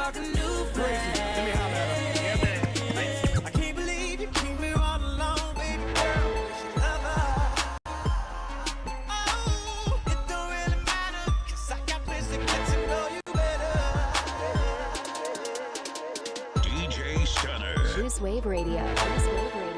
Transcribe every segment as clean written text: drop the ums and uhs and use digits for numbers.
spark a new flame. Let me holler at her. Yeah, man. I can't believe you keep me all alone, baby girl. Oh, it don't really matter, 'cause I got plans to get to know you better. DJ Stunner. Juice Wave Radio. Juice Wave Radio.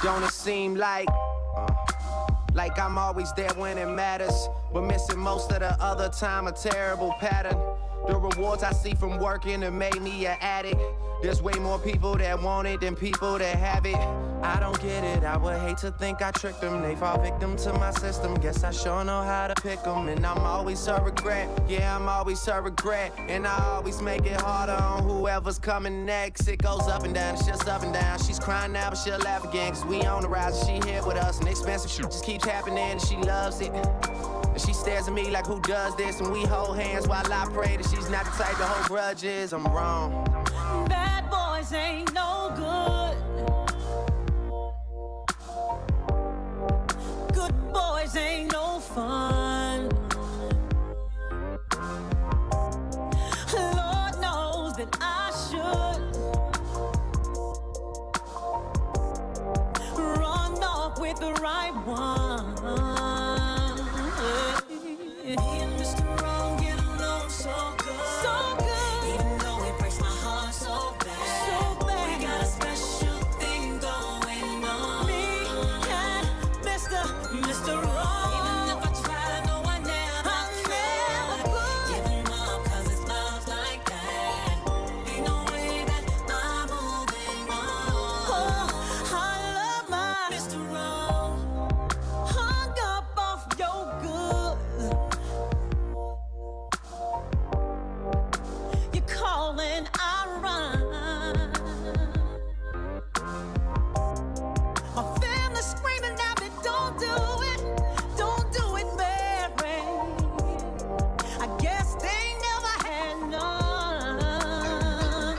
Don't it seem like I'm always there when it matters, but missing most of the other time, a terrible pattern. The rewards I see from working have made me an addict. There's way more people that want it than people that have it. I don't get it, I would hate to think I tricked them. They fall victim to my system, guess I sure know how to pick them. And I'm always a regret, yeah, I'm always a regret. And I always make it harder on whoever's coming next. It goes up and down, it's just up and down. She's crying now, but she'll laugh again, 'cause we on the rise and she here with us. And expensive shit just keeps happening and she loves it. And she stares at me like, who does this? And we hold hands while I pray that she's not the type to hold grudges. I'm wrong. Bad boys ain't no good. Good boys ain't no fun. Lord knows that I should run off with the right one. Being Mr. Wrong, get along so good. So good. Even though it breaks my heart so bad. So bad. We got a special thing going on. Me and Mr. Wrong. Even if I try, I know I never could. Give him up, 'cause it's love like that. Ain't no way that I'm moving on. Oh, I love my Mr. Wrong. Hung up off your goods. You call and I run. My family screaming out that don't do it, Mary. I guess they never had none.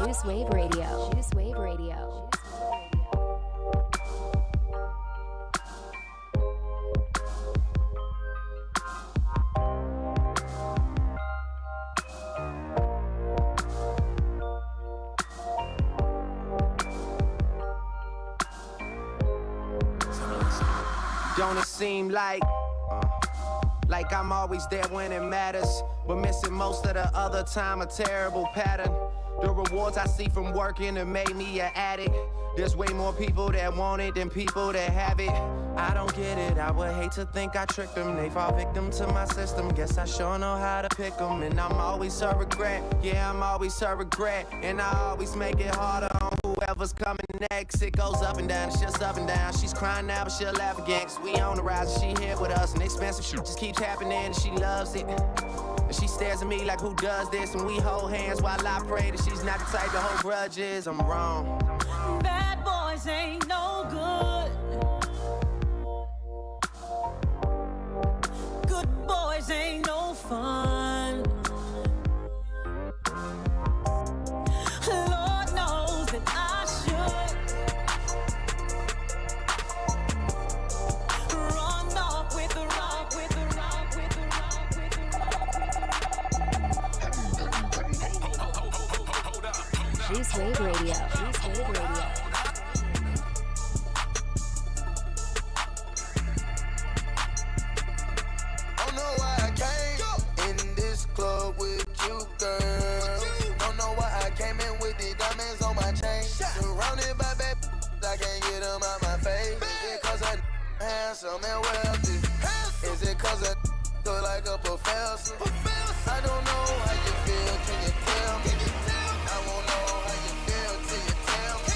Juice Wave Radio. Juice Wave Radio. Don't it seem like I'm always there when it matters, but missing most of the other time, a terrible pattern. The rewards I see from working have made me an addict. There's way more people that want it than people that have it. I don't get it, I would hate to think I tricked them. They fall victim to my system, guess I sure know how to pick them. And I'm always a regret, yeah, I'm always a regret. And I always make it harder on whoever's coming next. It goes up and down, it's just up and down. She's crying now, but she'll laugh again, 'cause we on the rise and she here with us. And expensive shit just keeps happening and she loves it. And she stares at me like, who does this? And we hold hands while I pray that she's not the type to hold grudges. I'm wrong. Bad boys ain't no good. Good boys ain't no fun. Lord knows that I should run off with the rock, with the rock, with the rock, with the rock. Juice Wave Radio. Juice Wave Radio. Don't know why I came in this club with you, girl. Don't know why I came in with the diamonds on my chain. Surrounded by bad, I can't get them out my face. Is it cause I'm handsome and wealthy? Is it cause I look like a professor? I don't know how you feel, can you tell me? I won't know how you feel till you tell me.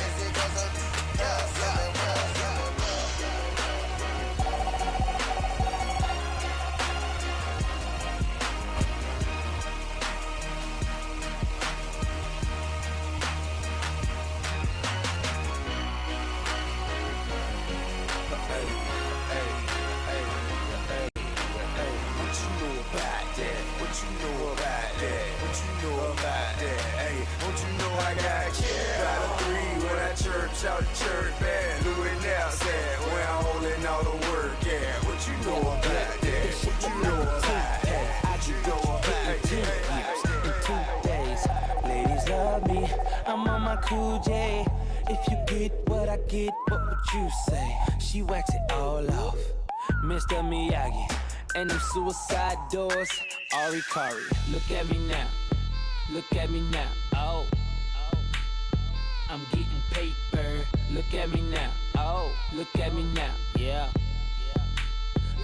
Is it cause I'm handsome and wealthy? Shout to church, man, Louis now said, when I'm holding all the work, yeah. What you know about that? What you know about that? I just go about in 2 days. Ladies love me, I'm on my cool J. If you get what I get, what would you say? She wax it all off, Mr. Miyagi. And them suicide doors, Ari Kari. Look at me now, look at me now, oh. I'm getting paper, look at me now, oh, look at me now, yeah.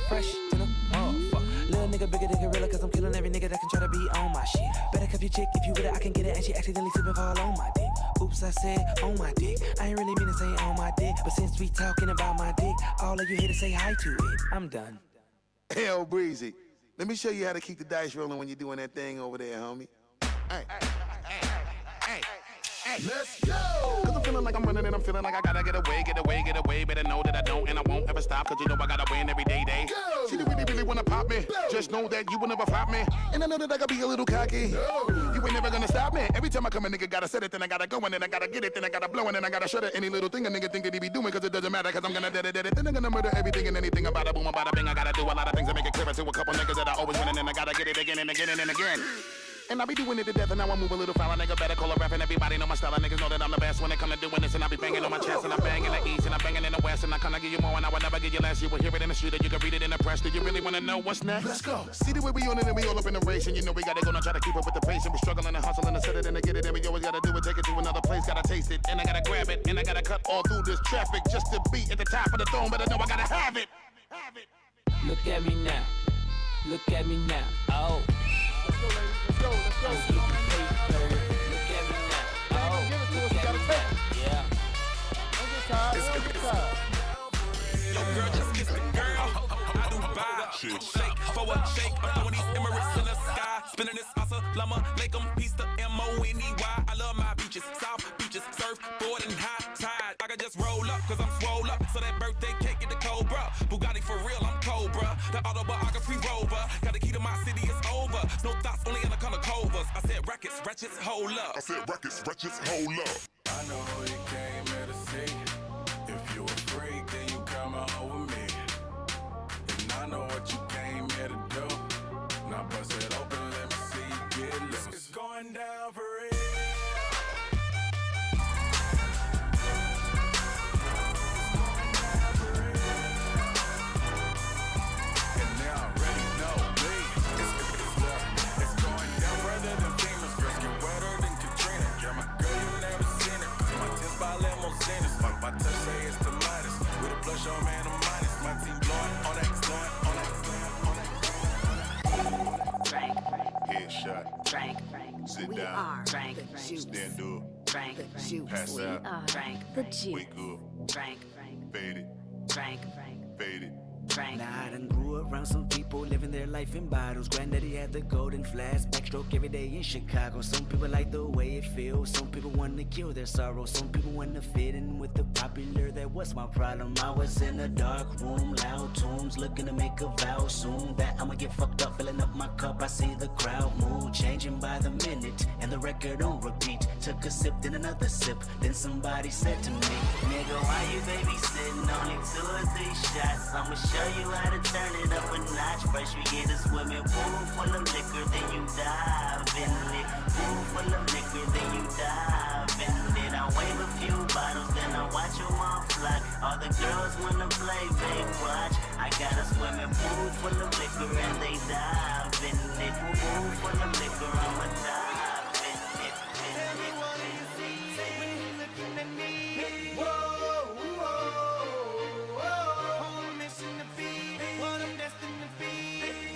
Fresh to the motherfucker. Little nigga bigger than gorilla, cause I'm killing every nigga that can try to be on my shit. Better cuff your chick, if you with it, I can get it, and she accidentally slip and fall on my dick. Oops, I said on my dick. I ain't really mean to say on my dick, but since we talking about my dick, all of you here to say hi to it. I'm done. Hell, Breezy, let me show you how to keep the dice rolling when you're doing that thing over there, homie. Hey. Let's go! Cause I'm feeling like I'm running and I'm feeling like I gotta get away. Better know that I don't and I won't ever stop. Cause you know I gotta win every day. Go! See, you really wanna pop me. Go! Just know that you will never flop me. And I know that I gotta be a little cocky. No! You ain't never gonna stop me. Every time I come a nigga gotta set it, then I gotta go and then I gotta get it, then I gotta blow and then I gotta shut it. Any little thing a nigga think that he be doing, cause it doesn't matter. Cause I'm gonna dead it. Then I'm gonna murder everything and anything about a boom, about a bing. I gotta do a lot of things to make it clearer to a couple niggas that I always win and then I gotta get it again and again and again. And I be doing it to death, and now I move a little foul. A nigga better call a rap, and everybody know my style. Niggas know that I'm the best when it come to doing this. And I be banging on my chest, and I bang in the east, and I banging in the west. And I kinda give you more, and I will never give you less. You will hear it in the street, or you can read it in the press. Do you really wanna know what's next? Let's go. See the way we on it, and we all up in the race. And you know we gotta go and try to keep up with the pace. And we struggling and hustling to set it and to get it. And we always gotta do it, take it to another place. Gotta taste it, and I gotta grab it. And I gotta cut all through this traffic just to be at the top of the throne. But I know I gotta have it. Look at me now, look at me now, oh. Let's go, ladies. Let's go. Let's go. I'm getting paper. Look at me now, oh. Give it to us. You gotta take it. Yeah. Don't get tired. Don't get tired. Yo, girl, just kiss me, girl. I do buy. Shake for a shake. I'm throwing these Emirates in the sky. Spinning this asa, llama, lake 'em, piece the M-O-N-E-Y. I love my beaches, south beaches, surfboard and high tide. I can just roll up, cause I'm swole up. So that birthday cake get the Cobra. Bugatti for real, I'm Cobra. The autobiography rover. Got the key to my city, it's over. No thoughts, only in the color covers. I said rackets, ratchets, hold up. I said rackets, ratchets, hold up. I know who you came here to see. If you a freak, then you come home with me. And I know what you came here to do. Now bust it open, let me see you get loose. It's going down for real. And now I already know me. It's going down further than famous. Girls get wetter than Katrina. You're my girl, you never seen it. Cause my tits by limousines. My touch say it's the lightest. With a plus your man a minus. My team blowing on X, blowing on X, on X. Frank, Headshot. Frank, Sit we down. are Frank, Stand up. Frank, Pass we out. are Frank, the Juice. Wake up. Frank, Fade it. Frank, Fade it. Frank. Now I done grew around some people living their life in bottles. Granddaddy had the golden flask, backstroke every day in Chicago. Some people like the way it feels. Some people want to kill their sorrow. Some people want to fit in with the popular. That was my problem. I was in a dark room, loud tunes, looking to make a vow soon that I'ma get fucked up, filling up my cup. I see the crowd mood changing by the minute, and the record on repeat. Took a sip, then another sip. Then somebody said to me, nigga, why you babysitting? Only 2 or 3 shots. I'ma show you how to turn it up a notch. First we get a swimming pool full of liquor, then you dive in it. Pool full of liquor, then you dive All the girls wanna play, babe, watch. I got a swimming pool full of liquor and they dive in it. Pool full of liquor, I'ma dive in it. Tell me what do you see when you're looking at me? Whoa, whoa, whoa. On a mission to be what I'm destined to be.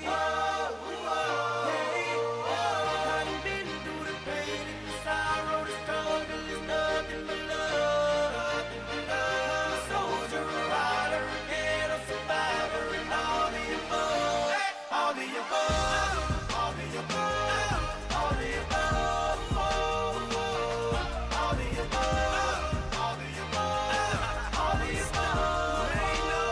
Whoa, whoa, hey, whoa. I done been through the pain and the sorrow, the struggle is nothing but love. A soldier, a rider, and a survivor, and all the above. All the above, all the above, all the above, all the above, all the above, all the above. Ain't no,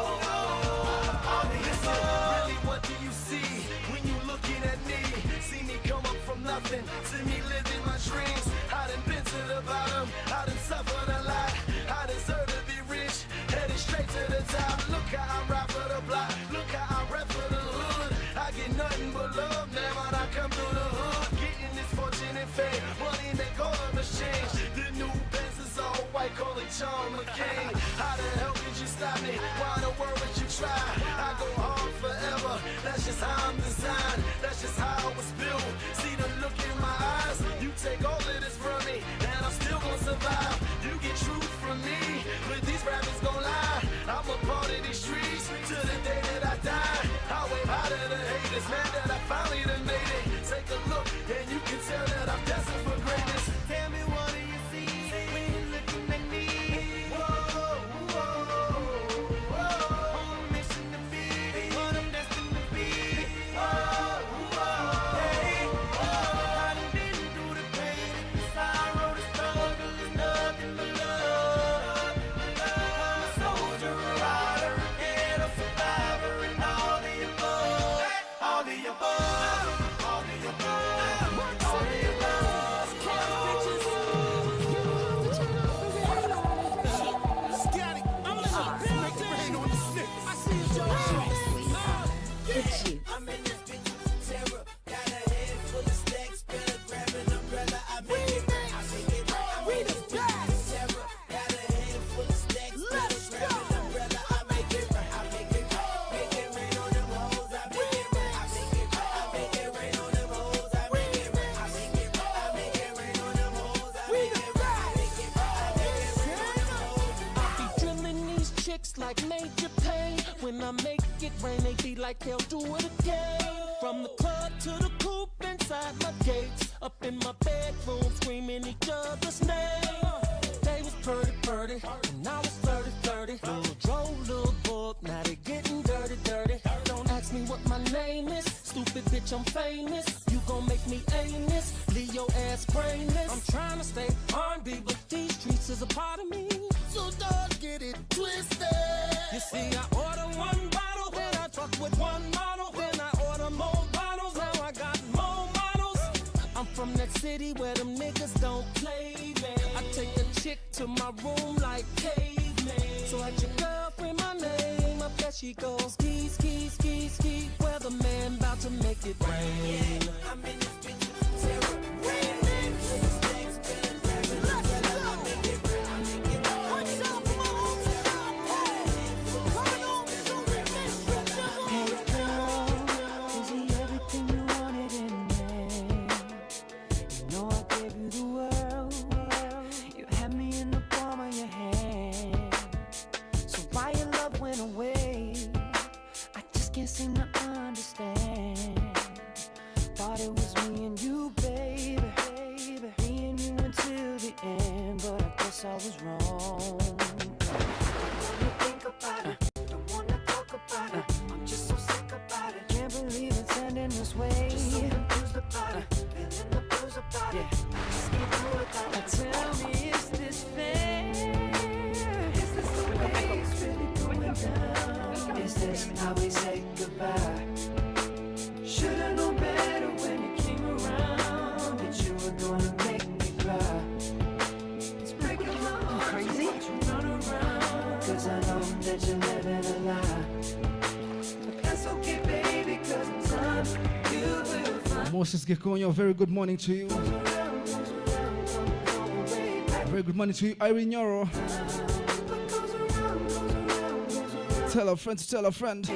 all the above. Really, what do you see when you looking at me? See me come up from nothing, see me living my dreams. I done been to the bottom, I done suffered a lot. I deserve to be rich, headed straight to the top. Look how I ride for the block, look how I rap for the hood. I get nothing but love now when I come through the hood. Getting this fortune and fame, money make all of us change. The new Benz is all white, call it John McCain. How the hell could you stop me? Why in the world would you try? I go hard forever, that's just how I'm designed. That's just how I was built. See the look in my eyes, you take all of this from me, and I'm still gonna survive. You get truth from me, but these rappers gon' lie. I'm a part of these streets till the day that I die. I wave out of the haters, man, that I finally done made it. Take a look, and you can tell that I'm destined for greatness. Tell me what do you see when you're looking at me? Whoa, whoa, whoa. On a mission to be what I'm destined to be. Whoa, whoa, hey, whoa. I done been through the pain and the sorrow, the struggle is nothing but love. I'm a soldier, a rider, and a survivor, and all the above, all the above, all the above, all the above. Scotty, I'm in the building. I see you, Joe. The Juice. I'm in this bitch with terror. Got a head full of stacks, better grab an umbrella. I make it right, I make it right. I'm in this bitch with terror. Got a head full of stacks, better grab an umbrella. I make it right, I make it right. Make it rain on them hoes, I make it right. I make it right, I make it rain on them hoes, I make it right. I make it right, I make it rain on them hoes, I make it right. I make it right, I make it rain on them hoes. I be drilling these chicks like major pain. When I make it rain, they be like, they'll do it again. From the club to the coupe inside my gates, up in my bedroom screaming each other's name. They was pretty, and I was flirty. Little Joe, little book, now they getting dirty. Don't ask me what my name is, stupid bitch, I'm famous. You gon' make me aimless, leave your ass brainless. I'm trying to stay R&B, but these streets is a part of me, so don't get it twisted. You see, I order one bottle, then I fuck with one model, then I order more bottles, now I got more models. I'm from that city where them niggas don't play, man. I take a chick to my room like caveman. So at your girlfriend, my name, up there she goes. Ski, ski, ski, ski, weatherman about to make it rain. I'm in this bitch with terror. Rain, full of stacks, better grab an umbrella. I make it right, I make it right. What's up, Mom? Coming on, so Hey girl, is he everything you wanted in me? You know I gave you the world. You had me in the palm of your hand. So why your love went away? I just can't seem to understand. Thought it was me and you, baby. Me and you until the end, but I guess I was wrong. Don't you think about it? Don't wanna talk about it. I'm just so sick about it. Can't believe it's ending this way. Just so confused about it. Feeling the blues about it. Just can't do it without it. Tell me, is this fair? Is this the way it's really going down? Is this how we say goodbye? Should've known better when you came around that you were gonna make me cry. It's breaking my heart. Crazy? You run around, 'cause I know that you're living a lie. But that's okay, baby, 'cause in time you will find. Moses Gekonyo, very good morning to you. Very good morning to you, Irene Yoro. Tell a friend to tell a friend.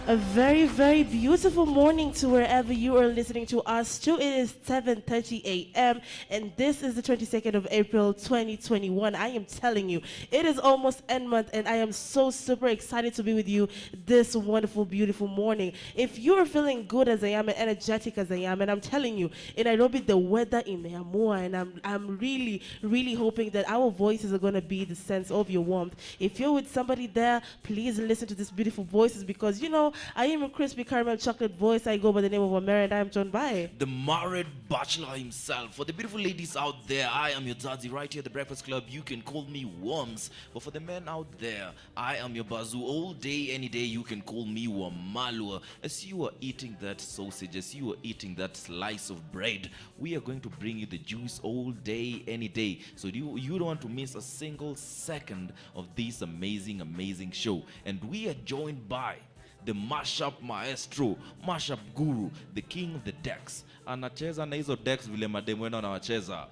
A very, very beautiful morning to wherever you are listening to us to. It is 7:30 a.m. and this is the 22nd of April 2021. I am telling you, it is almost end month and I am so super excited to be with you this wonderful, beautiful morning. If you are feeling good as I am and energetic as I am, and I'm telling you, in Nairobi the weather imeamua, and I'm really, really hoping that our voices are going to be the sense of your warmth. If you're with somebody there, please listen to these beautiful voices, because you know, I am a crispy caramel chocolate voice. I go by the name of Amara, and I am joined by the married bachelor himself. For the beautiful ladies out there, I am your daddy right here at the Breakfast Club. You can call me Wams. But for the men out there, I am your bazoo. All day, any day, you can call me Wamalua. As you are eating that sausage, as you are eating that slice of bread, we are going to bring you the juice all day, any day. So you don't want to miss a single second of this amazing, amazing show. And we are joined by the mashup maestro, mashup guru, the king of the decks. Anacheza na hizo decks vile mademu wenu wanawacheza.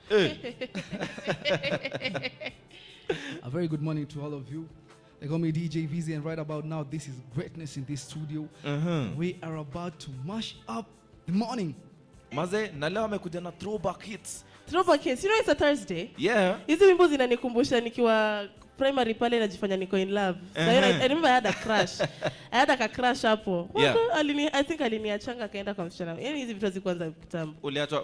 A very good morning to all of you. They call me DJ Veezy, and right about now, this is greatness in this studio. We are about to mash up the morning. Maze, na leo amekuja na throwback hits. Throwback hits. You know it's a Thursday. Yeah. Hizi wimbo zinanikumbusha nikiwa primary pale najifanya niko in love. So I remember I had a crush. I had a crush hapo. Yeah. I think aliniachanga kaenda kwa msichana. Yaani hizi vitu zikuanza kitambo.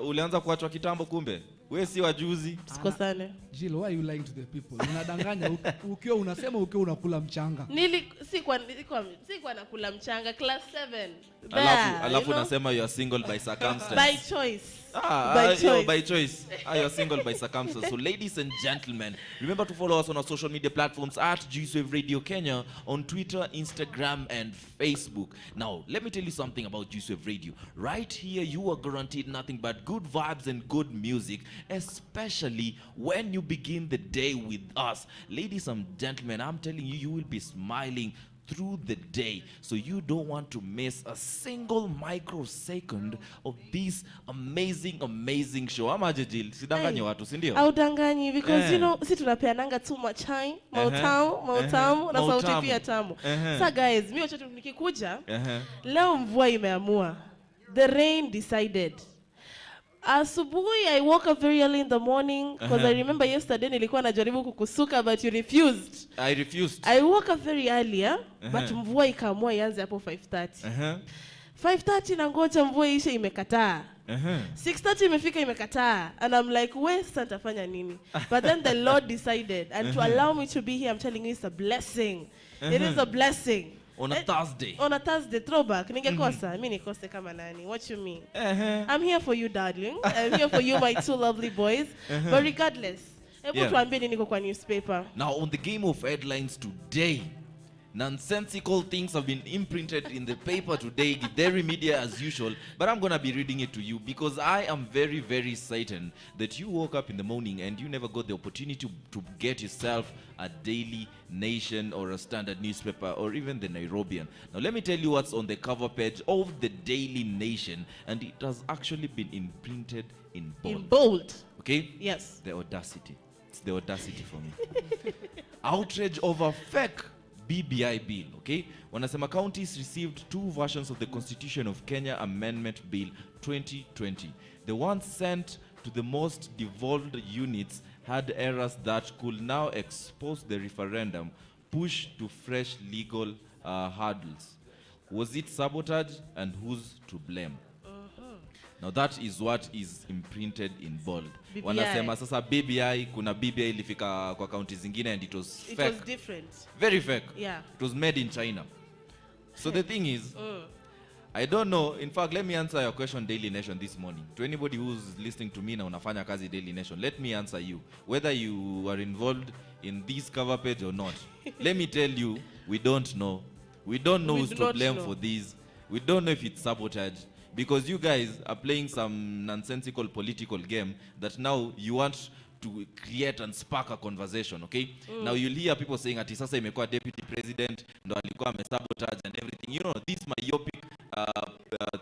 Ulianza kuachwa kitambo kumbe? Wewe si wajuzi. Sikosane. Jill, why are you lying to the people? Unadanganya ukiwa unasema ukiwa unakula mchanga. Sikuwa nakula mchanga class 7. Alafu unasema you are single by circumstance. By choice. By choice. You are single by circumstance. So ladies and gentlemen, remember to follow us on our social media platforms at Juicewave Radio Kenya on Twitter, Instagram and Facebook. Now, let me tell you something about Juicewave Radio. Right here, you are guaranteed nothing but good vibes and good music, especially when you begin the day with us. Ladies and gentlemen, I'm telling you, you will be smiling through the day, so you don't want to miss a single microsecond of this amazing show. Ama Jil, sidanganye watu, si ndio? Audanganyi, because you know, si tunapeananga too much time, mautamu, na sauti pia tamu. So guys, mimi wacha nikikuja, leo mvua imeamua. The rain decided. Asubuhi, I woke up very early in the morning because I remember yesterday nilikuwa najaribu kukusuka but you refused. I refused. I woke up very early, but mvua ikaamua ianze hapo 5:30. 5:30 na ngoja mvua ishe imekataa. 6:30 imefika imekataa, and I'm like, we sasa nitafanya nini? But then the Lord decided, and to allow me to be here, I'm telling you, it's a blessing. It is a blessing. On a Thursday. On a Thursday, throwback. Ningekosa. Mimi nikose kama nani. What you mean? I'm here for you, darling. I'm here for you, my two lovely boys. But regardless, tuambie nini kwa newspaper. Now, on the game of headlines today, nonsensical things have been imprinted in the paper today, Dairy Media as usual, but I'm going to be reading it to you because I am very, very certain that you woke up in the morning and you never got the opportunity to get yourself a Daily Nation or a Standard newspaper or even the Nairobian. Now let me tell you what's on the cover page of the Daily Nation, and it has actually been imprinted in bold. In bold. Okay? Yes. The audacity. It's the audacity for me. Outrage over fake BBI bill, okay? Wanasema counties received 2 versions of the Constitution of Kenya Amendment Bill 2020. The ones sent to the most devolved units had errors that could now expose the referendum push to fresh legal hurdles. Was it sabotage, and who's to blame? Now that is what is imprinted in bold. BBI. Wanasema sasa BBI, kuna BBI ilifika kwa county zingine and it was fake. It was different. Very fake. Yeah. It was made in China. So the thing is, I don't know. In fact, let me answer your question, Daily Nation, this morning. To anybody who's listening to me na unafanya kazi Daily Nation, let me answer you. Whether you are involved in this cover page or not. Let me tell you, we don't know. We don't know We who's do to not blame know. for this. We don't know if it's sabotage. Because you guys are playing some nonsensical political game that now you want to create and spark a conversation, okay? Now you'll hear people saying ati sasa imekuwa deputy president ndo alikuwa amesabotage and everything. You know, this myopic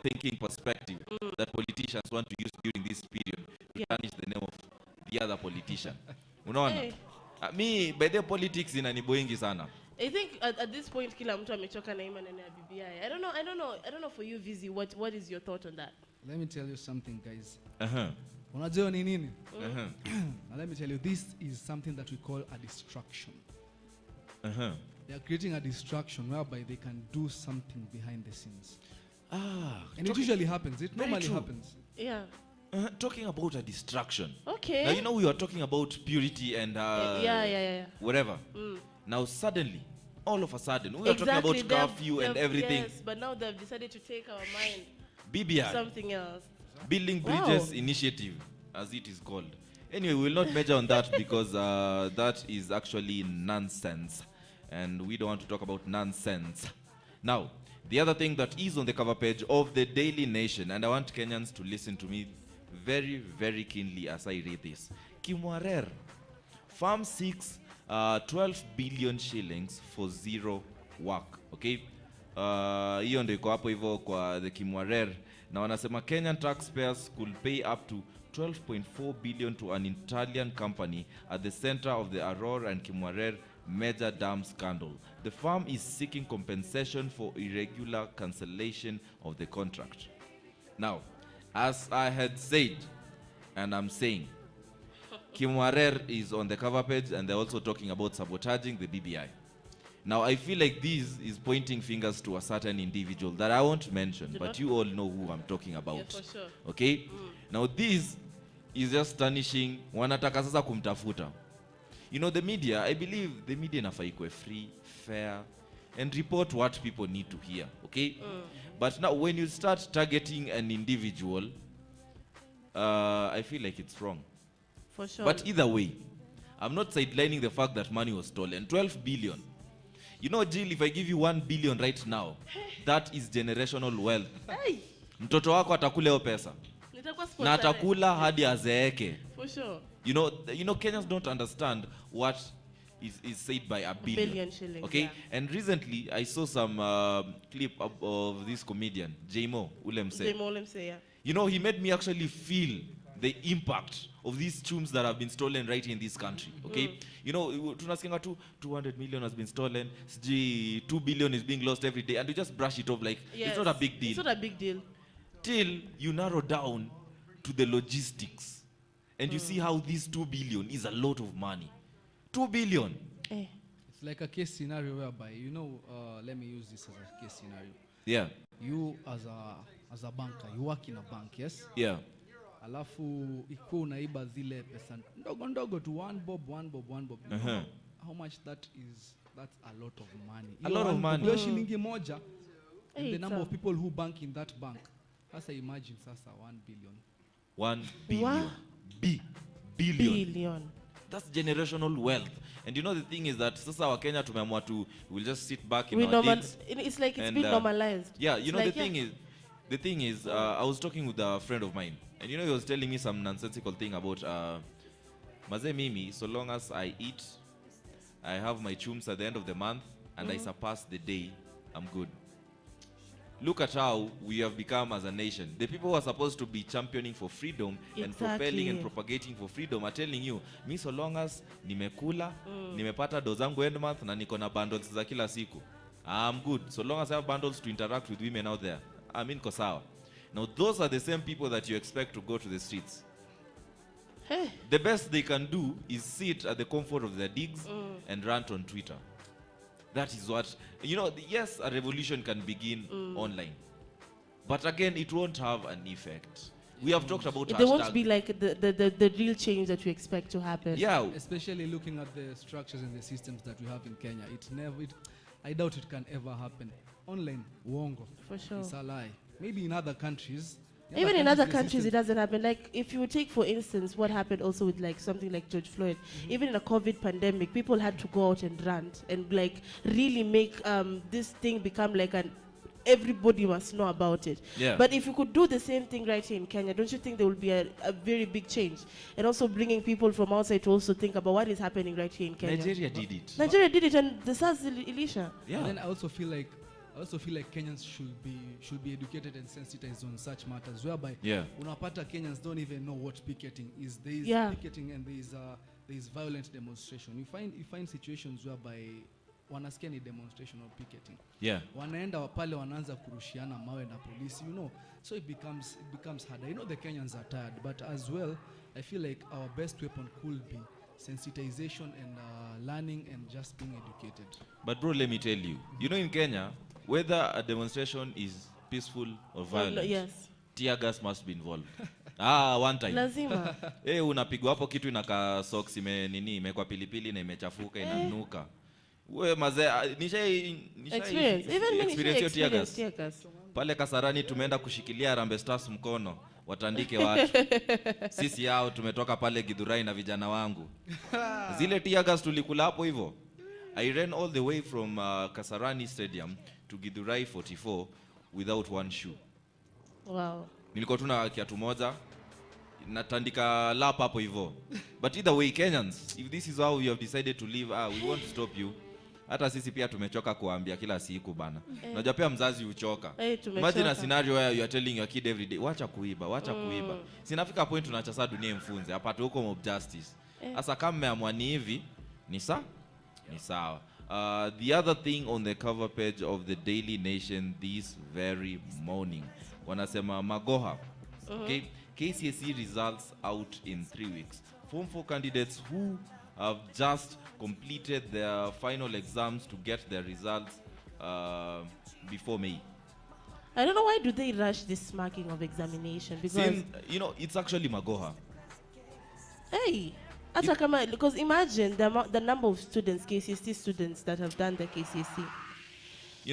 thinking perspective that politicians want to use during this period to tarnish the name of the other politician. Unaona? Hey. Me, by the politics inaniboingi sana. I think at this point kila mtu amechoka na hii maneno ya BBI. I don't know for you Veezy, what is your thought on that? Let me tell you something, guys. Uh-huh. Unajua ni nini? Uh-huh. Now let me tell you, this is something that we call a distraction. Uh-huh. They are creating a distraction whereby they can do something behind the scenes. And it usually happens. It Very normally true. happens. Yeah. Talking about a distraction. Okay. Now, you know, we were talking about purity and Yeah. whatever. Now, suddenly, all of a sudden, we were talking about curfew and everything. Yes, but now they've decided to take our mind BBI, to something else. Building Bridges Initiative, as it is called. Anyway, we will not measure on that because that is actually nonsense. And we don't want to talk about nonsense. Now, the other thing that is on the cover page of the Daily Nation, and I want Kenyans to listen to me very, very keenly as I read this. Kimwarer, Farm seeks 12 billion shillings for zero work. Okay? Hiyo ndio iko hapo hivyo kwa the Kimwarer. Na wanasema Kenyan taxpayers could pay up to 12.4 billion to an Italian company at the center of the Aurora and Kimwarer major dam scandal. The firm is seeking compensation for irregular cancellation of the contract. Now, as I had said, and I'm saying, Kimwarer is on the cover page and they're also talking about sabotaging the BBI. Now, I feel like this is pointing fingers to a certain individual that I won't mention, but you all know who I'm talking about. Yeah, for sure. Okay? Now, this is just tarnishing, wanataka sasa kumtafuta. You know, the media, I believe the media inafaa ikuwe free, fair, and report what people need to hear, okay? But now, when you start targeting an individual, I feel like it's wrong. For sure. But either way, I'm not sidelining the fact that money was stolen. 12 billion. You know, Jill, if I give you 1 billion right now, that is generational wealth. Hey. Mtoto wako atakula hiyo pesa. Nitakuwa Na sponsored. atakula hadi azeeke. For sure. You know, Kenyans don't understand what is said by a billion. Billion shillings, okay? yeah. And recently, I saw some clip of this comedian, J-Mo Ulemse. J-Mo Ulemse, yeah. You know, he made me actually feel the impact of these tunes that have been stolen right in this country, okay? You know, tunasikianga 200 million has been stolen, 2 billion is being lost every day, and you just brush it off like, it's not a big deal. It's not a big deal. Till you narrow down to the logistics, and you see how this 2 billion is a lot of money. 2 billion. It's like a case scenario whereby, you know, let me use this as a case scenario. Yeah. You as a banker, you work in a bank, yes? Yeah. Alafu ikuwa unaiba zile pesa ndogo ndogo to one bob. You know how much that is? That's a lot of money. A lot of money. Hiyo shilingi moja, and the Hey, number so- of people who bank in that bank. Sasa imagine sasa 1 billion. 1 billion. Wow. Billion. Billion. That's generational wealth. And you know the thing is that sasa wa Kenya tumeamua we'll just sit back in We our normal, digs. it's like it's And, been normalized. Yeah, you It's know like, the thing is I was talking with a friend of mine, and you know he was telling me some nonsensical thing about Maze Mimi, so long as I eat, I have my chums at the end of the month, and I surpass the day, I'm good. Look at how we have become as a nation. The people who are supposed to be championing for freedom and propelling and propagating for freedom are telling you, me so long as nimekula, nimepata dozangu end month, na niko na bundles za kila siku, I'm good. So long as I have bundles to interact with women out there, I'm in kosawa. Now those are the same people that you expect to go to the streets. Hey. The best they can do is sit at the comfort of their digs and rant on Twitter. That is what, you know, yes, a revolution can begin online. But again, it won't have an effect. We have talked about There won't hashtag. be like the real change that you expect to happen. Yeah. Especially looking at the structures and the systems that we have in Kenya. I doubt it can ever happen. Online, uongo. For sure. It's a lie. Maybe in other countries, Even in other countries, it doesn't happen. Like, if you take, for instance, what happened also with, like, something like George Floyd. Even in a COVID pandemic, people had to go out and rant and, like, really make this thing become like everybody must know about it. Yeah. But if you could do the same thing right here in Kenya, don't you think there will be a very big change? And also bringing people from outside to also think about what is happening right here in Kenya. Nigeria did it. Nigeria did it, and the SARS, Elisha. Yeah. And then I also feel like Kenyans should be educated and sensitized on such matters, whereby unapata Kenyans don't even know what picketing is. There is picketing and there is violent demonstration. You find situations whereby wanasikia ni demonstration or picketing. Yeah. Wanaenda pale wanaanza kurushiana mawe na polisi, so it becomes harder. The Kenyans are tired, but as well, I feel like our best weapon could be sensitization and learning and just being educated. But bro, let me tell you, in Kenya, whether a demonstration is peaceful or violent, tear gas must be involved. One time. Lazima. Unapigwa hapo kitu inaka socks imekwa pilipili na imechafuka inanuka. We mazee experience tear gas. Pale Kasarani tumeenda kushikilia Harambee Stars mkono, watandike watu. Sisi yao tumetoka pale Githurai na vijana wangu. Zile tear gas tulikula hapo hivyo. I ran all the way from Kasarani Stadium to Githurai 44 without one shoe. Wow. Nilikuwa tuna kiatu moja, natandika lap hapo hivyo. But either way, Kenyans, if this is how you have decided to live, we won't stop you. Hata sisi pia tumechoka kuambia kila siku bana. Unajua pia mzazi uchoka. Imagine a scenario where you are telling your kid every day, wacha kuiba. Sinafika point tunaacha saa dunia imfunze, apate huko mob justice. Asa kama mmeamua ni hivi, ni sawa. The other thing on the cover page of the Daily Nation this very morning, wanasema Magoha. Okay, KCSE results out in 3 weeks. Form 4 candidates who have just completed their final exams to get their results before May. I don't know why do they rush this marking of examination, because it's actually Magoha. Hey, because imagine the number of students, KCSE students that have done the KCSE,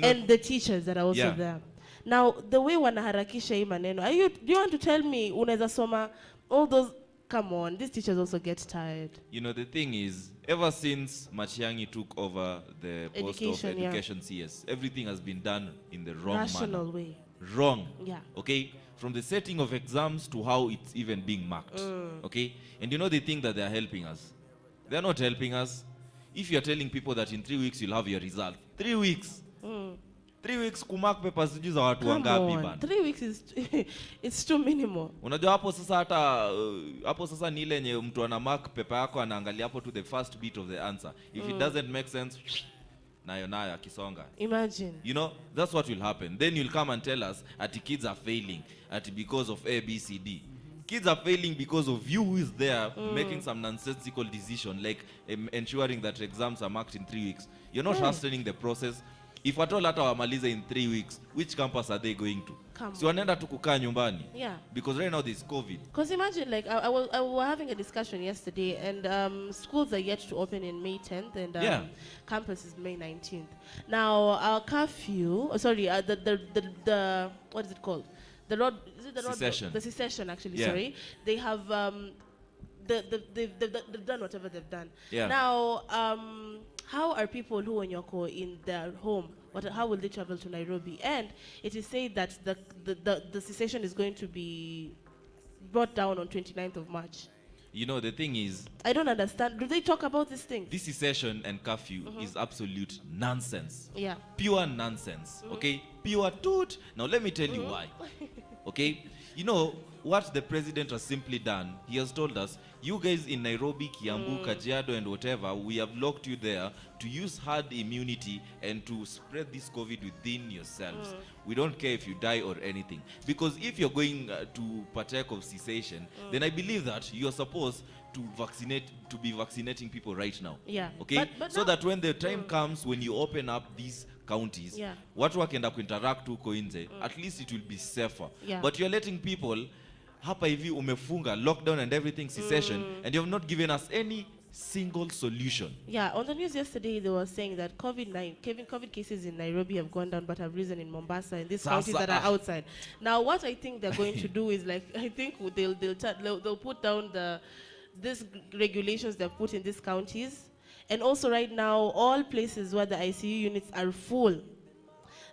and the teachers that are also there. Now, the way wanaharakisha hii maneno, do you want to tell me unaweza soma all those? Come on, these teachers also get tired. The thing is, ever since Matiang'i took over the post of education CS, everything has been done in the wrong rational manner. Way. Wrong. Yeah. Okay? From the setting of exams to how it's even being marked. Okay? And they think that they're helping us. They're not helping us. If you're telling people that in 3 weeks you'll have your result. 3 weeks. 3 weeks kumark papers sijui za watu wangapi bana. 3 weeks is it's too minimal. Unajua hapo sasa ni ile yenye mtu ana mark paper yako anaangalia hapo to the first bit of the answer. If it doesn't make sense, nayo akisonga. Imagine. That's what will happen. Then you'll come and tell us that kids are failing because of A, B, C, D. Kids are failing because of you who is there making some nonsensical decision like ensuring that exams are marked in 3 weeks. You're not hastening the process. If at all hata wamalize in 3 weeks, which campus are they going to? So wanaenda tu kukaa nyumbani. Yeah. Because right now there's COVID. Because imagine, like, I was having a discussion yesterday, and schools are yet to open in May 10th, and campus is May 19th. Now, our curfew, the what is it called? The road, is it the road? Secession. The secession, actually, sorry. They have, they've done whatever they've done. Yeah. Now, how are people who are in their home, how will they travel to Nairobi? And it is said that the cessation is going to be brought down on 29th of March. The thing is, I don't understand. Do they talk about this thing? This secession and curfew is absolute nonsense. Yeah. Pure nonsense. Okay? Pure toot. Now let me tell you why. Okay? What the president has simply done, he has told us, you guys in Nairobi, Kiambu, Kajiado, and whatever, we have locked you there to use herd immunity and to spread this COVID within yourselves. We don't care if you die or anything. Because if you're going to partake of cessation, then I believe that you're supposed to be vaccinating people right now. Yeah. Okay? But so that when the time comes, when you open up these counties, watu wakienda kuinteract huko nje, at least it will be safer. Yeah. But you're letting people hapa hivi umefunga lockdown and everything cessation, and you have not given us any single solution. Yeah, on the news yesterday, they were saying that COVID cases in Nairobi have gone down but have risen in Mombasa and these counties that are outside. Now, what I think they're going to do is, like, I think they'll put down these regulations they've put in these counties. And also right now, all places where the ICU units are full,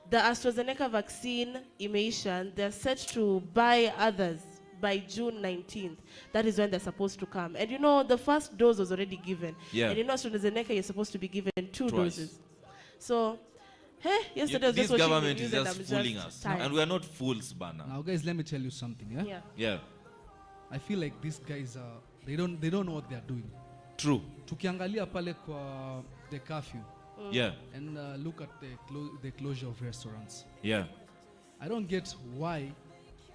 the AstraZeneca vaccine, Imation, they're set to buy others by June 19th. That is when they're supposed to come. And you know, the first dose was already given. Yeah. And you know, AstraZeneca, you're supposed to be given 2 doses. So, hey, yesterday was This just watching government the is news just and fooling I'm us. tired. And we are not fools, Bana. Now, guys, let me tell you something, yeah? Yeah. Yeah. I feel like these guys they don't know what they're doing. True. Tukiangalia pale kwa the curfew. Yeah. And look at the closure of restaurants. Yeah. I don't get why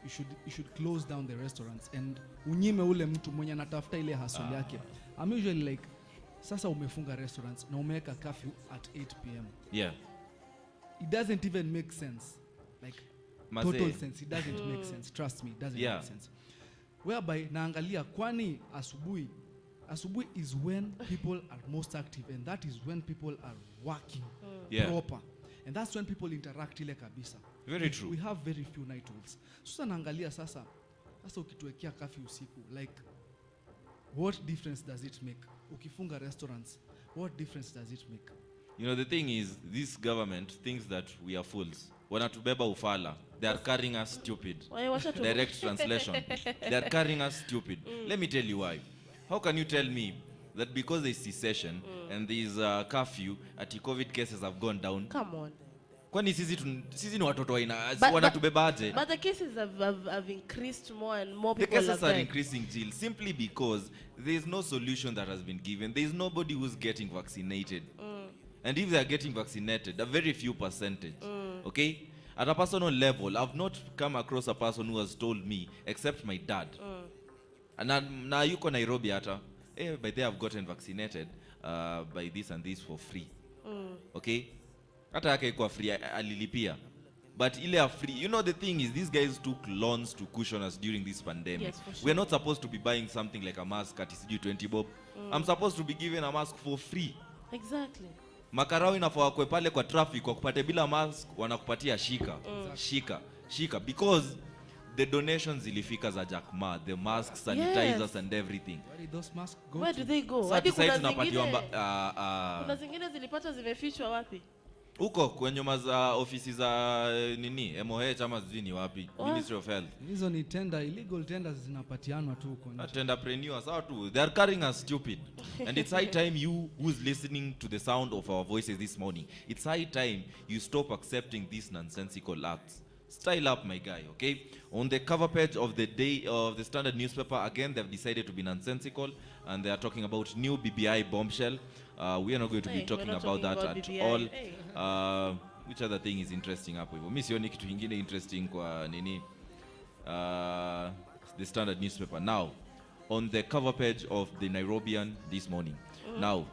you should close down the restaurants and unyime ule mtu mwenye anatafuta ile hustle yake. I'm usually like, sasa umefunga restaurants na umeweka curfew at 8 p.m. Yeah. It doesn't even make sense. Like, total sense. It doesn't make sense. Trust me, it doesn't make sense. Whereby naangalia kwani asubuhi is when people are most active, and that is when people are working proper, and that's when people interact ile kabisa. Very true. We have very few night owls. Sasa naangalia sasa ukituwekea curfew usiku, like, what difference does it make? Ukifunga restaurants, what difference does it make? You know, the thing is, this government thinks that we are fools. Wanatubeba ufala. They are carrying us stupid. Direct translation. They are carrying us stupid. Let me tell you why. How can you tell me that because there is secession and there is curfew, COVID cases have gone down? Come on. Kwani sisi ni watoto wanatubebaje? But the cases have increased more and more people. The cases are increasing, Jill, simply because there is no solution that has been given. There is nobody who's getting vaccinated. And if they are getting vaccinated, a very few percentage. Okay? At a personal level, I've not come across a person who has told me, except my dad. And now yuko Nairobi ata, by there I've gotten vaccinated by this and this for free. Okay? Hata yake iko free, alilipia. But ile free, you know, the thing is, these guys took loans to cushion us during this pandemic. Yes, for sure. We're not supposed to be buying something like a mask at CG 20 bob. I'm supposed to be given a mask for free. Exactly. Makarao inafaa kwe pale kwa traffic kwa kupate bila mask wanakupatia shika because the donations zilifika za Jack Ma, the masks, sanitizers and everything. Where did those masks go? Where do they go? Hadi kuna zingine zilipata zimefichwa wapi? Huko kwenye ofisi za nini MOH ama zini wapi? Ministry of Health. Hizo ni illegal tenders zinapatianwa tu huko nje. Tenderpreneurs out too. They are carrying us stupid. And it's high time you who's listening to the sound of our voices this morning, it's high time you stop accepting these nonsensical acts. Style up, my guy, okay? On the cover page of the day of the Standard newspaper, again, they've decided to be nonsensical, and they are talking about new BBI bombshell. We are not going to be talking about that at BBI. all. Which other thing is interesting hapo hivyo? Mimi sioni kitu kingine interesting kwa nini? The Standard newspaper. Now, on the cover page of the Nairobian this morning. Now,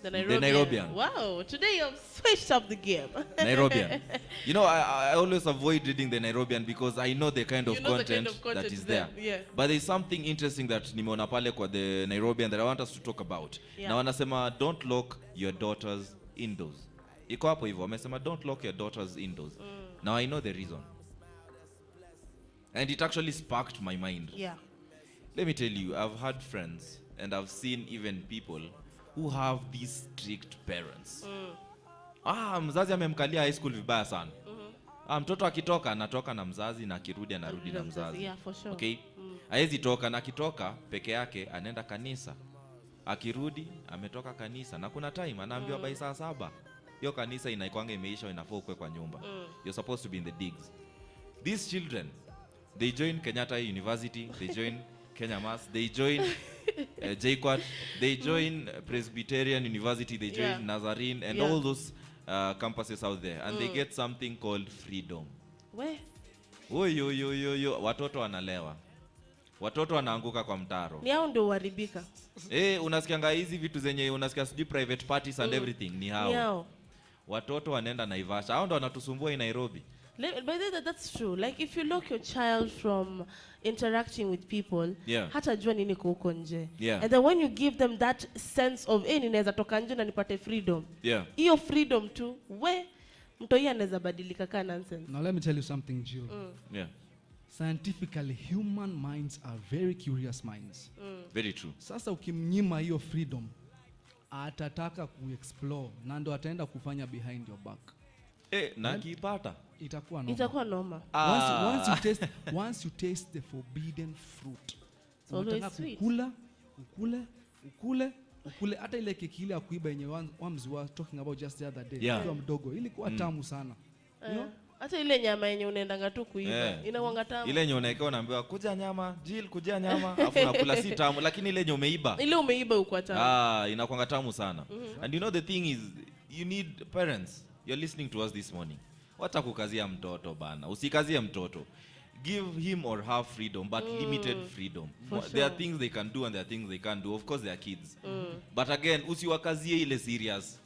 the Nairobian. Wow, today you've switched up the game. Nairobian. You know, I always avoid reading the Nairobian because I know the kind of, content, that is there. Yeah. But there's something interesting that nimeona pale kwa the Nairobian that I want us to talk about. Yeah. Na wanasema don't lock your daughters indoors. Iko hapo hivyo, wamesema don't lock your daughters indoors. Now I know the reason. And it actually sparked my mind. Yeah. Let me tell you, I've had friends and I've seen even people who have these strict parents. Mzazi amemkalia high school vibaya sana. Mtoto akitoka anatoka na mzazi na akirudi anarudi na mzazi. Yeah, for sure. Okay? Haezi toka na akitoka peke yake anaenda kanisa. Akirudi ametoka kanisa na kuna time anaambiwa by saa 7. Hiyo kanisa inaikuanga imeisha inafaa ukwe kwa nyumba. You're supposed to be in the digs. These children, they join Kenyatta University, they join Kenya Mass, they join JKUAT, they join Presbyterian University, they join Nazarene and all those campuses out there, and they get something called freedom. Where? Watoto wanalewa. Watoto wanaanguka kwa mtaro. Ni hao ndio uharibika. Unasikianga hizi vitu zenye unasikia sijui private parties and everything ni hao. Ni hao. Watoto wanaenda Naivasha. Hao ndio wanatusumbua in Nairobi. By the way, that's true. Like if you lock your child from interacting with people, hata jua nini kuko nje. And then when you give them that sense of ninaweza toka nje na nipate freedom. Hiyo freedom tu, mtoi anaweza badilika ka nonsense. Now let me tell you something, Jill. Scientifically, human minds are very curious minds. Very true. Sasa ukimnyima hiyo freedom, atataka kuexplore na ndo ataenda kufanya behind your back. Na kipata itakuwa noma. Once you taste the forbidden fruit, unataka ukule hata ile keki ile ya kuiba yenye Wams was talking about just the other day. Kwa mdogo ilikuwa tamu sana. You know? Hata ile nyama yenye unaendanga tu kuiba inakuanga tamu. Ile yenye unaekea unaambiwa kuja nyama, Jill kuja nyama, afu unakula si tamu, lakini ile yenye umeiba. Ile umeiba uko tamu. Inakuanga tamu sana. And you know the thing is, you need parents. You're listening to us this morning. Wata kukazia mtoto bana. Usikazie mtoto. Give him or her freedom, but limited freedom. There are things they can do and there are things they can't do. Of course they are kids. But again, usiwakazie ile serious.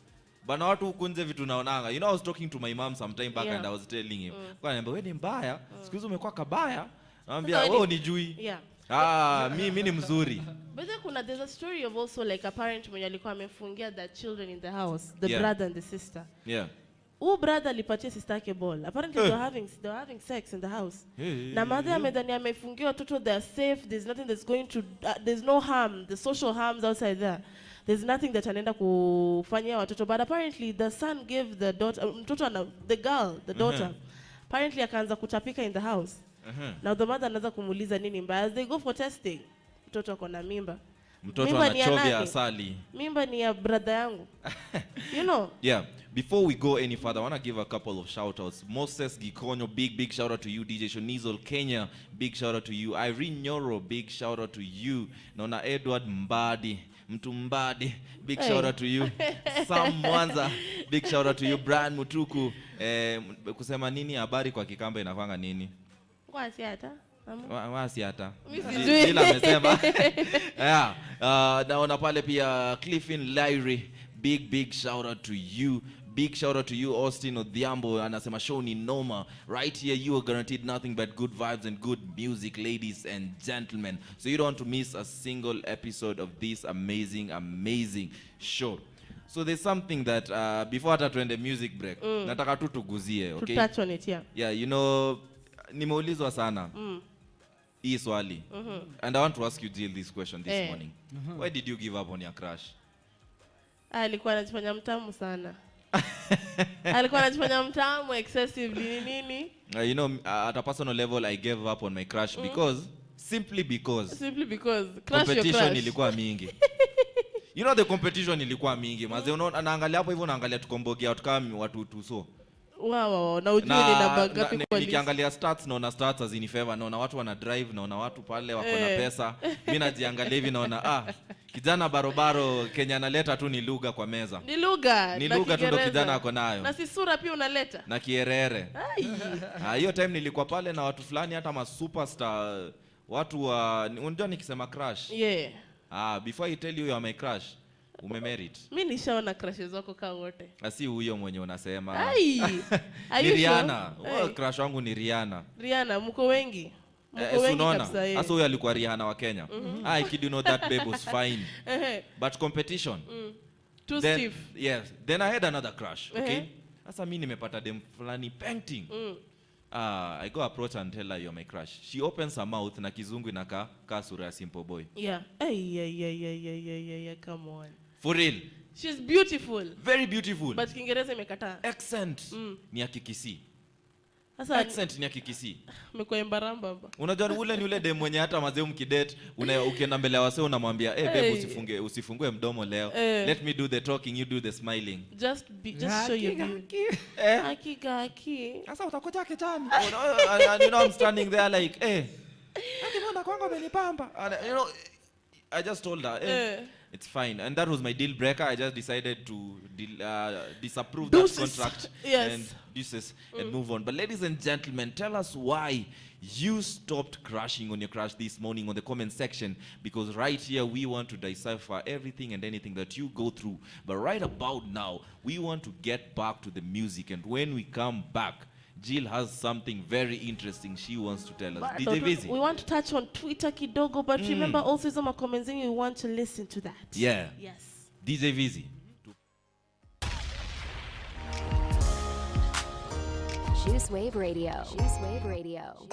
Bana watu hukunze vitu naonanga. You know, I was talking to my mom sometime back and I was telling him, kwa niambia wewe ni mbaya, siku hizo umekuwa kabaya. Naambia wewe unijui. Mimi ni mzuri. But there's a story of also like a parent mwenye alikuwa amefungia their children in the house, the brother and the sister. Brother alipatia sister yake ball. Apparently they were having sex in the house. Na mother amedhani amefungia watoto, they are safe, there's nothing that's going to there's no harm, the social harms outside there. There's nothing that anaenda kufanyia watoto, but apparently the son gave the daughter the daughter apparently akaanza kutapika in the house. Now the mother anaanza kumuuliza nini mbaya. As they go for testing, mtoto ako na mimba. Mtoto anachovya asali. Mimba ni ya brother yangu. You know? Before we go any further, I want to give a couple of shout-outs. Moses Gikonyo, big shout-out to you. DJ Shonizol Kenya, big shout-out to you. Irene Nyoro, big shout-out to you. Nona Edward Mbadi, Mtu Mbadi, big shout-out to you. Sam Mwanza, big shout-out to you. Brian Mutuku, kusema nini habari kwa Kikamba inakwanga nini? Wasiata. Bila amesema. Naona pale pia Cliffin Lyrie, big shout out to you. Big shout out to you, Austin Odhiambo, anasema show ni noma. Right here you are guaranteed nothing but good vibes and good music, ladies and gentlemen. So you don't want to miss a single episode of this amazing show. So there's something that before hata tuende music break, nataka tu tuguzie, okay? To touch on it, Yeah, you know, nimeulizwa sana. Hii swali. And I want to ask you, Jill, this question this morning. Why did you give up on your crush? Alikuwa anajifanya mtamu sana. Alikuwa anajifanya mtamu excessively nini? You know, at a personal level, I gave up on my crush simply because competition ilikuwa mingi. You know, the competition ilikuwa mingi. Maze unaona anaangalia hapo hivyo, anaangalia tukombogea kama watu tuso. Wow, na ujue ni namba ngapi kwa list. Nikiangalia stats naona stats as in favor, naona watu wana drive, naona watu pale wako na pesa. Mimi najiangalia hivi naona kijana barobaro Kenya analeta tu ni lugha kwa meza. Ni lugha tu ndo kijana ako nayo. Na si sura pia unaleta. Na kierere. Hiyo time nilikuwa pale na watu fulani hata ma superstar, watu wa unajua nikisema crush. Before I tell you are my crush, umemerit. Mimi nishaona crushes wako ka wote. Asi huyo mwenye unasema. Ni Rihanna. Crush wangu ni Rihanna. Rihanna mko wengi. Asa huyo alikuwa Rihanna wa Kenya. I kid you know that babe was fine. But competition. Too stiff. Yes. Then I had another crush, okay? Asa mimi nimepata dem fulani painting. I go approach and tell her you're my crush. She opens her mouth na kizungu inakaa sura ya Simple Boy. Yeah. Come on. For real. She's beautiful. Very beautiful. But Kiingereza imekataa. Accent ni ya Kikisii. Accent ni ya Kikisii. Umekuwa embaramba baba. Unajua ule ni ule dem mwenye hata mazee mkidate, ukienda mbele ya wasee unamwambia, babe usifungue mdomo leo. Let me do the talking, you do the smiling. Just show your beauty. Haki. Sasa utakuja kijani. You know I'm standing there like, mbona kwangu umenipamba? You know, I just told her, it's fine. And that was my deal breaker. I just decided to disapprove that contract and move on. But ladies and gentlemen, tell us why you stopped crushing on your crush this morning on the comment section, because right here we want to decipher everything and anything that you go through. But right about now, we want to get back to the music, and when we come back, Jill has something very interesting she wants to tell us. But DJ Veezy. we want to touch on Twitter kidogo, but remember also some comments and we want to listen to that. Yeah. Yes. DJ Veezy. Juice Wave Radio. Juice Wave Radio.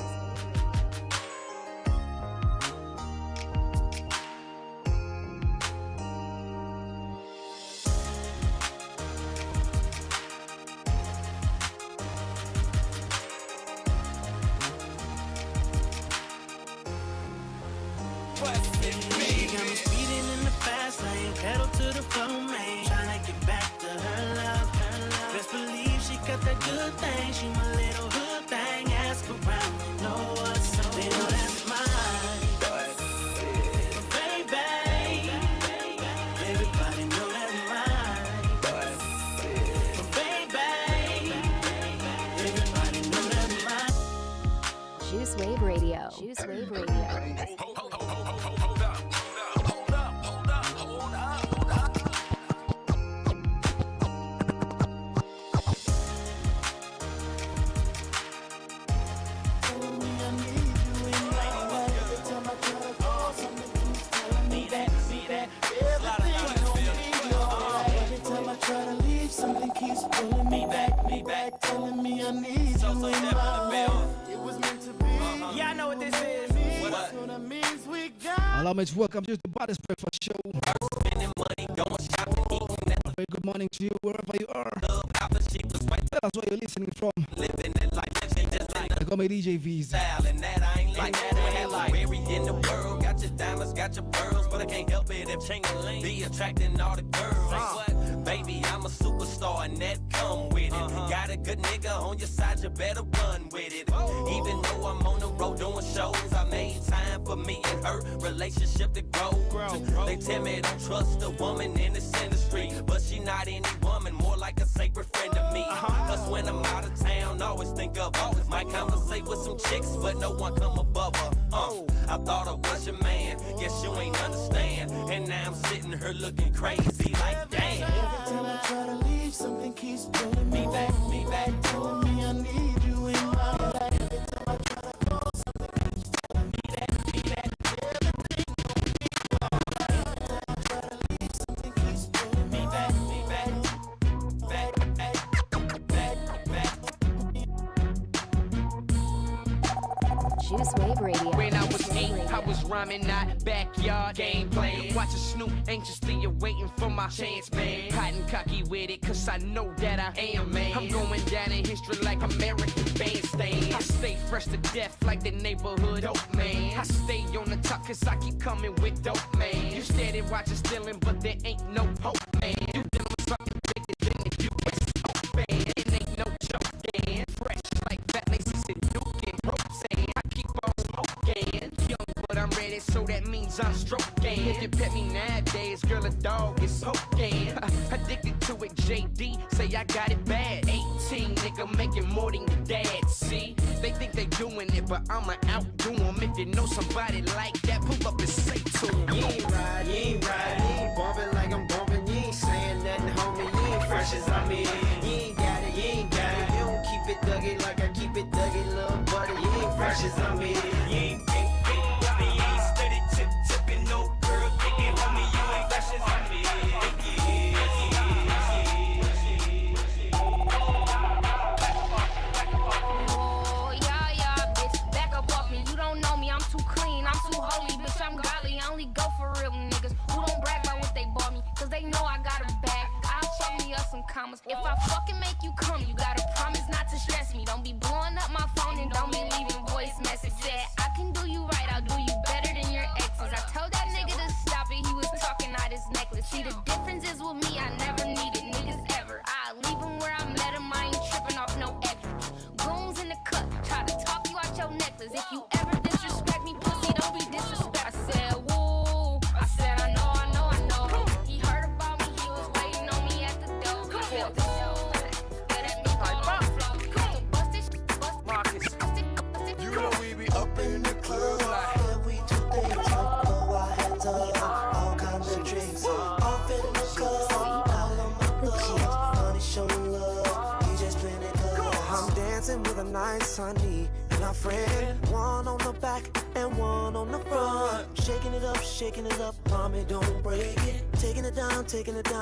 She got me speeding in the fast lane, pedal to the floor, man. Tryna get back to her love, Best believe she got that good thing. She my little hood thing. Ask around, know what's up, they know that's mine. Baby, everybody know that's mine. Baby, everybody know that's mine. Juice Wave Radio. Juice Wave Radio. Something keeps pulling me back, telling me I need you in my life. It was meant to be. Yeah, I know what this is. That's what it means we got. Allow me to welcome you to the Baddest Breakfast Show. Very good morning to you wherever you are. Tell us where you're listening from. They call me DJ Veezy. Where in the world got your diamonds, got your pearls, but I can't help it if Ching-a-ling be attracting all the girls. Baby, I'm a superstar and that come with it. Got a good nigga on your side, you better run with it. Even though I'm on the road doing shows, I made time for me and her relationship to grow. They tell me don't trust a woman in this industry, but she not any woman, more like a sacred friend to me. Cause when I'm out of town, always think of her. Might conversate with some chicks, but no one come above her. I thought I was your man, guess you ain't understand. And now I'm sitting here looking crazy like damn. Every time I try to leave, something keeps pulling me back, telling me I need you in my life. Every time I try to go, something keeps telling me that. Everything gon' be alright. Every time I try to leave, something keeps pulling me back. Juice Wave Radio. When I was 8, I was rhyming, not backyard gameplay. Watching Snoop anxiously waiting for my chance, man. Hot and cocky with it, cause I know that I am, man. I'm going down in history like American Bandstand. I stay fresh to death like the neighborhood dope, man. I stay on the top cause I keep coming with dope, man. You steady watching stealing, but there ain't no hope, man. You dealing with something bigger than the US Open. It ain't no joke, man. Fresh like Fat Laces and Duke and Roseanne. I keep on smoking. Young, but I'm ready, so that means I'm stroking. If you pet me nowadays, girl, a dog is poking. Addicted to it, JD, say I got it bad. 18, nigga, making more than your dad, see? They think they doing it, but I'ma outdo them. If you know somebody like that, pull up and say to them. You ain't ride, you ain't bumping like I'm bumping. You ain't saying nothing, homie. You ain't fresh as I'm in. You ain't got it, you ain't got it. You don't keep it Dougie like I keep it Dougie, little buddy. You ain't fresh as I'm in. You ain't big, buddy. You ain't steady tipping no girl kicking, homie. You ain't fresh as I'm in. Oh, yeah, bitch. Back up off me. You don't know me. I'm too clean. I'm too holy, bitch. I'm godly. I only go for real niggas who don't brag about what they bought me. Cause they know I got a bag. I'll chop me up some commas. If I fucking make you come, you gotta promise not to stress me. Don't be blowing up my phone and don't be leaving voice message. Said I can do you right. I'll do you better than your exes. I told that nigga to stop it. He was talking out his necklace. See, the difference is with me, I never needed niggas ever. I leave him where I met him. I ain't tripping off no extra. Goons in the cut, try to talk you out your necklace. If you ever disrespect me, pussy, don't be disrespect. I said, woo. I said, I know. He heard about me, he was waiting on me at the door. I felt the show. That me on the floor. Bust it, You know we be up in nights, honey, and our friend. One on the back and one on the front. Shaking it up, mommy, don't break it. Taking it down,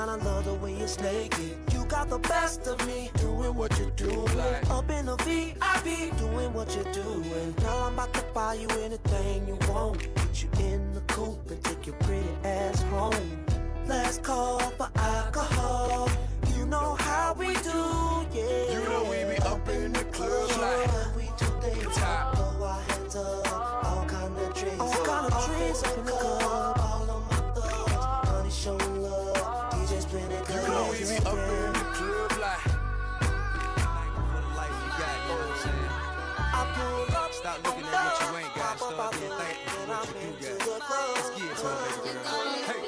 I love the way you snake it. You got the best of me, doing what you do. Up in the VIP, doing what you doing. Girl, I'm about to buy you anything you want. Put you in the coupe and take your pretty ass home. Let's call for alcohol. You know how we do, yeah. You know we be up in the club like we do things. Blow our heads up, all kind of drinks. Up in the club, all of my thugs. Money showing love, DJs playing it good. You know we be up in the club like. For the life you got, you know what I'm saying? I pull up, Stop looking at what you ain't got, start being thankful for what you do got. Let's get it to it, baby girl. Hey.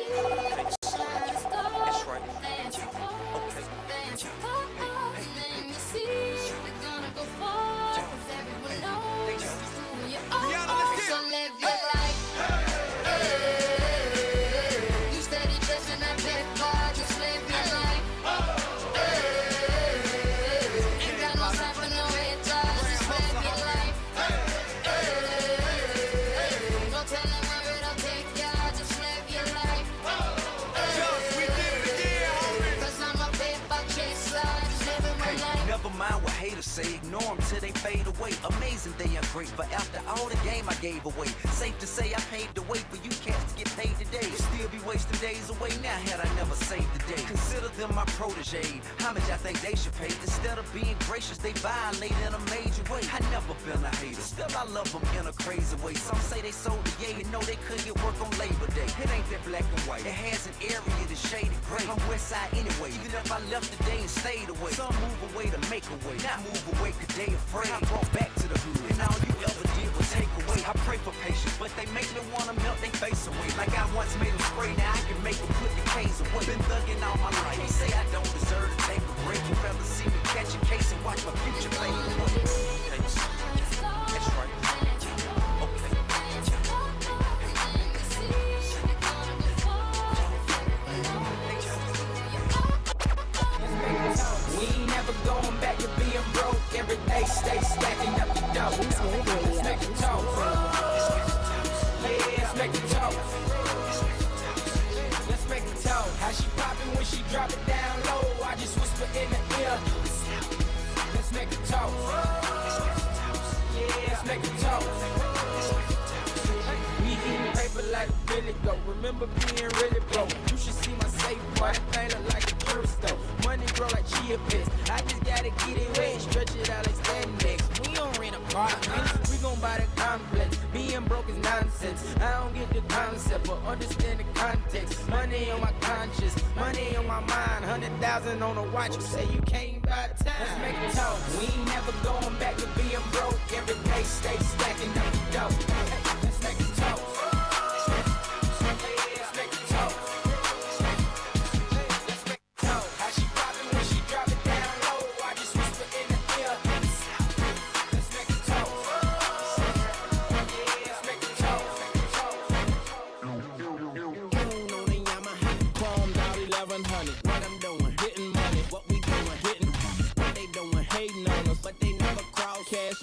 That's right. Say ignore them till they fade away. Amazing they are great, but after all the game I gave away. Safe to say I paved the way for you cats to get paid today. Still be wasting days away now had I never saved the day. Consider them my protege. How much I think they should pay? Instead of being gracious, they violate in a major way. I never been a hater, still I love them in a crazy way. Some say they sold the yay and know they couldn't get work on Labor Day. It ain't that black and white, it has an area that's shaded gray. I'm west side anyway, even if I left today and stayed away. Some move away to make a way, not move away cause they afraid. I brought back to the hood, and all you ever did was take away. I pray for patience, but they make me wanna melt they face away. Like I once made them spray, now I can make them put the K's away. Been thugging all my life, they say I don't deserve to take a break. You'd rather see me catch a case and watch my future fade away. That's right. We ain't never going back to being broke. Every day stay stacking up the dough. Let's make a toast. Yeah, let's make a toast. Let's make a toast. How she poppin' when she drop it down low? I just whisper in the ear. Let's make a toast. Yeah, let's make a toast. We eating paper like a Billy Goat. Remember being really broke. You should see my safe, boy. That thing look like a tourist though. Money grow like chia pets. I just gotta get it wet, stretch it out like standing next. We don't rent apartments, we gon' buy the complex. Being broke is nonsense. I don't get the concept, but understand the context. Money on my conscience, money on my mind. 100,000 on a watch. You say you can't buy time. Let's make a talk. We ain't never going back to being broke. Every day stay stacking up the dough. Let's make a talk.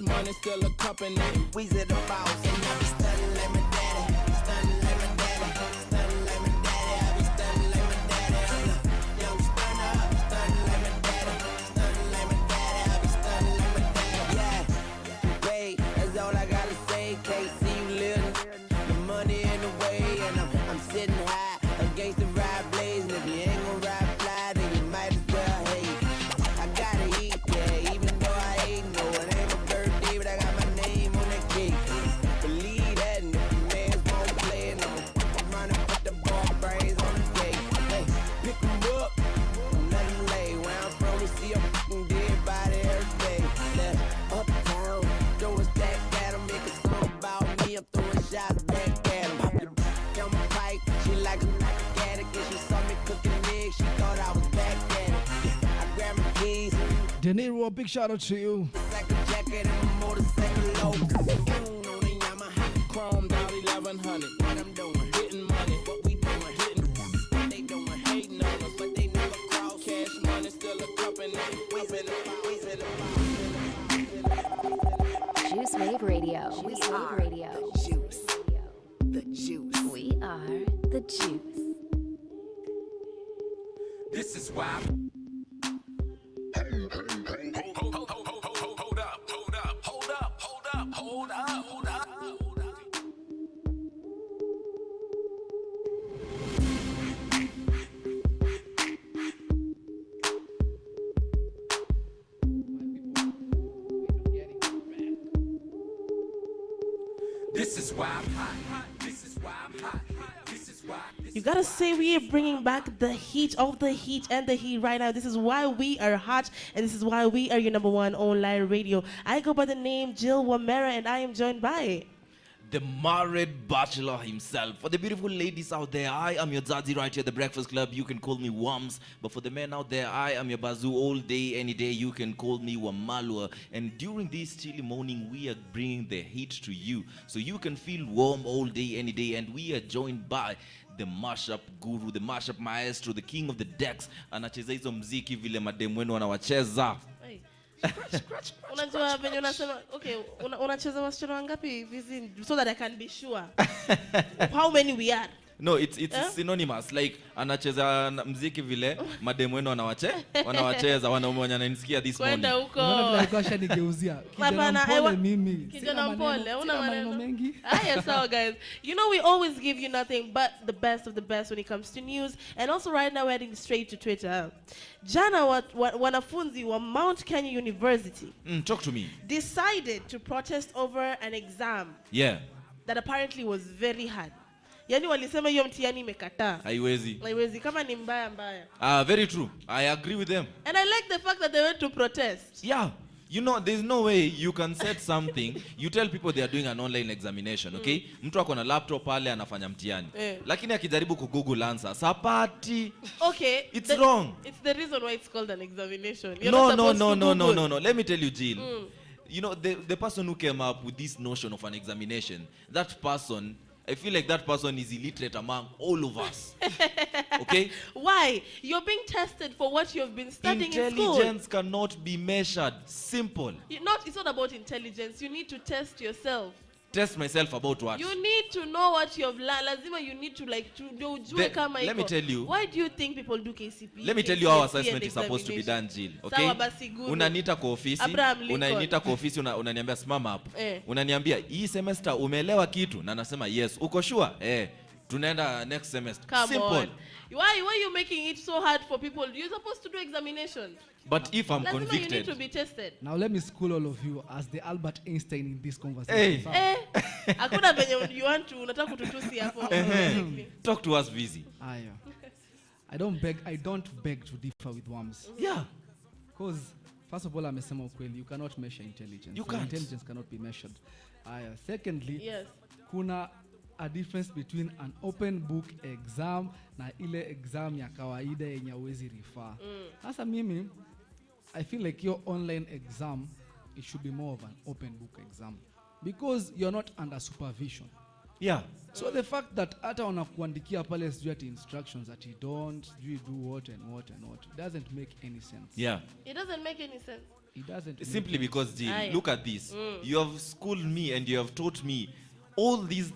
Money still a company. Weezy the boss, and I be stunning like my daddy, stunning like my daddy, stunning like my daddy. I be stunning like my daddy. Young stunner, stunning like my daddy, stunning like my daddy. I be stunning like my daddy. Yeah, babe, that's all I gotta say. Can't see you little, the money in the way, and I'm sitting high against the ride blaze. And if you ain't gon' ride fly, then you might as well hate. I gotta eat, yeah, even though I ain't no one. But I got my name on that cake. Believe that, and if the man's won't play it, I'm running, put the ball brains on the gate. Hey, pick 'em up, let 'em lay. Where I'm from, we see a fucking dead body every day. Left uptown, throw a stack at 'em, make a song about me. I'm throwing shots back at 'em. Pop the on my pipe, she like a addict, and she saw me cooking eggs, she thought I was back at it. I grabbed my keys. Deniro, big shout out to you. Like a jacket and a motorcycle low. On the Yamaha, chrome down 1100. What I'm doing, getting money. What we doing, hitting. What they doing, hating on us, but they never cross. Cash money still a company. Weezy the why I'm hold up. This is why I'm hot. This is why I'm hot. This is why. You gotta say we are bringing back the heat of the heat and the heat right now. This is why we are hot, and this is why we are your #1 online radio. I go by the name Jill Wamera, and I am joined by the married bachelor himself. For the beautiful ladies out there, I am your Zazi right here at the Breakfast Club. You can call me Wams. But for the men out there, I am your Bazoo all day, any day. You can call me Wamalwa. And during this chilly morning, we are bringing the heat to you, so you can feel warm all day, any day. And we are joined by the mashup guru, the mashup maestro, the king of the decks. Anacheza hizo mziki vile mademu wenu wanawacheza. Unajua venye unasema okay, unacheza wasichana wangapi Veezy, so that I can be sure how many we are. No, it's synonymous. Like anacheza mziki vile mademu wenu wanawacheza wanaume wananisikia this morning. Kwenda huko. Unaona vile alikuwa shanigeuzia. Kijana mpole, una maneno mengi. Yes, so guys, you know we always give you nothing but the best of the best when it comes to news, and also right now we're heading straight to Twitter. Jana wanafunzi wa Mount Kenya University talk to me. Decided to protest over an exam. Yeah. That apparently was very hard. Yani walisema hiyo mtihani imekataa. Haiwezi kama ni mbaya. Very true. I agree with them. And I like the fact that they went to protest. Yeah. You know, there's no way you can set something. You tell people they are doing an online examination, okay? Mtu ako na laptop pale anafanya mtihani. Lakini akijaribu ku Google answer, sapati. Okay. It's wrong. It's the reason why it's called an examination. No. Let me tell you, Jill. You know, the person who came up with this notion of an examination, that person, I feel like that person is illiterate among all of us. Okay? Why? You're being tested for what you've been studying in school. Intelligence cannot be measured. Simple. It's not about intelligence. You need to test yourself. Test myself about what? You need to know what you've learned. Lazima you need to let me tell you. Why do you think people do KCP? Let me tell you how assessment is supposed to be done, Jill. Okay? Unaniita kwa ofisi, unaniambia simama hapo. Unaniambia hii semester umeelewa kitu na nasema yes. Uko sure? Tunaenda next semester. Simple. On. Why are you making it so hard for people? You're supposed to do examinations. But if I'm convicted, you need to be tested. Now let me school all of you as the Albert Einstein in this conversation. Hakuna venye you want to unataka kututusi hapo. Talk to us, Veezy. I don't beg to differ with Wams. Yeah. Because first of all, amesema ukweli, you cannot measure intelligence. You can't. Intelligence cannot be measured. Secondly, yes. Kuna a difference between an open book exam na ile exam ya kawaida yenye huwezi refer. Sasa mimi I feel like your online exam, it should be more of an open book exam because you're not under supervision. Yeah. So the fact that hata wanakuandikia pale sijui ati instructions that you don't, you do what and what and what, doesn't make any sense. Yeah. It doesn't make any sense. It doesn't. Simply because, Jill, look at this. You have schooled me and you have taught me all these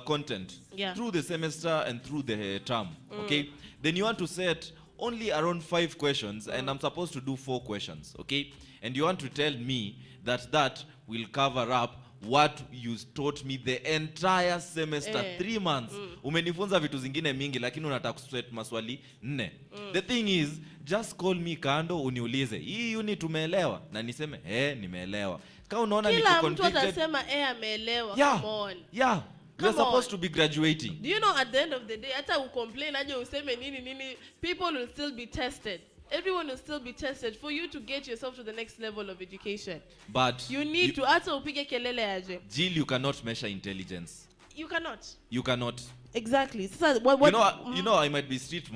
content through the semester and through the term. Okay? Then you want to set only around 5 questions and I'm supposed to do 4 questions. Okay? And you want to tell me that will cover up what you taught me the entire semester, 3 months. Umenifunza vitu zingine mingi lakini unataka kuswet maswali 4. The thing is, just call me kando uniulize, hii unit umeelewa? Na niseme, nimeelewa. Kama unaona niko convicted. Kila mtu atasema ameelewa. Yeah. Come on. Yeah. You're supposed to be graduating. Do you know at the end of the day, hata ucomplain aje useme nini, people will still be tested. Everyone will still be tested for you to get yourself to the next level of education. But you need to hata upige kelele aje. Jill, you cannot measure intelligence. You cannot. You cannot. Exactly. So you know I might be street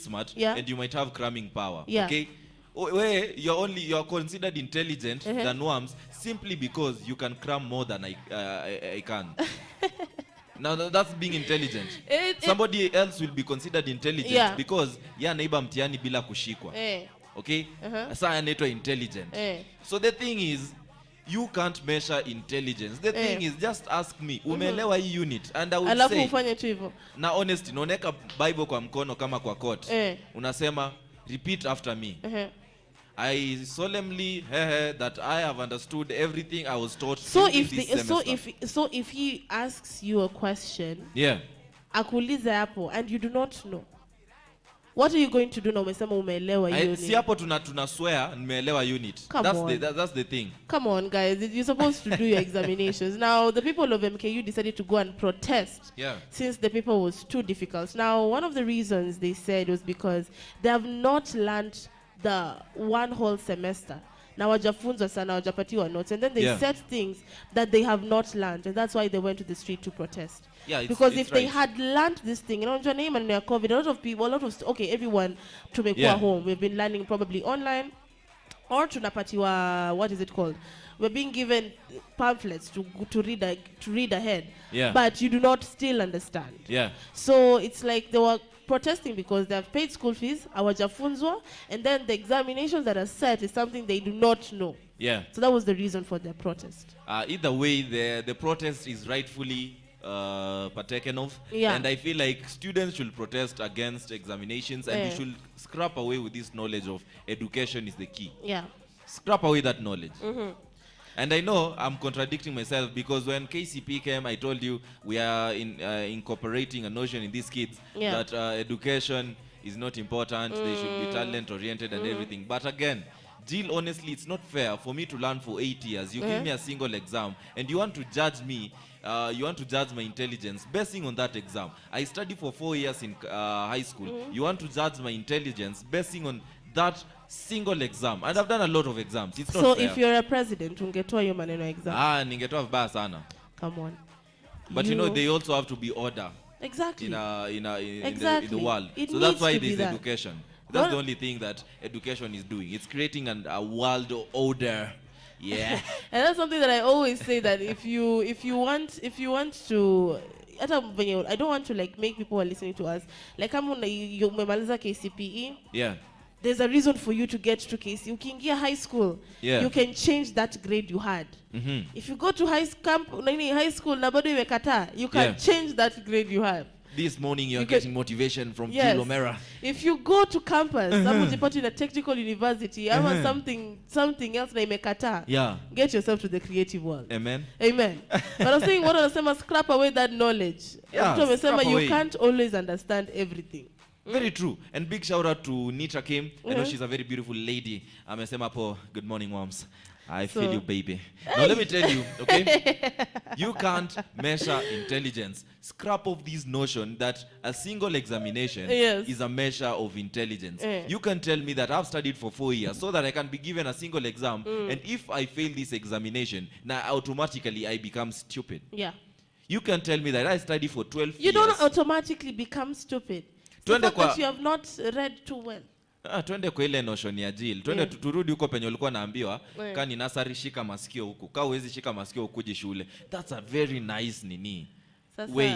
smart and you might have cramming power. Yeah. Okay? Where you're considered intelligent than Wams simply because you can cram more than I can. Now that's being intelligent. Somebody else will be considered intelligent because naiba mtihani bila kushikwa. Okay? Sasa anaitwa intelligent. So the thing is, you can't measure intelligence. The thing is, just ask me, umeelewa hii unit? And I would say, ufanye tu hivyo. Na honestly, unaoneka Bible kwa mkono kama kwa court. Unasema, Repeat after me. I solemnly that I have understood everything I was taught. So during if this if he asks you a question, akuulize hapo and you do not know, what are you going to do now? Umesema umeelewa unit. Si hapo tuna swear nimeelewa unit. That's the thing. Come on, guys. You're supposed to do your examinations. Now, the people of MKU decided to go and protest since the paper was too difficult. Now, one of the reasons they said was because they have not learned the one whole semester. Now, wajafunzwa sana, wajapatiwa notes. And then they said things that they have not learned. And that's why they went to the street to protest. Because if they had learned this thing, you know, name and COVID, a lot of people, everyone tumekuwa home. We've been learning probably online or tunapatiwa, what is it called? We're being given pamphlets to read ahead. But you do not still understand. So it's like they were protesting because they have paid school fees, hawajafunzwa, and then the examinations that are set is something they do not know. So that was the reason for their protest. Either way, the protest is rightfully partaken of, and I feel like students should protest against examinations, and we should scrap away with this knowledge of education is the key. Scrap away that knowledge. And I know I'm contradicting myself because when KCP came, I told you we are incorporating a notion in these kids that education is not important, they should be talent oriented and everything. But again, Jill, honestly, it's not fair for me to learn for 8 years. You give me a single exam and you want to judge me, you want to judge my intelligence basing on that exam. I studied for 4 years in high school. You want to judge my intelligence basing on that single exam. And I've done a lot of exams. It's not so fair. If you're a president, ungetoa hiyo maneno exam. Ningetoa vibaya sana. Come on. But you know, they also have to be order. Exactly. In the world. So that's why there's education. That's the only thing that education is doing. It's creating a world order. Yeah. And that's something that I always say, that if you want to, I don't want to like make people who are listening to us like kama umemaliza KCPE. There's a reason for you to get to KC. Ukiingia high school, you can change that grade you had. If you go to high school na bado imekataa, you can change that grade you have. This morning you're getting motivation from Jill Omera. If you go to campus, put in a technical university, or something else na imekataa, get yourself to the creative world. Amen. But I'm saying what I'm scrap away that knowledge. You can't always understand everything. Very true. And big shout out to Nitra Kim. I know she's a very beautiful lady. Amesema po, good morning, Wams. I feel you, baby. Now let me tell you, okay? You can't measure intelligence. Scrap off this notion that a single examination is a measure of intelligence. You can tell me that I've studied for 4 years so that I can be given a single exam, and if I fail this examination, now automatically I become stupid. You can tell me that I studied for 12 years. You don't automatically become stupid. But you have not read too well. Twende kwa ile notion ya Jill. Twende turudi huko penye ulikuwa naambiwa kani nasari shika masikio huko. Ka uwezi shika masikio ukuje shule. That's a very nice way.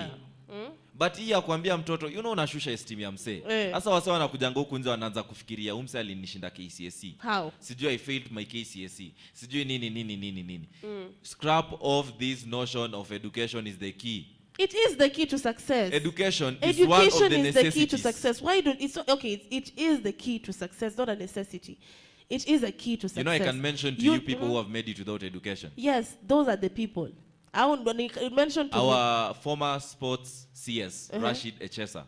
But hii ya kuambia mtoto, unashusha esteem ya msee. Sasa wase wanakujanga huku nje wanaanza kufikiria umse alinishinda KCSE. How? Sijui I failed my KCSE. Sijui nini. Scrap off this notion of education is the key. It is the key to success. Education is one of the necessities. The key to success. Why don't it's okay? It is the key to success, not a necessity. It is a key to success. I can mention to you people who have made it without education. Yes, those are the people. I want to mention to our former sports CS, Rashid Echesa,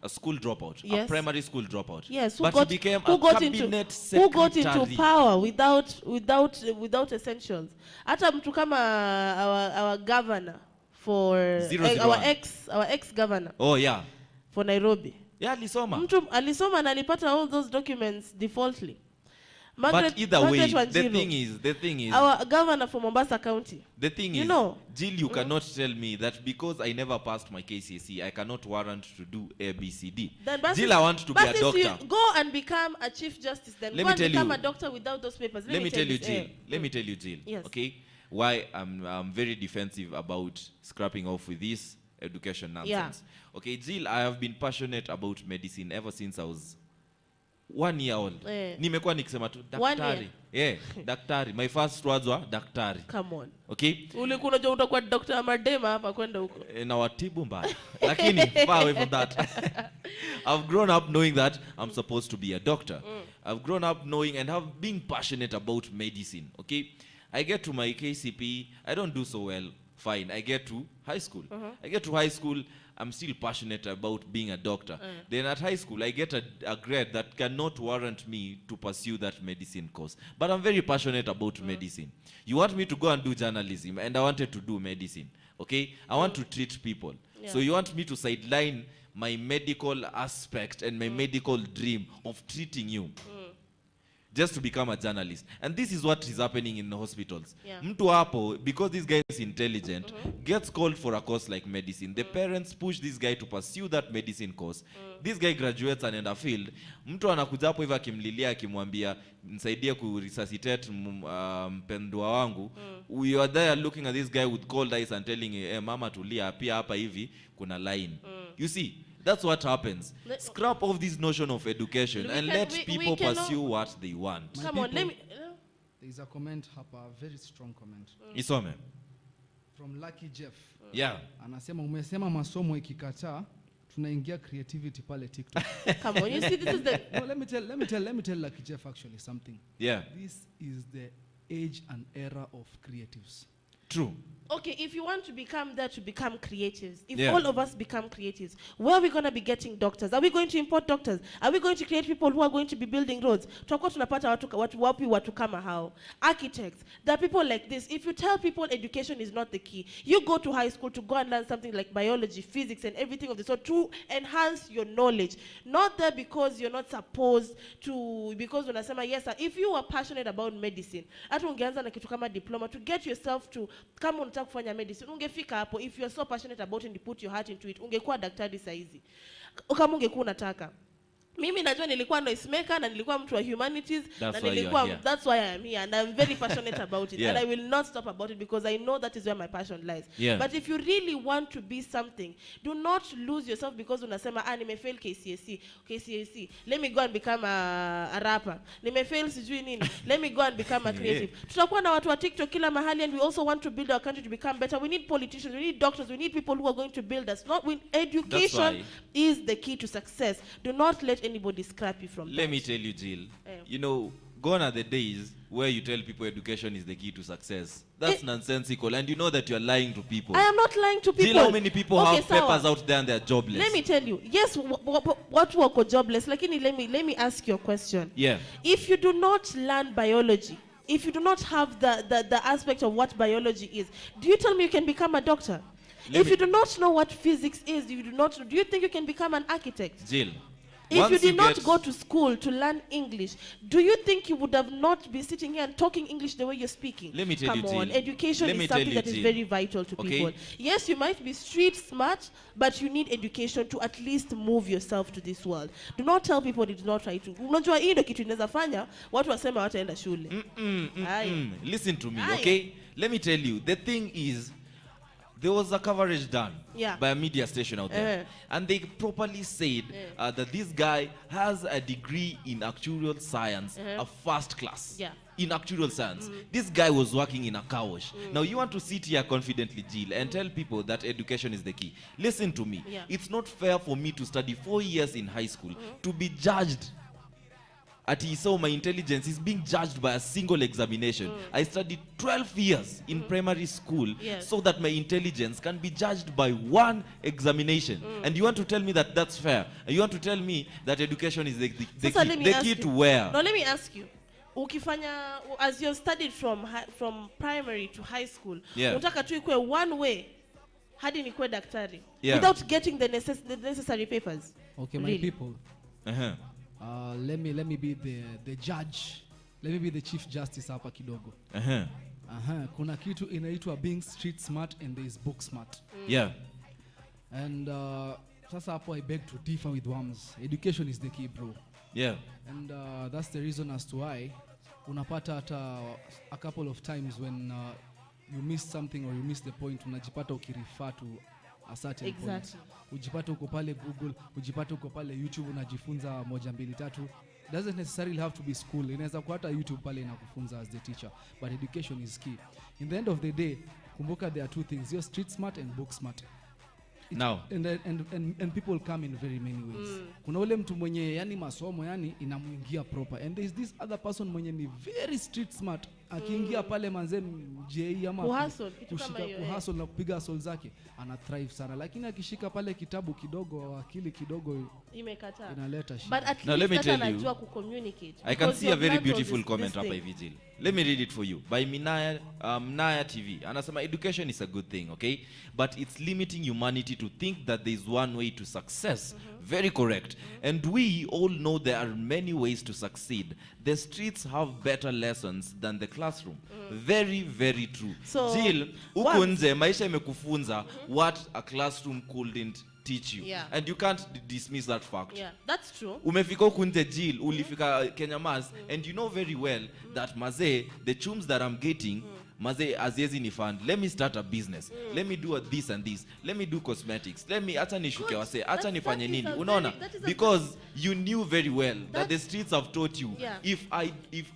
a school dropout, a primary school dropout. Yes, but he became a cabinet secretary. Who got into power without essentials. Hata mtu kama our governor. For our ex-governor. Oh yeah. For Nairobi. Yeah, alisoma. Alisoma na alipata all those documents defaultly. But either way, the thing is our governor for Mombasa County. The thing is, Jill, you cannot tell me that because I never passed my KCSE, I cannot warrant to do ABCD. Jill, I want to be a doctor. Go and become a chief justice then. Go and become a doctor without those papers. Let me tell you, Jill. Yes. Okay? Why I'm very defensive about scrapping off with this education nonsense. Okay, Jill, I have been passionate about medicine ever since I was 1 year old. Nimekuwa nikisema tu daktari. Daktari. My first words were daktari. Come on. Okay? Ulikuwa unajua utakuwa Dr. Madema hapa kwenda huko. Na watibu mbaya. Lakini far away from that. I've grown up knowing that I'm supposed to be a doctor. I've grown up knowing and have been passionate about medicine. Okay? I get to my KCP, I don't do so well. Fine. I get to high school. I get to high school, I'm still passionate about being a doctor. Then at high school, I get a grade that cannot warrant me to pursue that medicine course. But I'm very passionate about medicine. You want me to go and do journalism, and I wanted to do medicine. Okay? I want to treat people. So you want me to sideline my medical aspect and my medical dream of treating you. Just to become a journalist. And this is what is happening in the hospitals. Mtu hapo, because this guy is intelligent, gets called for a course like medicine. The parents push this guy to pursue that medicine course. This guy graduates and in a field. Mtu anakuja hapo hivi akimlilia akimwambia nisaidie ku resuscitate mpendwa wangu. You are there looking at this guy with cold eyes and telling him, mama tulia, pia hapa hivi kuna line. You see? That's what happens. Scrap off this notion of education and let people pursue what they want. Come on, let me... There's a comment hapa, a very strong comment. Isome. From Lucky Jeff. Yeah. Anasema umesema masomo ikikataa tunaingia creativity pale TikTok. Come on, you see this is the... No, let me tell Lucky Jeff actually something. Yeah. This is the age and era of creatives. True. Okay, if you want to become creatives, if all of us become creatives, where are we going to be getting doctors? Are we going to import doctors? Are we going to create people who are going to be building roads? Tutakuwa tunapata watu kama hao. Architects. There are people like this. If you tell people education is not the key, you go to high school to go and learn something like biology, physics, and everything of the sort to enhance your knowledge. Not there because you're not supposed to, because unasema, yes, sir, if you are passionate about medicine, hata ungeanza na kitu kama diploma, to get yourself to, kama unataka kufanya medicine, ungefika hapo, if you're so passionate about it and you put your heart into it, ungekuwa daktari saizi. Kama ungekuwa unataka. Mimi najua nilikuwa noisemaker na nilikuwa mtu wa humanities na nilikuwa that's why I am here and I'm very passionate about it and I will not stop about it because I know that is where my passion lies. But if you really want to be something, do not lose yourself because unasema nimefail KCSE, let me go and become a rapper. Nimefail sijui nini, let me go and become a creative. Tutakuwa na watu wa TikTok kila mahali and we also want to build our country to become better. We need politicians, we need doctors, we need people who are going to build us. Education is the key to success. Do not let anybody scrap you from that. Let me tell you, Jill. You know, gone are the days where you tell people education is the key to success. That's nonsensical, and you know that you're lying to people. I am not lying to people. Jill, how many people have papers out there and they're jobless? Let me tell you. Yes, what work are jobless? Like, let me ask you a question. Yeah. If you do not learn biology, if you do not have the aspect of what biology is, do you tell me you can become a doctor? If you do not know what physics is, do you think you can become an architect? Jill. If you did not go to school to learn English, do you think you would have not been sitting here and talking English the way you're speaking? Let me tell you, Come on, Jill. education is something that is very vital to people. Yes, you might be street smart, but you need education to at least move yourself to this world. Do not tell people they do not try to. Unajua hii ndio kitu inaweza fanya watu waseme wataenda shule. Listen to me, okay? Let me tell you, the thing is, there was a coverage done by a media station out there. And they properly said that this guy has a degree in actuarial science, a first class. In actuarial science. This guy was working in a car wash. Now you want to sit here confidently, Jill, and tell people that education is the key. Listen to me. It's not fair for me to study 4 years in high school to be judged. So my intelligence is being judged by a single examination. I studied 12 years in primary school so that my intelligence can be judged by one examination. And you want to tell me that that's fair? And you want to tell me that education is the key to where? No, let me ask you. Ukifanya, as you studied from primary to high school, unataka tu ikue one way hadi nikuwe daktari without getting the necessary papers. Okay, my people. Let me be the judge. Let me be the chief justice hapa kidogo. Kuna kitu inaitwa being street smart and there is book smart. And sasa hapo I beg to differ with Wams. Education is the key, bro. And that's the reason as to why unapata hata a couple of times when you miss something or you miss the point, unajipata ukirefer to a certain point. Ujipate uko pale Google, ujipate uko pale YouTube unajifunza moja mbili tatu. Doesn't necessarily have to be school. Inaweza kuwa hata YouTube pale inakufunza as the teacher, but education is key. In the end of the day, kumbuka there are two things: you're street smart and book smart. Now and people come in very many ways. Kuna ule mtu mwenye yani masomo yani inamuingia proper, and there is this other person mwenye ni very street smart, akiingia pale manze JE ama kuhustle na kupiga hustle zake ana thrive sana, lakini akishika pale kitabu kidogo, akili kidogo imekataa, inaleta shida. But at least anajua ku communicate. I can see a very beautiful comment hapa hivi. Let me read it for you by Minaya TV. Anasema education is a good thing, okay? But it's limiting humanity to think that there is one way to success. Very correct. And we all know there are many ways to succeed. The streets have better lessons than the classroom. Very, very true. So, Jill, huku nje maisha imekufunza what a classroom couldn't teach you. Yeah. And you can't dismiss that fact. Yeah, that's true. Umefika huku nje Jill, ulifika Kenya Mas, and you know very well that maze, the chums that I'm getting, maze aziezi ni fund. Let me start a business. Let me do this and this. Let me do cosmetics. Let me acha nishuke wase, acha nifanye nini. Unaona? Because you knew very well that the streets have taught you. Yeah. If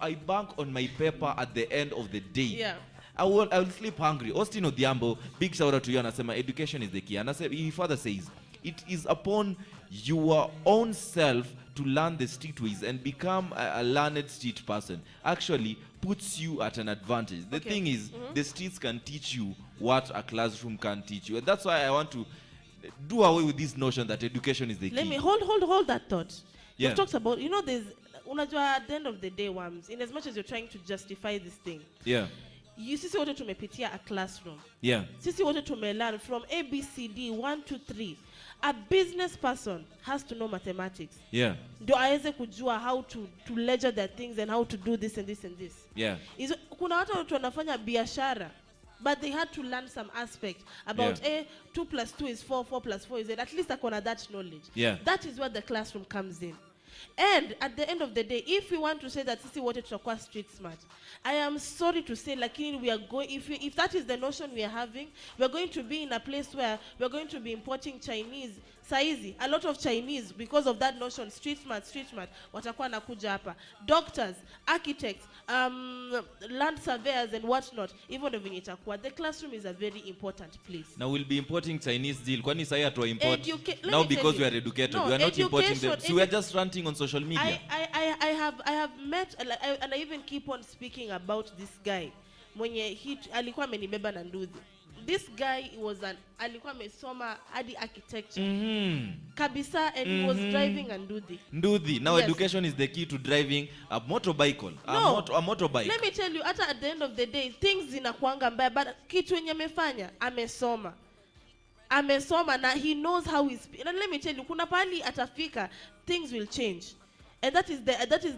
I bank on my paper at the end of the day, yeah, I will sleep hungry. Austin Odhiambo, big shout out to you. Anasema education is the key. He further says, it is upon your own self to learn the street ways and become a learned street person. Actually puts you at an advantage. The thing is, the streets can teach you what a classroom can teach you. And that's why I want to do away with this notion that education is the key. Let me hold that thought. Yeah. You've talked about, there's, at the end of the day, Wams, in as much as you're trying to justify this thing. Yeah. Sisi wote tumepitia a classroom. Yeah. Sisi wote tumelearn from ABCD 1 to 3. A business person has to know mathematics. Yeah. Ndio aweze kujua how to ledger their things and how to do this and this and this. Yeah. Kuna watu wanafanya biashara, but they had to learn some aspect about 2 plus 2 is 4, 4 plus 4 is 8. At least akona that knowledge. Yeah. That is where the classroom comes in. And at the end of the day, if we want to say that sisi wote tutakuwa street smart, I am sorry to say, lakini we are going, if that is the notion we are having, we are going to be in a place where we are going to be importing Chinese, saizi, a lot of Chinese, because of that notion, street smart, watakuwa nakuja hapa. Doctors, architects, land surveyors and whatnot, even though itakuwa. The classroom is a very important place. Now we'll be importing Chinese deal. Kwani saya to import? Now because we are educated, we are not importing them. So we are just ranting on social media. I have met, and I even keep on speaking about this guy. Mwenye alikuwa amenibeba na nduthi. This guy alikuwa amesoma hadi architecture. Kabisa, and he was driving a nduthi. Now education is the key to driving a motorbike. A motorbike. Let me tell you, at the end of the day, things zinakuanga mbaya, but kitu yenye amefanya, amesoma na he knows how he speaks. And let me tell you, kuna pali atafika, things will change. And that is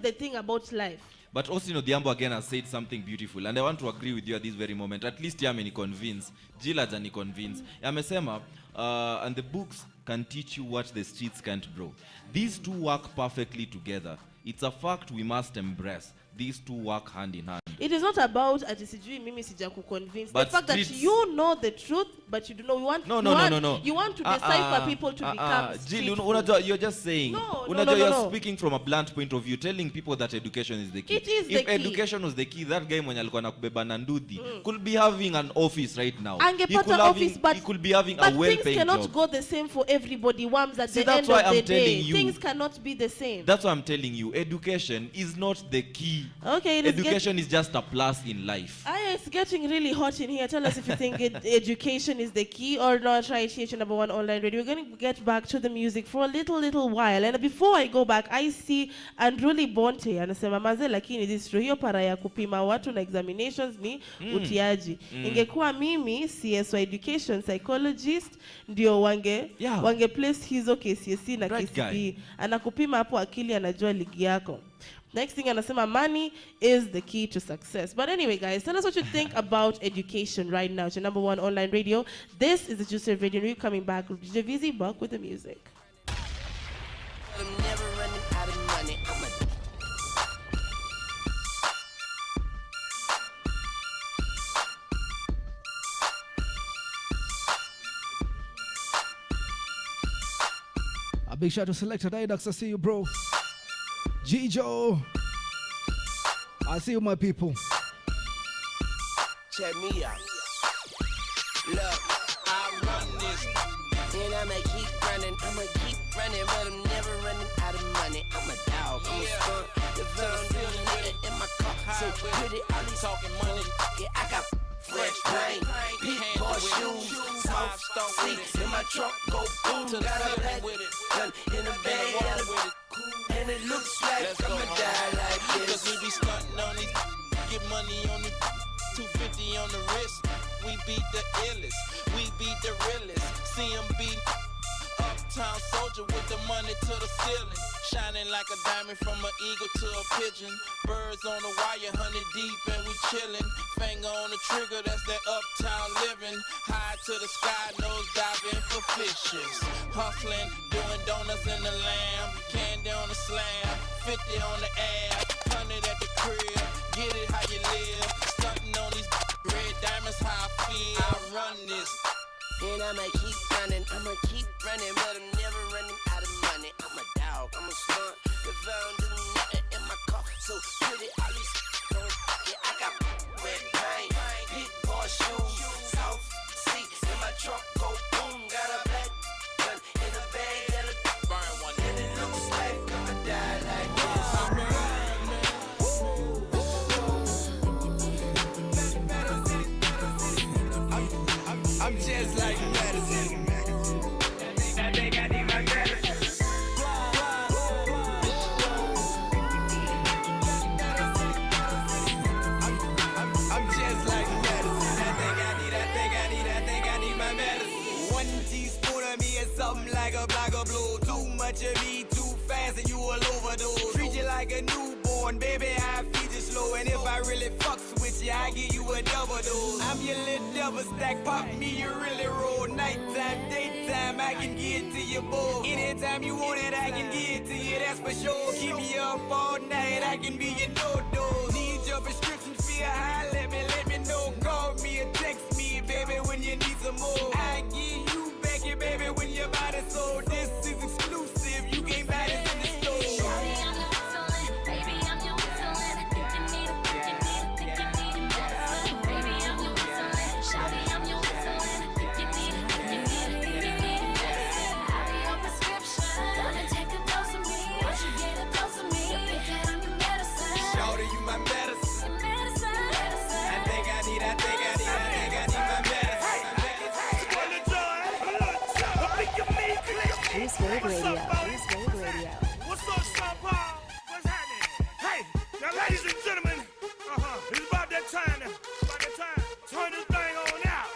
the thing about life. But Austin Odhiambo again has said something beautiful, and I want to agree with you at this very moment. At least yameni convince, Jill hajani convince. Amesema, and the books can teach you what the streets can't bro. These two work perfectly together. It's a fact we must embrace. These two work hand in hand. It is not about sijui mimi sija convince. But the fact that you know the truth, but you don't know. You want to decipher people to become Jill, you're just saying. You're speaking from a blunt point of view, telling people that education is the key. It is if education was the key, that guy mwenye alikuwa nakubeba na nduthi could be having an office right now. He could be having a well-paying job. But things cannot go the same for everybody. Wams at the end of the day, things cannot be the same. That's why I'm telling you, education is not the key. Okay, education is just a plus in life. It's getting really hot in here. Tell us if you think education is the key or not. Right here to number 1 online radio. We're going to get back to the music for a little while. And before I go back, I see Andruli Bonte anasema maze lakini this true hiyo para ya kupima watu na examinations ni utiaji. Ingekuwa mimi CSO education psychologist ndio wange place hizo KCSE na KCB. Anakupima hapo akili anajua ligi yako. Next thing anasema money is the key to success. But anyway, guys, tell us what you think about education right now. It's your number 1 online radio. This is the Juice Wave Radio. We're coming back with Veezy back with the music. I'm never running out of money. A big shout out to Selector Didox. I see you, bro. G-Joe. I see you, my people. Check me out. Look, I run this, and I'ma keep running. But I'm never running out of money. I'm a dog, I'm a skunk. The foundation in my car, so pretty. All these talking money. Yeah, I got fresh paint, big boy shoes, soft seats in my truck, go boom. Got a black gun in the bag, and it looks like I'ma die like this. Cause we be stunting on these, get money on the 250 on the wrist. We be the illest, we be the realest. CMB, uptown soldier with the money to the ceiling. Shining like a diamond from an eagle to a pigeon. Birds on the wire, 100 deep and we chillin'. Finger on the trigger, that's that uptown living. High to the sky, nose diving for fishes. Hustling, doing donuts in the lamb. Candy on the slab, 50 on the ab, 100 at the crib. Get it how you live. Stunting on these red diamonds, how I feel. I run this. And I'ma keep running, but I'm never running out of money. I'm a dog, I'm a skunk. If I don't do nothing in my car, so pretty, all these yeah, I got red paint, big boy shoes, soft seats in my truck, go boom. Got a black gun in the bag, that'll burn one. And it looks like I'ma die like this. I'm just like medicine. I think I need my medicine. I'm just like medicine. I think I need my medicine. 1 teaspoon of me is something like a block of blue. Too much of me, too fast, and you will overdose. Treat you like a newborn, baby. I feed you slow, and if I really fucks with you, I give you a double dose. I'm your little double stack, pop me, you really roll. Nighttime, daytime, I can get to you both. Anytime you want it, I can get to you, that's for sure. Keep me up all night, I can be your no-dose. Need your prescription, feel high, let me know. Call me or text me, baby, when you need some more. I give you back your baby when your body's so. This is exclusive, you can't buy this in the store. Juice Wave Radio. What's up, Sao Paulo? What's happening? Hey, now, ladies and gentlemen, it's about that time. Turn this thing on out.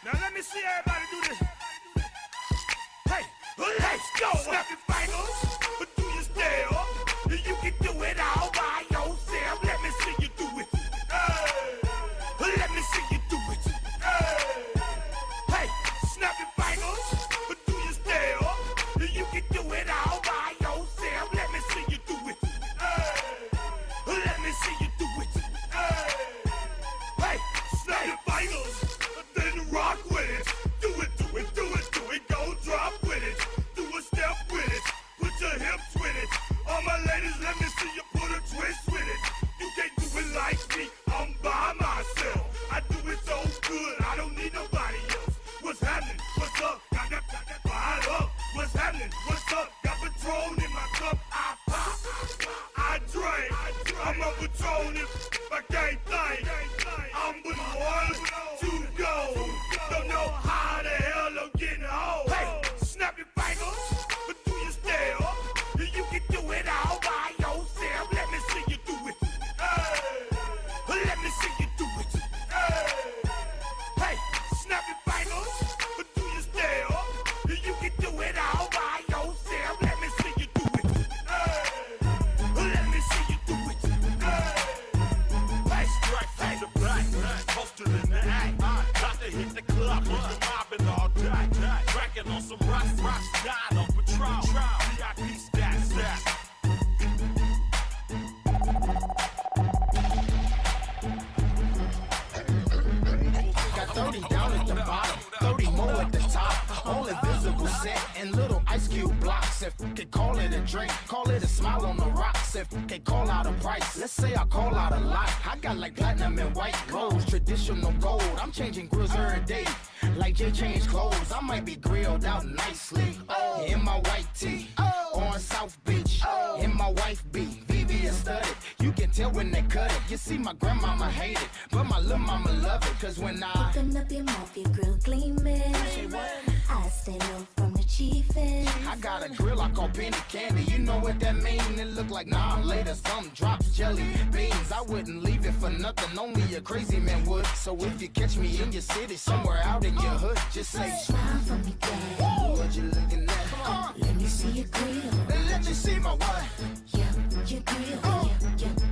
Now, let me see everybody do this. Hey, let's go. Snap your fingers, but do you still? You can do it all by yourself. Let me see you do it. Let me see you do it. Hey, snap your fingers, but do you still? You can do it all by yourself. Let me see you do it. Let me see you do it. Hey, snap your fingers, then rock with it. Do it, do it, do it, do it. Go drop with it. Do a step with it. Put your hips with it. All my ladies, let me see you put a twist with it. You can't do it like me. I'm by myself. I do it so good. I don't need nobody else. What's happening? What's up? Got that fired up. What's happening? What's up? Got Patron in my cup. I pop. I drink. I'm a Patron if I can't think. I'm with one to go. Don't know how the hell I'm getting home. Hey, snap your fingers, but do you still? You can do it all by yourself. Let me see you do it. Let me see you do it. Hey, snap your fingers, but do you still? You can do it all by yourself. Let me see you do it. Let me see you do it. Hey, strike from the back, posted in the act. Got to hit the club, mobbing all day. Cracking on some rocks, dying on patrol. VIP stats. Got 30 down at the bottom, 30 more at the top. All invisible set and little Ice Cube blocks, if can call it a drink, call it a smile on the rocks, if can call out a price. Let's say I call out a lot. I got like platinum and white gold, traditional gold. I'm changing grills every day, like Jay changed clothes. I might be grilled out nicely, in my white tee, on South Beach, in my wife beat. Veezy is studded, you can tell when they cut it. You see my grandmama hate it, but my little mama love it. Cause when I open up your mouth, your grill gleaming. I stay low from the chiefin'. I got a grill I call penny candy. You know what that mean? It look like nah later. Some drops jelly beans. I wouldn't leave it for nothing. Only a crazy man would. So if you catch me in your city, somewhere out in your hood, just say smile for me, daddy. What you looking at? Let me see your grill. Let me see my what? Yeah, your grill.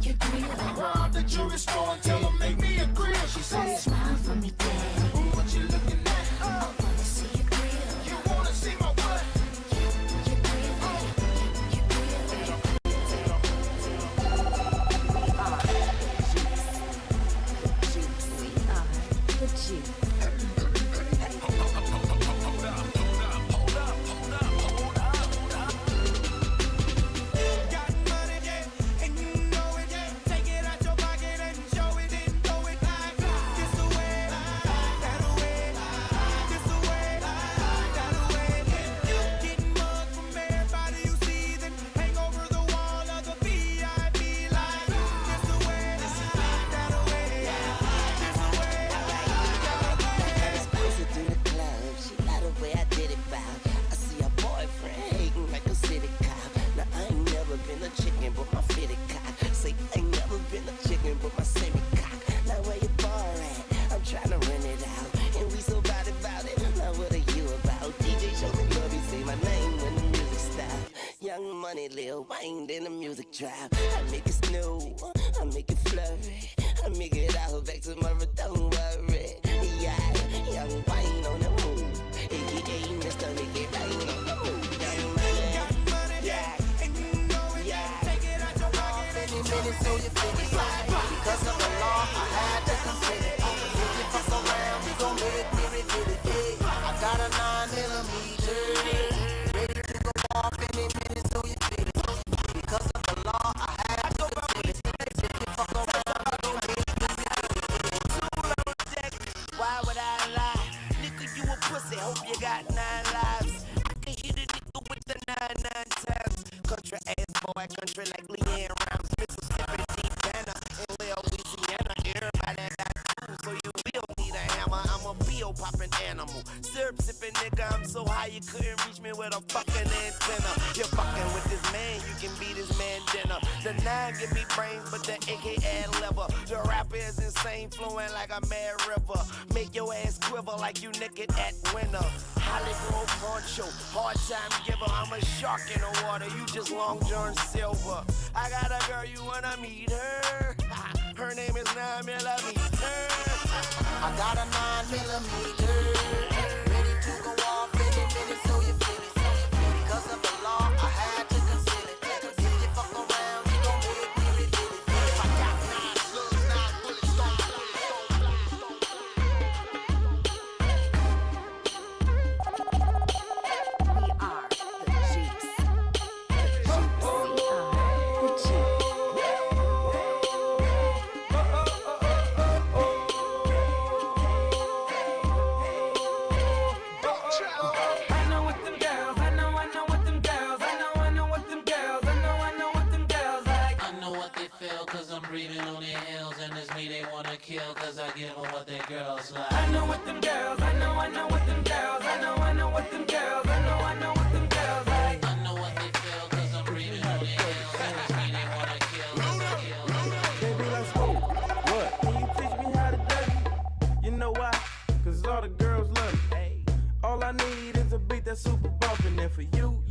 Your grill. Rob the jewelry store and tell them make me a grill. She say smile for me, daddy. What you looking at? I wanna see your grill. You wanna see my what? Your grill. Your The juice. Money, Lil Wayne, then the music drop. I make it snow, I make it flurry, I make it out back tomorrow, don't worry. Yeah, young Wayne on the move, aka Mr. Make It Rain on the move. Young money, yeah, and you know it, yeah. Take it out your pocket, minutes so you feel it. Because of the law, I had to consider it. If you fuck around, we gon' make me reveal it. I got a 9mm, ready to go off any minute. Because of the law, I had to consider it. If you fuck around, I don't why would I lie? Nigga, you a pussy, hope you got 9 lives. I can hit a nigga with the 9 times. Country ass boy, country like Leanne Rhymes, Mississippi, Deep in Louisiana. Everybody got tools, so you will need a hammer. I'm a pill popping animal. Syrup sipping nigga, I'm so high you couldn't reach me with a fucking antenna. You're fucking with this man, you can be this man dinner. The 9 give me brains, but the AK add liver. The rapper is insane, flowing like a mad river. Make your ass quiver like you naked at winter. Hollywood poncho, hard time giver. I'm a shark in the water, you just Long John Silver. I got a girl, you wanna meet her? Her name is 9mm. I got a 9mm. Ready to go off any minute, so you feel it. Because of the law, I had to consider it. If you fuck around, you gon' make me reveal it. If I got 9 slugs, 9 bullets, We are the juice. We are the juice. Breathing on their heels, and it's me they wanna kill, cause I give them what their girls like. I know what them girls, I know what them girls, I know what them girls, I know what them girls like. I know what they feel, cause I'm breathing on their heels, and it's me they wanna kill, cause I kill them. They be like, Smoke, what? Can you teach me how to duck? You know why? Cause all the girls love me. Hey. All I need is a beat that's super bumpin', and for you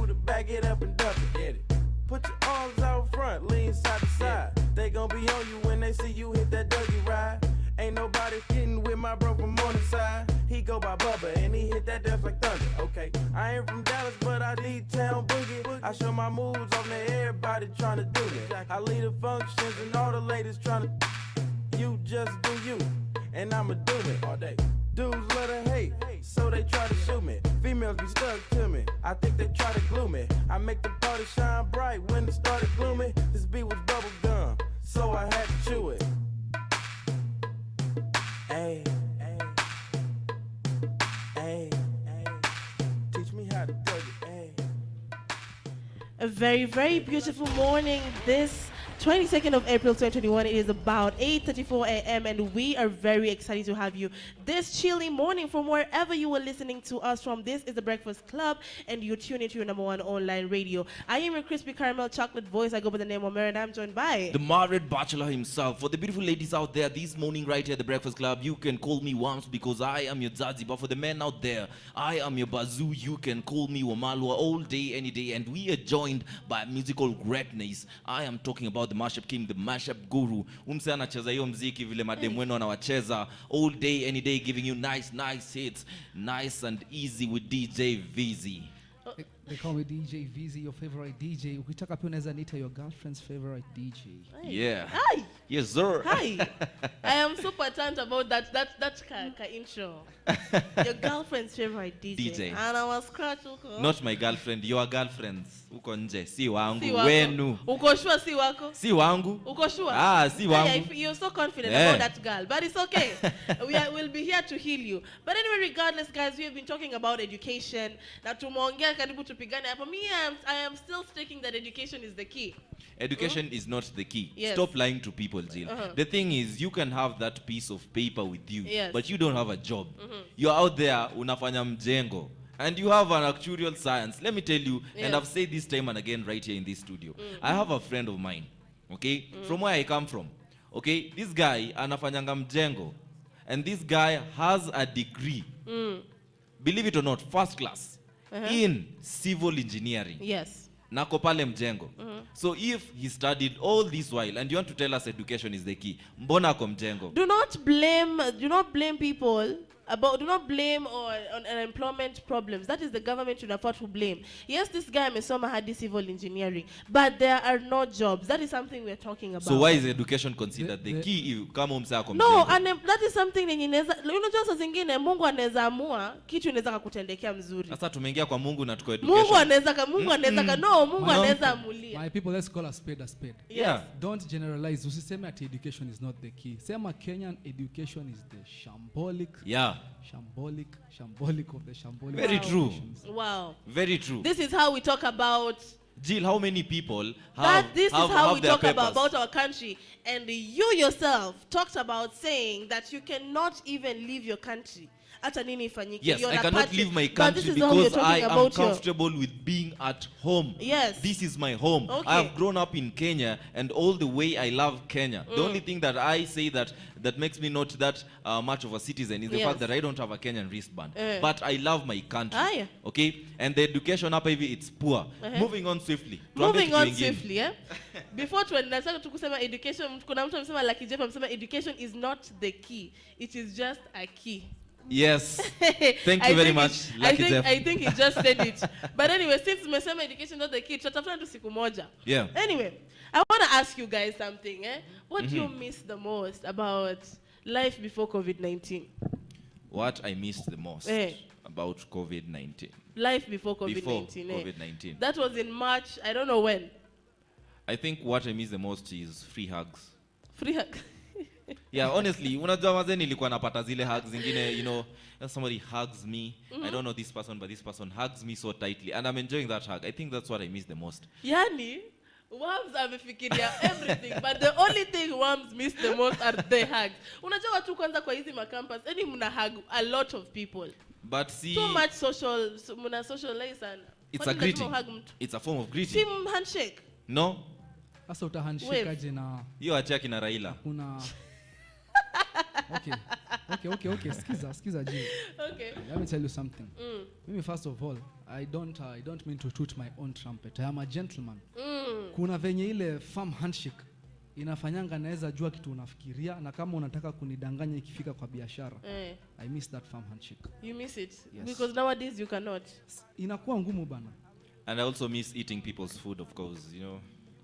to back it up and dump it. Get it? Put your arms out front, lean side to side. They gon' be on you when they see you hit that Dougie ride. Ain't nobody getting with my bro from Morningside. He go by Bubba and he hit that death like thunder. Okay, I ain't from Dallas, but I need town boogie. I show my moves on there, everybody tryna do that. I lead the functions and all the ladies tryna. You just do you, and I'ma do it all day. Dudes love to hate, so they try to shoot me. Females be stuck to me, I think they try to glue me. I make the party shine bright when it started gloomy. This beat was bubble gum, so I had to chew it. Hey, hey, hey, hey, teach me how to do it, hey. A very, very beautiful morning. This 22nd of April 2021. It is about 8:34 a.m. and we are very excited to have you this chilly morning from wherever you are listening to us from. This is the Breakfast Club and you're tuned into your #1 online radio. I am your crispy caramel chocolate voice. I go by the name of Mary and I'm joined by the married bachelor himself. For the beautiful ladies out there this morning right here at the Breakfast Club, you can call me Wams because I am your Zazi. But for the men out there, I am your Bazoo. You can call me Wamalwa all day, any day. And we are joined by musical greatness. I am talking about the mashup king, the mashup guru. Umse anacheza hiyo mziki vile mademu wenu wanawacheza all day, any day, giving you nice hits, nice and easy with DJ Veezy. They call me DJ Veezy, your favorite DJ. Ukitaka pia unaweza nita your girlfriend's favorite DJ. Yeah. Hi. Yes, sir. Hi. I am super turned about that intro. Your girlfriend's favorite DJ. And I was scratch. Not my girlfriend, your girlfriends. Uko nje, si wangu, si wako. Wenu. Uko sure si wako? Si wangu. Uko sure? Si wangu. You're so confident about that girl, but it's okay. We'll be here to heal you. But anyway, regardless, guys, we have been talking about education. Na tumeongea karibu tupigane hapa. I am still sticking that education is the key. Education is not the key. Yes. Stop lying to people, Jill. The thing is, you can have that piece of paper with you, but you don't have a job. You're out there, unafanya mjengo, and you have an actuarial science. Let me tell you, and I've said this time and again right here in this studio. I have a friend of mine, okay, from where I come from. Okay, this guy anafanyanga mjengo, and this guy has a degree, believe it or not, first class, in civil engineering. Yes. Nako pale mjengo. So if he studied all this while and you want to tell us education is the key, mbona ako mjengo? Do not blame people do not blame on unemployment problems. That is the government you afford to blame. Yes, this guy amesoma hadi civil engineering, but there are no jobs. That is something we're talking about. So why is education considered the key if kama umsako mjengo? No, and that is something unajua saa zingine Mungu anaweza amua kitu inaweza kukutendekea mzuri. Sasa tumeingia kwa Mungu na tuko education. Mungu anaweza amulia. My people, let's call a spade a spade. Yeah. Don't generalize. Usiseme ati education is not the key. Sema Kenyan education is the shambolic. Yeah. Shambolic of the shambolic. Very true. Wow. Very true. This is how we talk about Jill, how many people have this is how we talk papers? about our country, and you yourself talked about saying that you cannot even leave your country. Yes, I cannot leave my country because I am comfortable with being at home. Yes. This is my home. Okay. I have grown up in Kenya, and all the way I love Kenya. The only thing that I say that makes me not that much of a citizen is the fact that I don't have a Kenyan wristband. But I love my country. Okay? And the education up here, it's poor. Moving on swiftly. Before tunataka tukusema education, kuna mtu amesema Lucky Jeff amesema education is not the key. It is just a key. Yes. Thank you very much, Lucky Jeff. I think he just said it. But anyway, since umesema education is not the key, tutatafuta tu siku moja. Yeah. Anyway, I want to ask you guys something. What do you miss the most about life before COVID-19? What I missed the most about COVID-19? Life before COVID-19. Before COVID-19. That was in March, I don't know when. I think what I miss the most is free hugs. Free hugs? Yeah, honestly, unajua maze nilikuwa napata zile hugs zingine, you know, somebody hugs me. I don't know this person, but this person hugs me so tightly, and I'm enjoying that hug. I think that's what I miss the most. Yani, Wams amefikiria everything, but the only thing Wams miss the most are the hugs. Unajua watu kwanza kwa hizi makampus, mna hug a lot of people. But see, too much mna socialize sana. It's a greeting. It's a form of greeting. Team handshake. No. Sasa uta handshake aje na hiyo achia kina Raila. Kuna Okay. Skiza G. Okay. Let me tell you something. Maybe first of all, I don't mean to toot my own trumpet. I am a gentleman. Kuna venye ile firm handshake inafanyanga naweza jua kitu unafikiria, na kama unataka kunidanganya ikifika kwa biashara. I miss that firm handshake. You miss it? Yes. Because nowadays you cannot. Inakuwa ngumu bana. And I also miss eating people's food, of course, you know.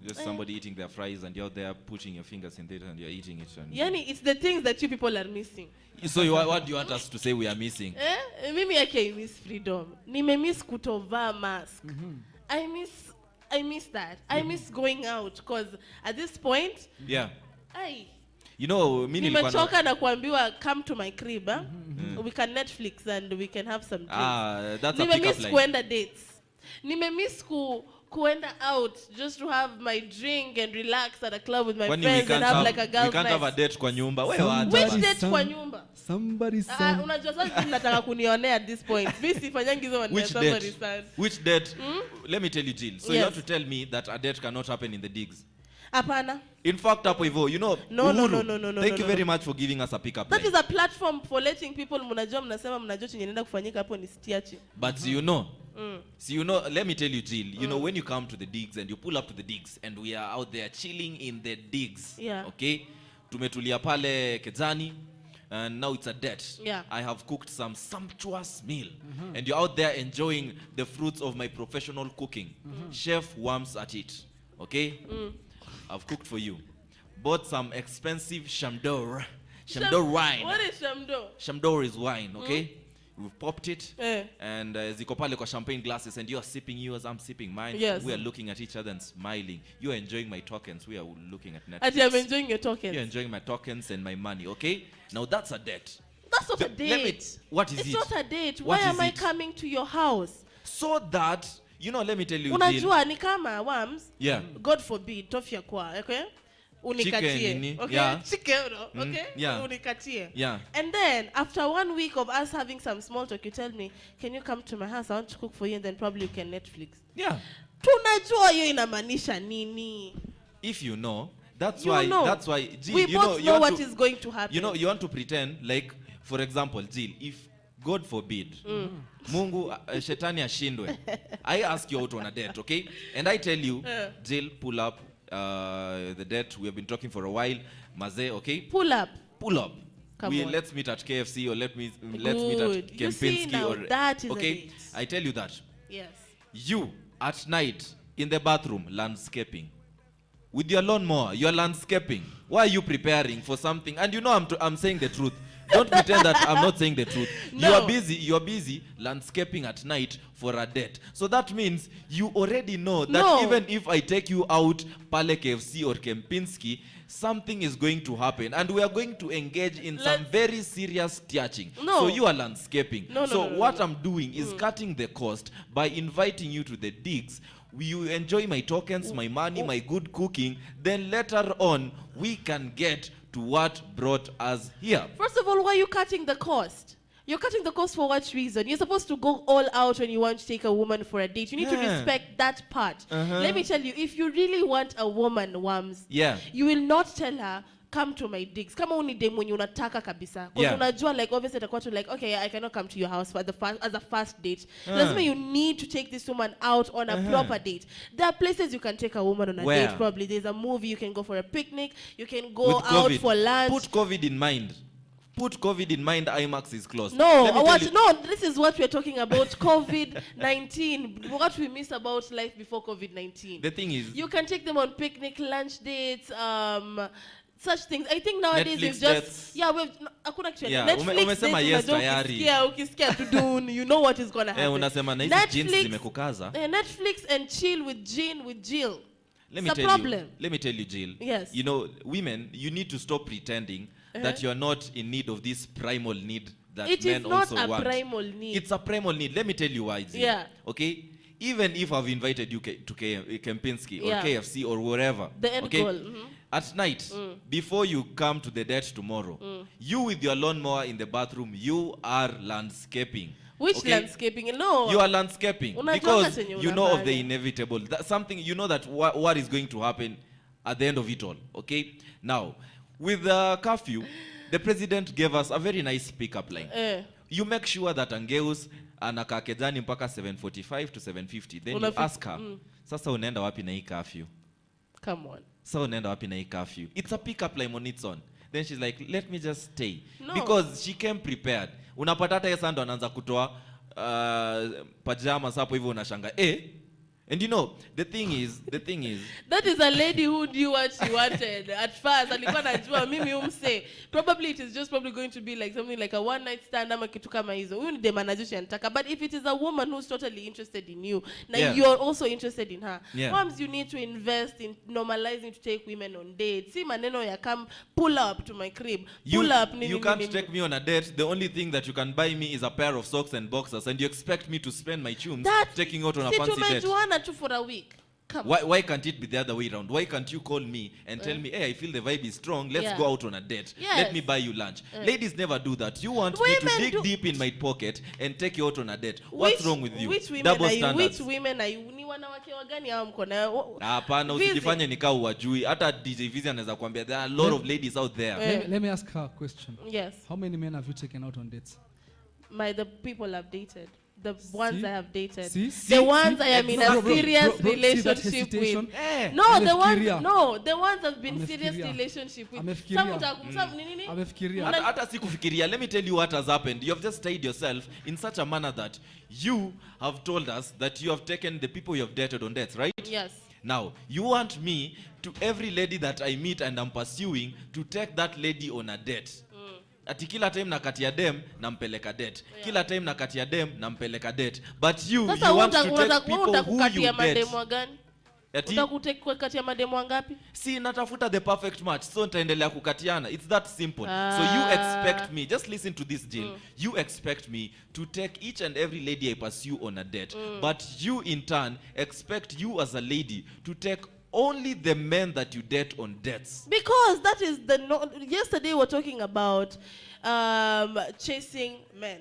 Just somebody eating their fries and you're there putting your fingers in it and you're eating it. And Yani, it's the things that you people are missing. So what do you want us to say we are missing? Mimi yake miss freedom. Nime miss kutovaa mask. I miss that. I miss going out because at this point, yeah. You know, nimechoka na kuambiwa come to my crib. We can Netflix and we can have some drinks. That's a pick-up line. Kuenda dates. Nime miss kuenda out just to have my drink and relax at a club with my friends and have like a girl. We can't have a date kwa nyumba. Which date kwa nyumba? Somebody son. Unajua sasa nataka kunionea at this point. Mimi sifanyangi hizo maneno somebody son. Which date? Let me tell you, Jill. So you have to tell me that a date cannot happen in the digs. Apana. In fact, hapo hivyo, you know, no. Thank you very much for giving us a pick-up line. That is a platform for letting people mnajua chenye inaenda kufanyika hapo ni stiachi. But you know, let me tell you, Jill, you know, when you come to the digs and you pull up to the digs and we are out there chilling in the digs, okay? Tumetulia pale Kedzani and now it's a date. I have cooked some sumptuous meal and you're out there enjoying the fruits of my professional cooking. Chef Wams at it, okay? I've cooked for you. Bought some expensive Shamdor wine. What is Shamdor? Shamdor is wine, okay? We've popped it. And ziko pale kwa champagne glasses and you're sipping yours, I'm sipping mine. Yes. We are looking at each other and smiling. You're enjoying my tokens. We are looking at Netflix. Actually, I'm enjoying your tokens. You're enjoying my tokens and my money, okay? Now that's a date. That's not a date. What is it? It's not a date. What Why am I it? coming to your house? So that, you know, let me tell you. Unajua ni kama Wams. Yeah. God forbid, tofia kwa, okay? Unikatie. Okay? Yeah. Chicken, okay? Yeah. Unikatie. Yeah. And then, after 1 week of us having some small talk, you tell me, can you come to my house? I want to cook for you and then probably you can Netflix. Yeah. Tunajua hiyo inamaanisha nini? If you know, that's You why, know. that's why, Jill, We you know, both you know want what is going to happen. You know, you want to pretend like, for example, Jill, if God forbid, Mungu, shetani ashindwe, I ask you out on a date, okay? And I tell you, Jill, pull up the date. We have been talking for a while. Maze, okay? Pull up. Pull up. Come on. Let's meet at KFC or let's meet at You see, Kempinski now or that is a okay? date. I tell you that. Yes. You at night in the bathroom landscaping. With your lawnmower, you're landscaping. Why are you preparing for something? And you know I'm saying the truth. Don't pretend that I'm not saying the truth. No. You're busy landscaping at night for a date. So that means you already know that even if I take you out Pale KFC or Kempinski, something is going to happen. And we are going to engage in some very serious teaching. No. So you are landscaping. No, what I'm doing is cutting the cost by inviting you to the digs. You enjoy my tokens, my money, my good cooking. Then later on, we can get to what brought us here. First of all, why are you cutting the cost? You're cutting the cost for what reason? You're supposed to go all out when you want to take a woman for a date. You need to respect that part. Let me tell you, if you really want a woman, Wams, you will not tell her, come to my digs. Kama uni dem mwenye unataka kabisa. Because unajua, like, obviously atakuwa to like, okay, I cannot come to your house for as a first date. Lazima you need to take this woman out on a proper date. There are places you can take a woman on a date probably. There's a movie, you can go for a picnic, you can go out for lunch. Put COVID in mind. Put COVID in mind, IMAX is closed. No, this is what we're talking about, COVID-19. What we miss about life before COVID-19. The thing is, you can take them on picnic, lunch dates, such things. I think nowadays Netflix it's just Netflix dates, you know what is going to happen. Netflix and chill with Jill. Let me tell you, Jill. Yes. You know, women, you need to stop pretending that you're not in need of this primal need that men also want. It is not a primal need. It's a primal need. Let me tell you why, Jill. Yeah. Okay? Even if I've invited you to Kempinski or KFC or wherever. The end goal. At night, before you come to the date tomorrow, you with your lawnmower in the bathroom, you are landscaping. Which landscaping? No. You are landscaping because you know of the inevitable. That's something, you know that what is going to happen at the end of it all. Okay? Now, with the curfew, the president gave us a very nice pick-up line. You make sure that Angeus anakaa Kedzani mpaka 7:45 to 7:50. Then you ask her, sasa unaenda wapi na hii curfew? Come on. Sasa unaenda wapi na hii curfew? It's a pick-up line on its own. Then she's like, let me just stay. No. Because she came prepared. Unapata hata yesa ndo anaanza kutoa pajamas hapo hivyo unashanga. And you know, the thing is, that is a lady who knew what she wanted at first. Alikuwa anajua mimi umse. Probably it is just probably going to be like something like a one night stand ama kitu kama hizo. Huyu ni dem anajua anataka. But if it is a woman who's totally interested in you, now you're also interested in her. Moms, you need to invest in normalizing to take women on dates. See maneno ya come pull up to my crib. Pull up. You can't take me on a date. The only thing that you can buy me is a pair of socks and boxers, and you expect me to spend my chums taking out on a fancy date. For a week. Why can't it be the other way around? Why can't you call me and tell me, hey, I feel the vibe is strong, let's go out on a date. Let me buy you lunch. Ladies never do that. You want me to dig deep in my pocket and take you out on a date. What's wrong with you? Which women Double are you? standards. Which women are you? Ni wanawake wagani hao mko na? Hapana, usijifanye nikaa uwajui. Hata DJ Veezy anaweza kuambia there are a lot of ladies out there. Let me ask her a question. Yes. How many men have you taken out on dates? The people I've dated. The ones I have dated. See? The ones I am in a serious relationship with. No, the ones I've been serious relationship with. Hata sikufikiria. Let me tell you what has happened. You have just tied yourself in such a manner that you have told us that you have taken the people you have dated on dates, right? Yes. Now, you want me to every lady that I meet and I'm pursuing to take that lady on a date. Ati kila time nakatia dem nampeleka date. Kila time nakatia dem nampeleka date. But you want to take people who you date. Utakukatia mademu wangapi? Si natafuta the perfect match. So nitaendelea kukatiana. It's that simple. So you expect me, just listen to this, Jill. You expect me to take each and every lady I pursue on a date. But you in turn expect you as a lady to take only the men that you date on dates. Because that is yesterday we were talking about chasing men.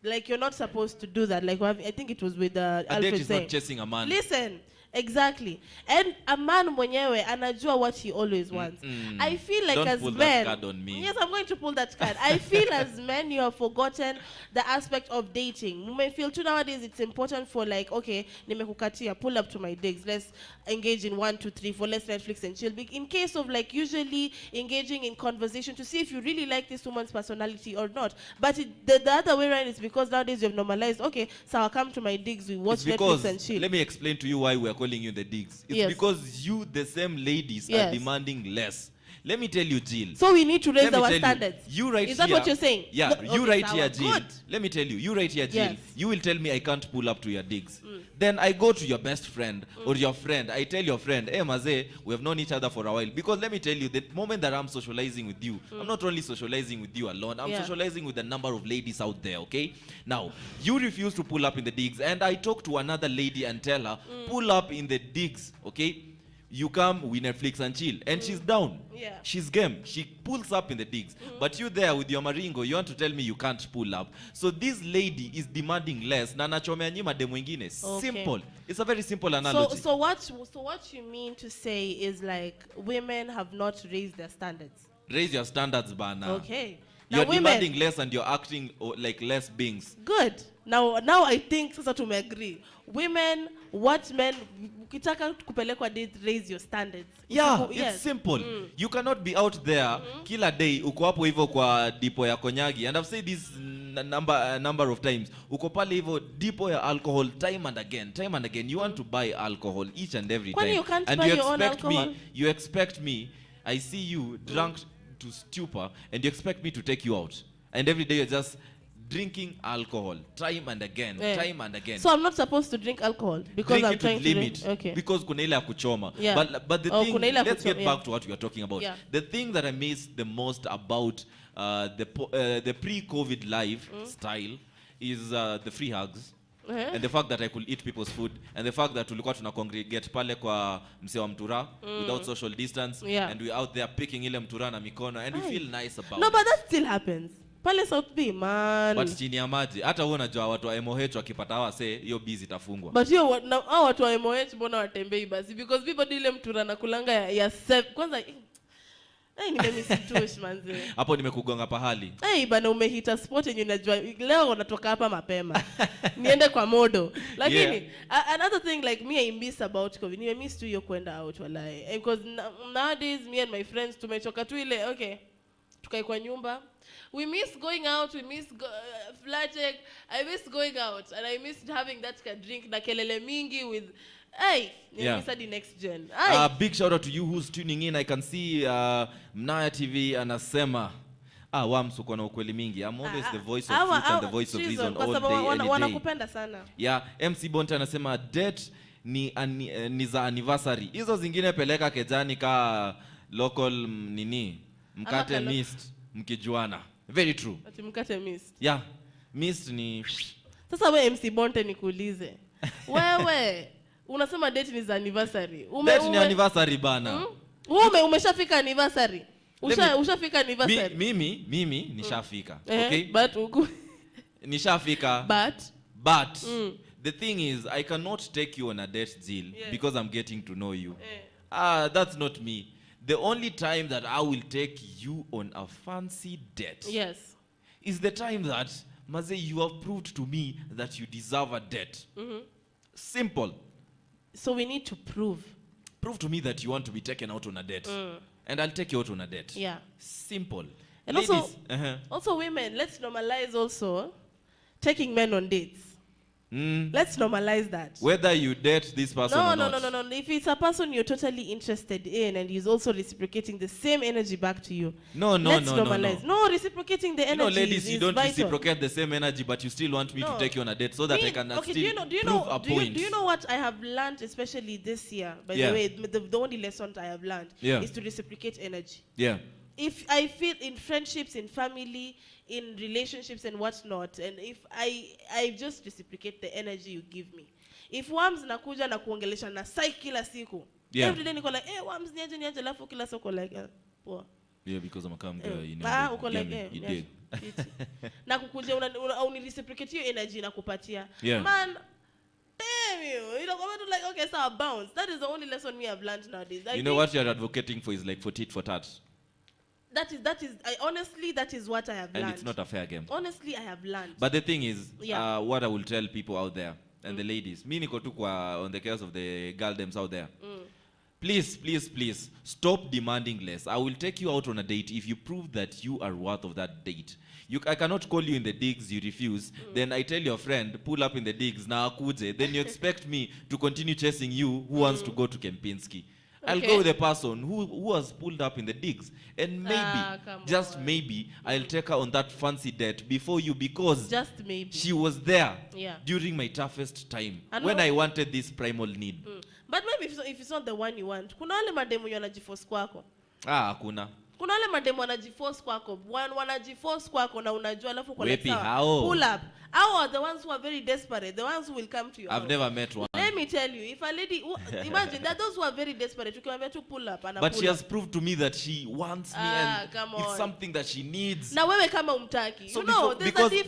Like you're not supposed to do that. Like I think it was with a Alfred date is saying, not chasing a man. Listen, exactly. And a man mwenyewe anajua what he always wants. I feel like don't as pull men, that card on me. Yes, I'm going to pull that card. I feel as men you have forgotten the aspect of dating. You may feel too nowadays it's important for like, okay, nimekukatia, pull up to my digs. Let's engage in 1, 2, 3, 4. Let's Netflix and chill. In case of like usually engaging in conversation to see if you really like this woman's personality or not. But the other way around is because nowadays you have normalized. Okay, so I'll come to my digs. We watch Netflix and chill. Let me explain to you why we are calling you the digs. It's because you, the same ladies, are demanding less. Let me tell you, Jill. So we need to raise our standards. You right Is that here, what you're saying? Yeah, Okay, you right here, Jill. Good. Let me tell you, you right here, Jill. Yes. You will tell me I can't pull up to your digs. Then I go to your best friend or your friend. I tell your friend, hey, Maze, we have known each other for a while. Because let me tell you, the moment that I'm socializing with you, I'm not only socializing with you alone, I'm socializing with a number of ladies out there, okay? Now, you refuse to pull up in the digs, and I talk to another lady and tell her, pull up in the digs, okay? You come, we Netflix and chill. And she's down. Yeah. She's game. She pulls up in the digs. But you there with your maringo, you want to tell me you can't pull up. So this lady is demanding less. Na nachomea nyima demu wengine. Simple. It's a very simple analogy. So what you mean to say is like women have not raised their standards. Raise your standards, bana. Okay. You're demanding less and you're acting like less beings. Good. Now I think sasa tumeagree. Women, what men, ukitaka kupelekwa date, raise your standards. Yeah, it's simple. You cannot be out there kila day uko hapo hivyo kwa dipo ya konyagi, and I've said this number of times. Uko pale hivyo dipo ya alcohol time and again. You want to buy alcohol each and every time. You can't and buy you your own expect alcohol? you expect me, I see you drunk to stupor, and you expect me to take you out. And every day you're just drinking alcohol time and again. So I'm not supposed to drink alcohol because drink I'm it trying with to limit. drink. Okay. Because kuna ile ya kuchoma. Yeah. But the thing, let's get back to what we are talking about. Yeah. The thing that I miss the most about the pre-COVID life style is the free hugs. And the fact that I could eat people's food, and the fact that tulikuwa tuna congregate pale kwa msee wa mtura without social distance, and we're out there picking ile mtura na mikono, and we feel nice about No, it. but that still happens. Pale South B, man. But chini ya maji, hata wewe unajua watu wa MOH wakipata hawa say hiyo busy itafungwa. But hiyo hao watu wa MOH mbona watembei basi? Because people do ile mtura na kulanga ya kwanza nimemitush manze. Hapo nimekugonga pahali. Bana umehita spot yenye unajua leo unatoka hapa mapema. Niende kwa modo. Lakini another thing like me I miss about COVID. I miss to hiyo kwenda out walai. Because nowadays me and my friends tumechoka tu ile okay. Tukae kwa nyumba. We miss going out, we miss flirting. I miss going out and I miss having that drink na kelele mingi with Hey, Yeah. the next gen. Big shout out to you who's tuning in. I can see Mnaya TV anasema Wams uko na ukweli mingi. I'm always the voice of truth and the voice of reason all day, any day. Wanakupenda sana. Yeah, MC Bonte anasema date ni za anniversary. Hizo zingine peleka kejani ka local nini? Mkate mist mkijuana. Very true. Ati mkate mist. Yeah. Mist ni Sasa wewe MC Bonte nikuulize. Wewe unasema date ni za anniversary. Date ni anniversary bana. Wewe umeshafika anniversary. Ushafika anniversary. Mimi nishafika. Okay? But nishafika. But the thing is I cannot take you on a date deal because I'm getting to know you. That's not me. The only time that I will take you on a fancy date is the time that Maze, you have proved to me that you deserve a date. Simple. So we need to prove to me that you want to be taken out on a date. And I'll take you out on a date. Yeah. Simple. And ladies, also women, let's normalize also taking men on dates. Let's normalize that. Whether you date this person or not. No. If it's a person you're totally interested in and he's also reciprocating the same energy back to you. Let's normalize. No, reciprocating the energy. Ladies, you don't vital. reciprocate the same energy, but you still want me to take you on a date so that I can still prove a point. Do you know what I have learned, especially this year? By the way, the only lesson I have learned is to reciprocate energy. Yeah. If I feel in friendships, in family, in relationships and whatnot, and if I just reciprocate the energy you give me. If Wams nakuja na kuongelesha na sai kila siku, every day niko like, Wams niaje alafu kila siku like, poa. Yeah, because I'm a calm guy, you know. Uko like, you did. Na kukuja unireciprocate hiyo energy na kupatia. Yeah. Man, damn you know, come to like, okay, so I bounce. That is the only lesson we have learned nowadays. You know what you're advocating for is like for tit for tat. Honestly, that is what I have learned. And it's not a fair game. Honestly, I have learned. But the thing is, what I will tell people out there, and the ladies, me niko tu on the case of the girldems out there. Please, stop demanding less. I will take you out on a date if you prove that you are worth of that date. I cannot call you in the digs, you refuse. Then I tell your friend, pull up in the digs, na akuje. Then you expect me to continue chasing you who wants to go to Kempinski. I'll go with the person who has pulled up in the digs. And maybe, maybe, I'll take her on that fancy date before you because she was there during my toughest time when I wanted this primal need. But maybe if it's not the one you want, kuna wale mademu wanajiforce kwako. Hakuna. Kuna wale mademu wanajiforce kwako. Wanajiforce kwako na unajua alafu kwa pull up. How are the ones who are very desperate, the ones who will come to you? I've never met one. Let me tell you, if a lady, imagine that those who are very desperate, you can to pull up. But she has proved to me that she wants me and it's something that she needs. Na wewe kama umtaki. So you know,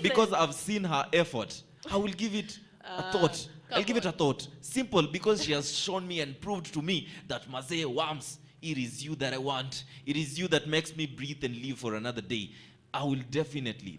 because I've seen her effort, I will give it a thought. I'll give it a thought. Simple, because she has shown me and proved to me that Maze Wams, it is you that I want. It is you that makes me breathe and live for another day. I will definitely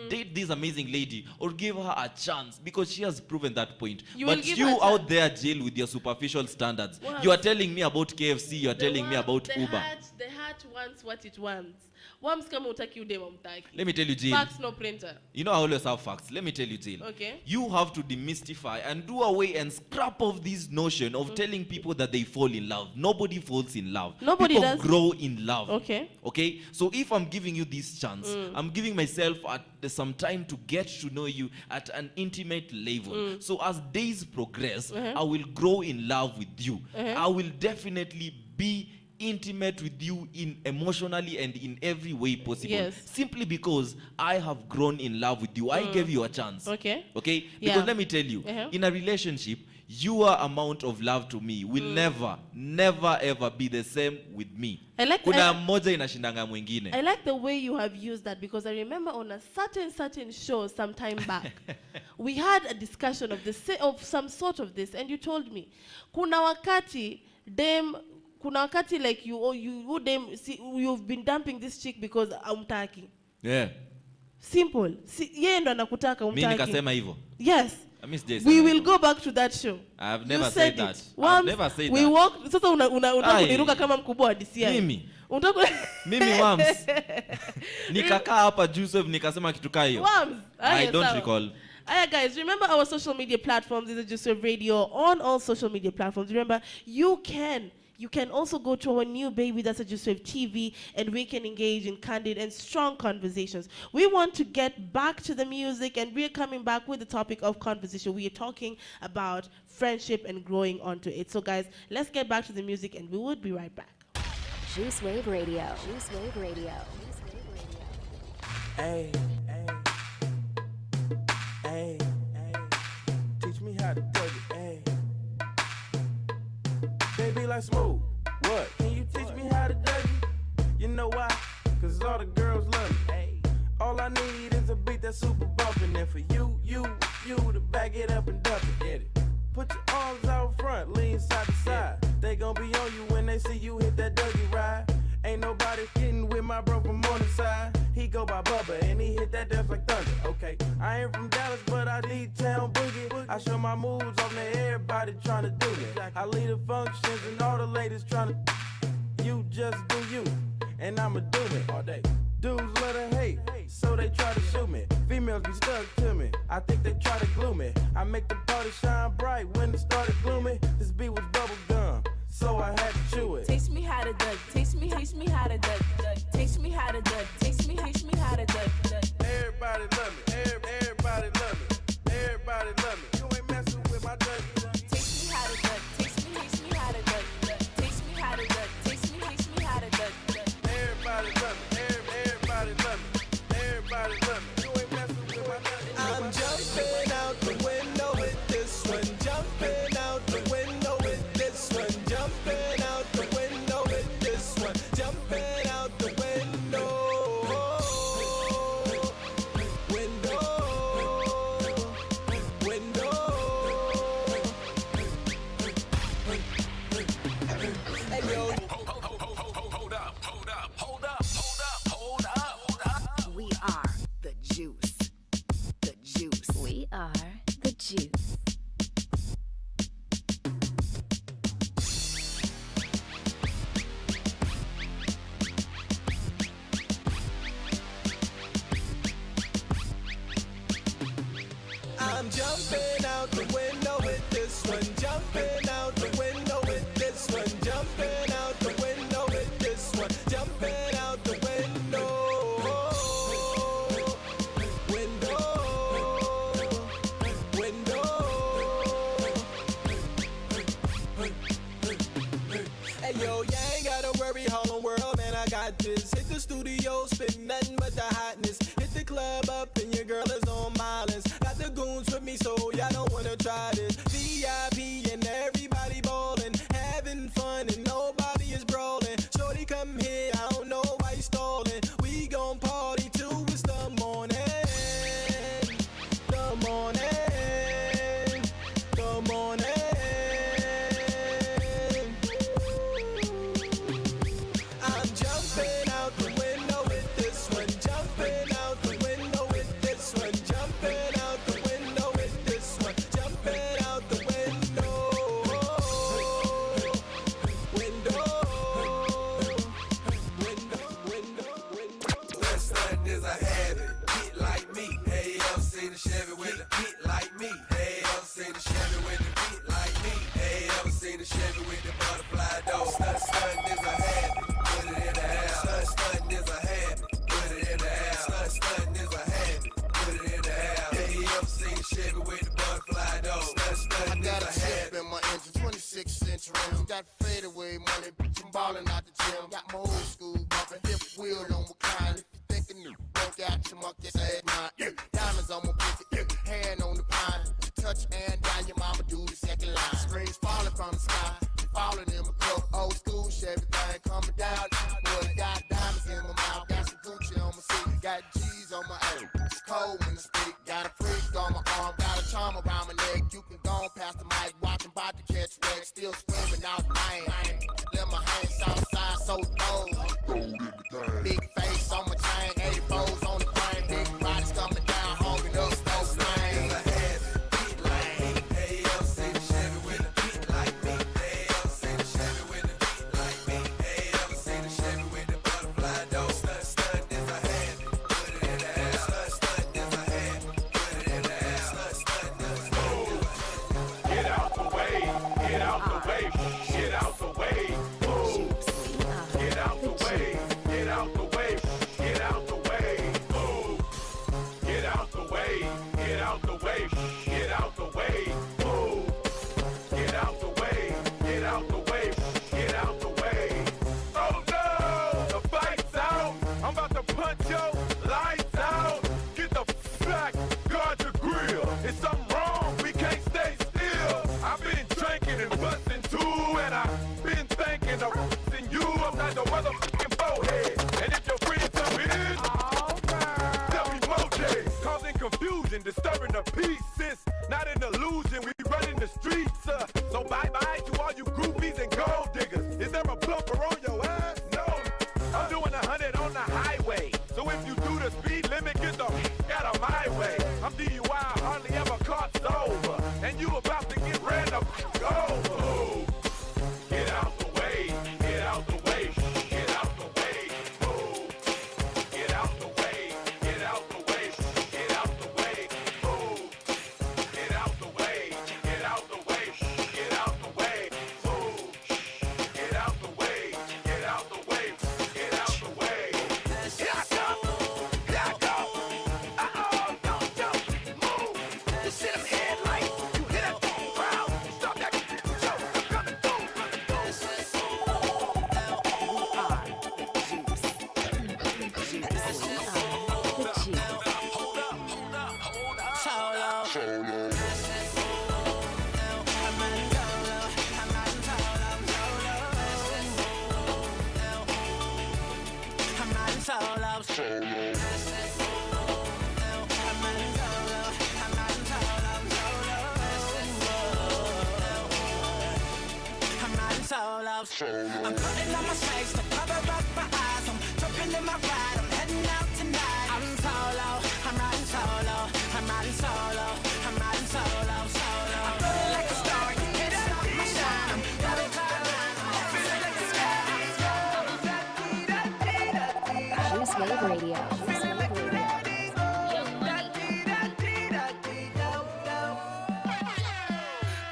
date this amazing lady or give her a chance because she has proven that point. But you out there, Jill, with your superficial standards, you are telling me about KFC, you are telling me about Uber. The heart wants what it wants. Wams kama utaki udema mtaki. Let me tell you, Jill. Facts, no printer. You know I always have facts. Let me tell you, Jill. Okay. You have to demystify and do away and scrap off this notion of telling people that they fall in love. Nobody falls in love. Nobody does. Grow in love. Okay. Okay? So if I'm giving you this chance, I'm giving myself some time to get to know you at an intimate level. So as days progress, I will grow in love with you. I will definitely be intimate with you emotionally and in every way possible. Yes. Simply because I have grown in love with you. I gave you a chance. Okay. Okay? Because let me tell you, in a relationship, your amount of love to me will never ever be the same with me. Kuna moja inashindanga mwingine. I like the way you have used that because I remember on a certain show some time back, we had a discussion of some sort of this, and you told me, kuna wakati like you've been dumping this chick because amtaki. Yeah. Simple. Yeye ndo anakutaka umtaki. Mimi nikasema hivyo. Yes. We will go back to that show. I've never said that. I've never said that. We walked. Sasa unataka kuniruka kama mkubwa wa DCI. Mimi Wams. Nikakaa hapa Joseph nikasema kitu kaa hiyo. Wams. I don't recall. Alright, guys, remember our social media platforms. This is Just Wave Radio on all social media platforms. Remember, you can also go to our new baby, that's a Just Wave TV, and we can engage in candid and strong conversations. We want to get back to the music, and we're coming back with the topic of conversation. We are talking about friendship and growing onto it. So, guys, let's get back to the music, and we will be right back. Juice Wave Radio. Juice Wave Radio. Hey, hey, teach me how to do it, hey. Baby like smooth, what? Can you teach me how to do it? You know why? Cause all the girls love me, hey. All I need is a beat that's super bumpin', and for you to back it up and dump it, get it. Put your arms out front, lean side to side. They gon' be on you when they see you hit that Dougie ride. Ain't nobody getting with my bro from Morningside. He go by Bubba and he hit that dance like thunder. Okay, I ain't from Dallas, but I need town boogie. I show my moves on to everybody tryna do me. I lead the functions and all the ladies tryna. You just do you, and I'ma do it all day. Dudes let her hate, so they try to shoot me. Females be stuck to me, I think they try to glue me. I make the party shine bright when it started gloomy. This beat was bubble gum, so I had to chew it. Taste me how to duck, taste me how to duck, taste me how to duck, taste me how to duck. Everybody love me, everybody love me, everybody love me. You ain't messing with my duck. Taste me how to duck, taste me how to duck, taste me how to duck, taste me how to duck. Everybody love me, everybody love me, everybody love me. You ain't messing with my duck. I'm jumping out the window with this one, jumping out the window with this one, jumping out the window with this one, jumping out the window. We are the juice. The juice. We are the juice. I'm jumping out the window with this one, jumping out the window with this one, jumping out the window with this one, jumping out the window. Hey yo, you ain't gotta worry, Harlem World, man, I got this. Hit the studio, spit nothing but the hotness. Hit the club up and your girl is on my list. Got the goons with me, so y'all don't wanna try this. VIP and everybody ballin', having fun and nobody is brawling. Shorty come here, I don't know why you stallin'. We gon' party till it's the morning. The morning. The morning. I'm jumping out the window with this one, jumping out the window with this one, jumping out the window with this one, jumping out the window. West Side is a habit, get like me. Hey, I'm saying the Chevy with the beat like me. Hey, I'm saying the Chevy with the beat like me. Hey, I'm saying the Chevy with the butterfly door. Stunt is a habit, put it in the house. Stunt is a habit, put it in the house. Stunt is a habit, put it in the house. Hey, I'm saying the Chevy with the butterfly door. Stunt is a habit. In my engine, 26-inch rims. Got fadeaway money, bitch, I'm ballin' out the gym. Got my old school bumpin', hip wheel on recline. If you thinkin' new, don't got your monkey ass mine. Diamonds on my pinky, hand on the pine. Touch and down, your mama do the second line. Strings falling from the sky, falling in my cup. Old school, everything coming down. Boy, got diamonds in my mouth, got some Gucci on my seat, got G's on my ass. It's cold when I speak, got a freak on my arm, got a charm around my neck. You can go on past the mic, watching about to catch wreck, still screaming out mine. Let my hands outside, so cold. Big face on my chain, 84s on the frame, big bodies coming down, holding up those lanes. Hey, I'm saying the Chevy with the beat like me. Hey, I'm saying the Chevy with the beat like me. Hey, I'm saying the Chevy with the butterfly door. Stunt is a habit, put it in the house. Stunt is a habit, put it in the house. bumper on your ass? No. I'm doing 100 on the highway. So if you do the speed limit, get the out of my way. I'm DUI, hardly ever caught sober. And you about to get ran the over. Get out the way, get out the way, get out the way. Move. Get out the way, get out the way, get out the way. Move. Get out the way, get out the way, get out the way. Move. Get out the way, get out the way, get out the way. Here I come, here I go. Don't jump, move. This shit I'm headlight. You hit that crowd, stop that joke. I'm coming through. I'm putting on my shades to cover up my eyes. I'm jumping in my ride, I'm heading out tonight. I'm solo, I'm riding solo, I'm riding solo, I'm riding solo, solo. I'm feeling like a star, you can't stop my shine. I'm feeling like a sky. Juice Wave Radio.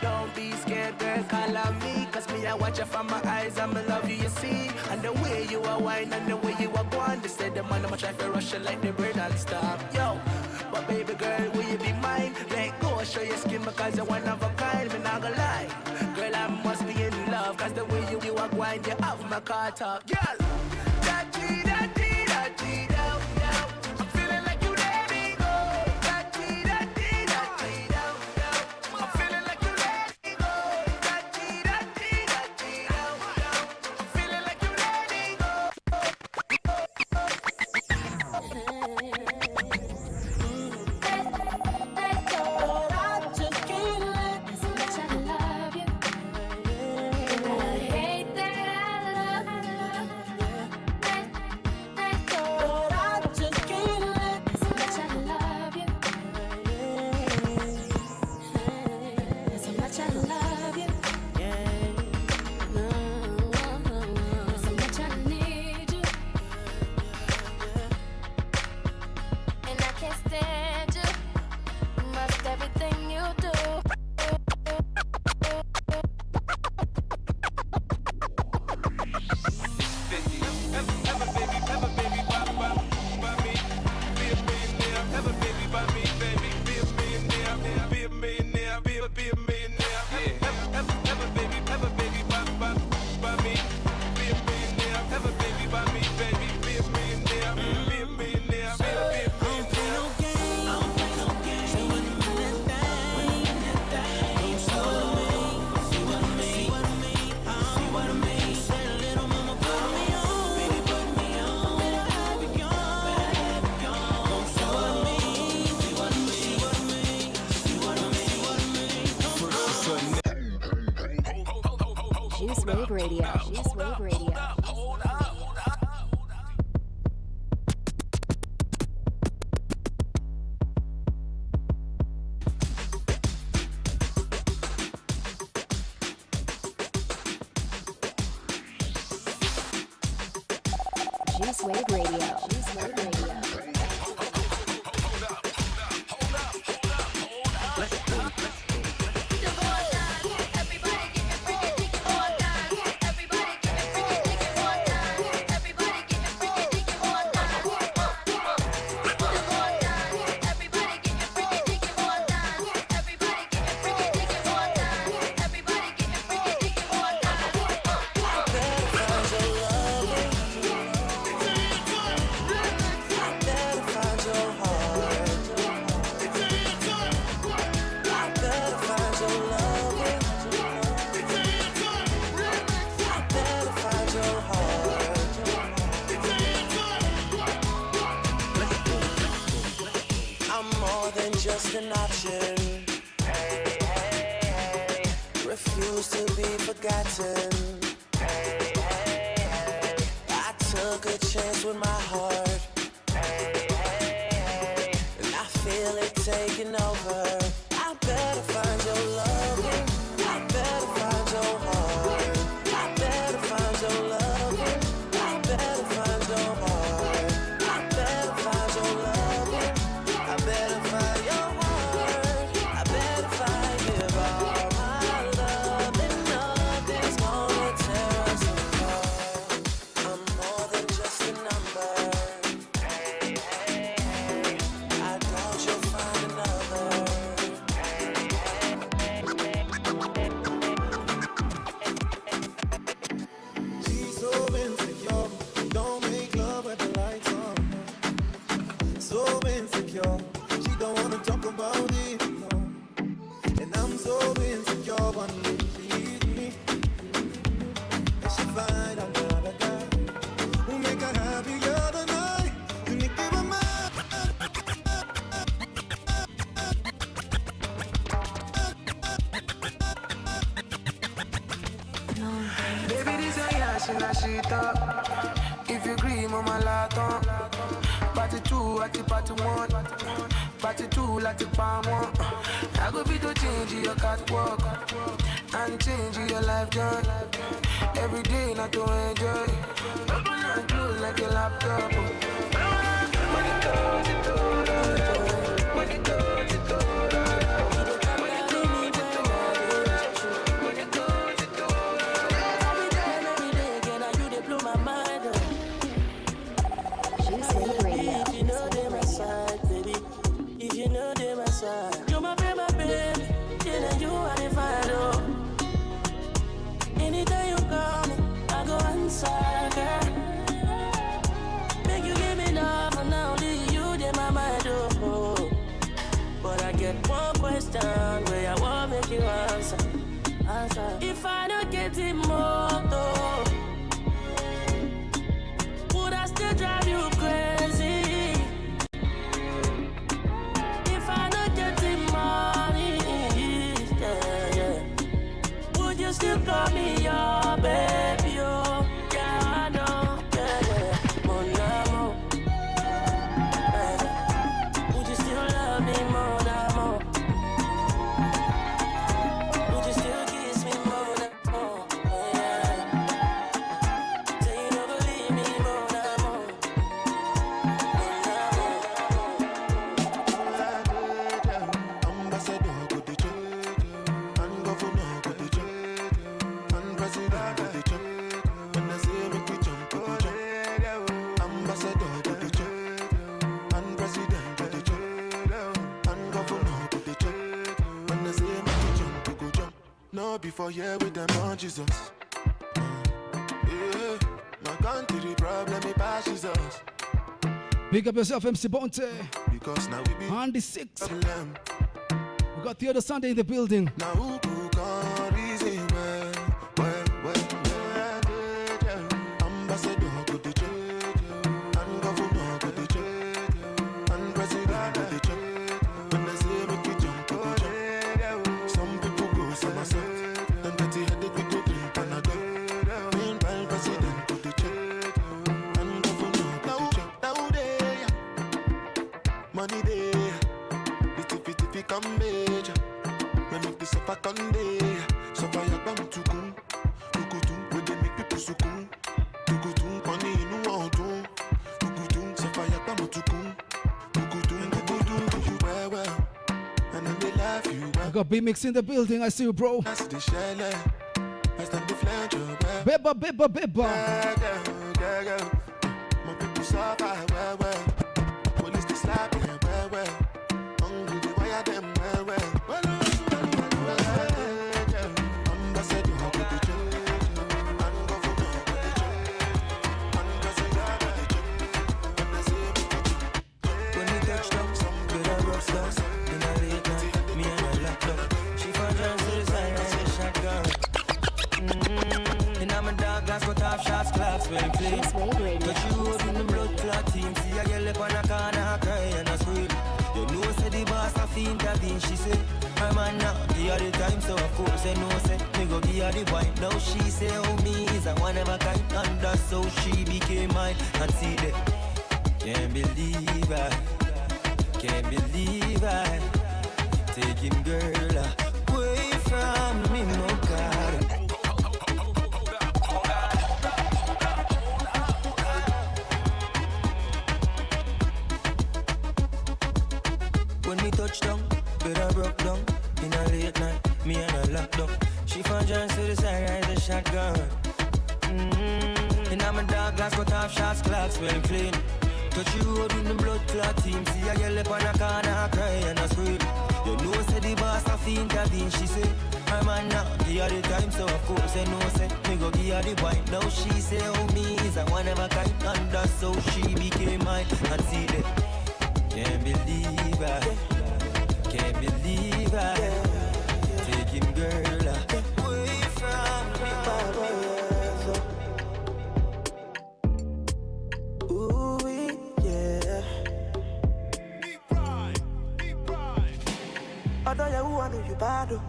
Don't be scared, girl, call on me. Cause me, I watch you from my eyes, I'ma love you, you see. And the way you are wine and the way you are going. They say the man, I'ma try to rush you like the bird and stop. Yo, but baby girl, will you be mine? Let go, show your skin because you're one of a kind. Me not gonna lie, girl, I must be in love. Cause the way you are wine, you have my car top. Girl, I'm feeling like you let me go. I'm feeling like you let me go. I'm feeling like you let me go. I just can't let So much I love you. I hate that I love you. I just can't let So much I love you. So much I love you. So much I need you. And I can't stand you. Must everything you do. Juice Wave Radio. Juice Wave Radio. Juice Wave Radio. Juice Wave Radio. just an option. Hey, hey, hey. Refuse to be forgotten. Hey, hey. She find another guy who make her happy other night. You need give her my. Baby, this a yash in a sheet up. If you agree, mama laton. Party 2 at the party 1. Party 2 like the palm 1. I go be to change your catwalk and change your life joy. Every day not to enjoy. Open and close like a laptop. When it goes, it goes. When it goes, it goes. You're my baby, then you are the final. Anytime you call me, I go answer, girl. Make you give me love, and now only you in my mind, oh. But I get one question where I won't make you answer. If I don't get it more, though, would I still drive you crazy? Still call me your baby, oh. Yeah, I know, yeah. Mon amour, would you still love me, mon amour? Would you still kiss me, mon amour? Yeah. Say you don't believe me, mon amour. Ambassador, go to church, and governor, go to church. President go to church. When I say make we jump, go to jump. Ambassador go to church. And president go to church. And governor go to church. When I say make we jump, go jump. No before here with them on Jesus. Yeah, my country problem it passes us. Pick up yourself, MC Bonte. Because now we be on the 6th. We got the other Sunday in the building. Now who can reason well? Ambassador go to church, and governor go to church, and president go to church. When I say make we jump, go jump. Some people go somersault, and dirty headache we go drink Panadol. Meanwhile, president go to church, and governor go to church. Now there, money there, the come major. We make the suffer come there, suffer ya bam to come. We dey make people sukum. Money in one do. Suffer ya bam to come. Do you well, and then they laugh you well. I got B-Mix in the building, I see you, bro. That's the shell, I stand the flange, Beba. Girl. My people suffer well. Police they slap them well. Hungry they wire them well. Ambassador go to church, and governor go to church, and president go to church. When I say me to church, when we touch down, with a rock stars in a late night, me and a laptop. She found John to the side and a shotgun. And I'm a dog glass, cut off shots, clocks well clean. Touch you out in the blood clot team. See a girl up on a corner, cry and a scream. You know, say the boss a fiend intervene. She say, I'm man now, give her the time, so of course I know, say, me go give her the wine. Now she say, oh, me is a one of a kind, and that's how she became mine. And see that, can't believe I taking girl away from me, no God. When we touch down, better broke down. In a late night, me and a lockdown. She found John to the side, rise a shotgun. And I'm a dog glass, cut off shots, clocks well clean. Touch you out in the blood clot team. See a girl up on a corner, cry and a scream. You know, say the boss a fiend intervene. She say, I'm man now, give her the time, so of course I know, say, me go give her the wine. Now she say, oh, me is a one of a kind, and that's how she became mine. And see that, can't believe I taking girl away from me. Ooh, yeah. Although you I know you bad, oh.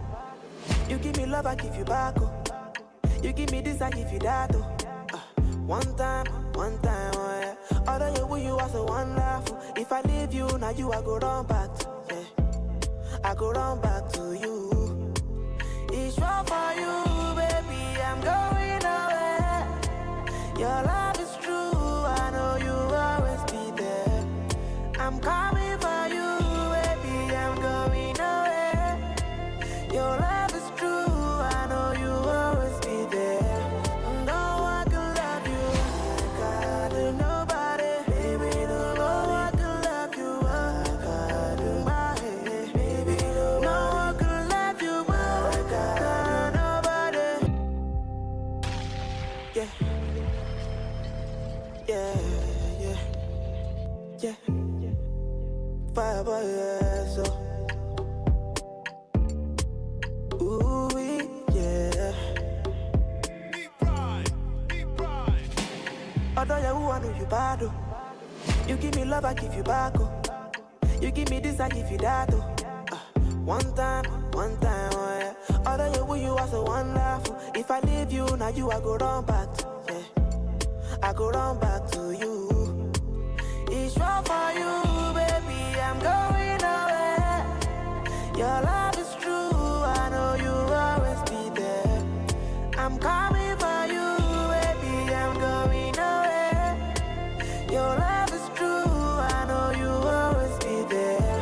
You give me love, I give you back, oh. You give me this, I give you that, oh. One time, oh yeah. Although you was a one laugh, oh. If I leave you, now you I go run back to, yeah. I go run back to you. It's wrong for you, baby, I'm going away. Your love is true, I know you always be there. I'm coming for you, baby, I'm going away. Your love is true, I know you always be there. No one can love you like I do, nobody. Baby, no one can love you like I do, my head. Baby, no one can love you like I do, nobody. Yeah. Yeah. Fire boy, yeah, so. Ooh, yeah. Although you I know you bad, oh. You give me love, I give you back, oh. You give me this, I give you that, oh. One time, oh yeah. Although you was a one laugh, oh. If I leave you, now you I go run back to, yeah. I go run back to you. It's wrong for you, baby, I'm going away. Your love is true, I know you always be there. I'm coming for you, baby, I'm going away. Your love is true, I know you always be there.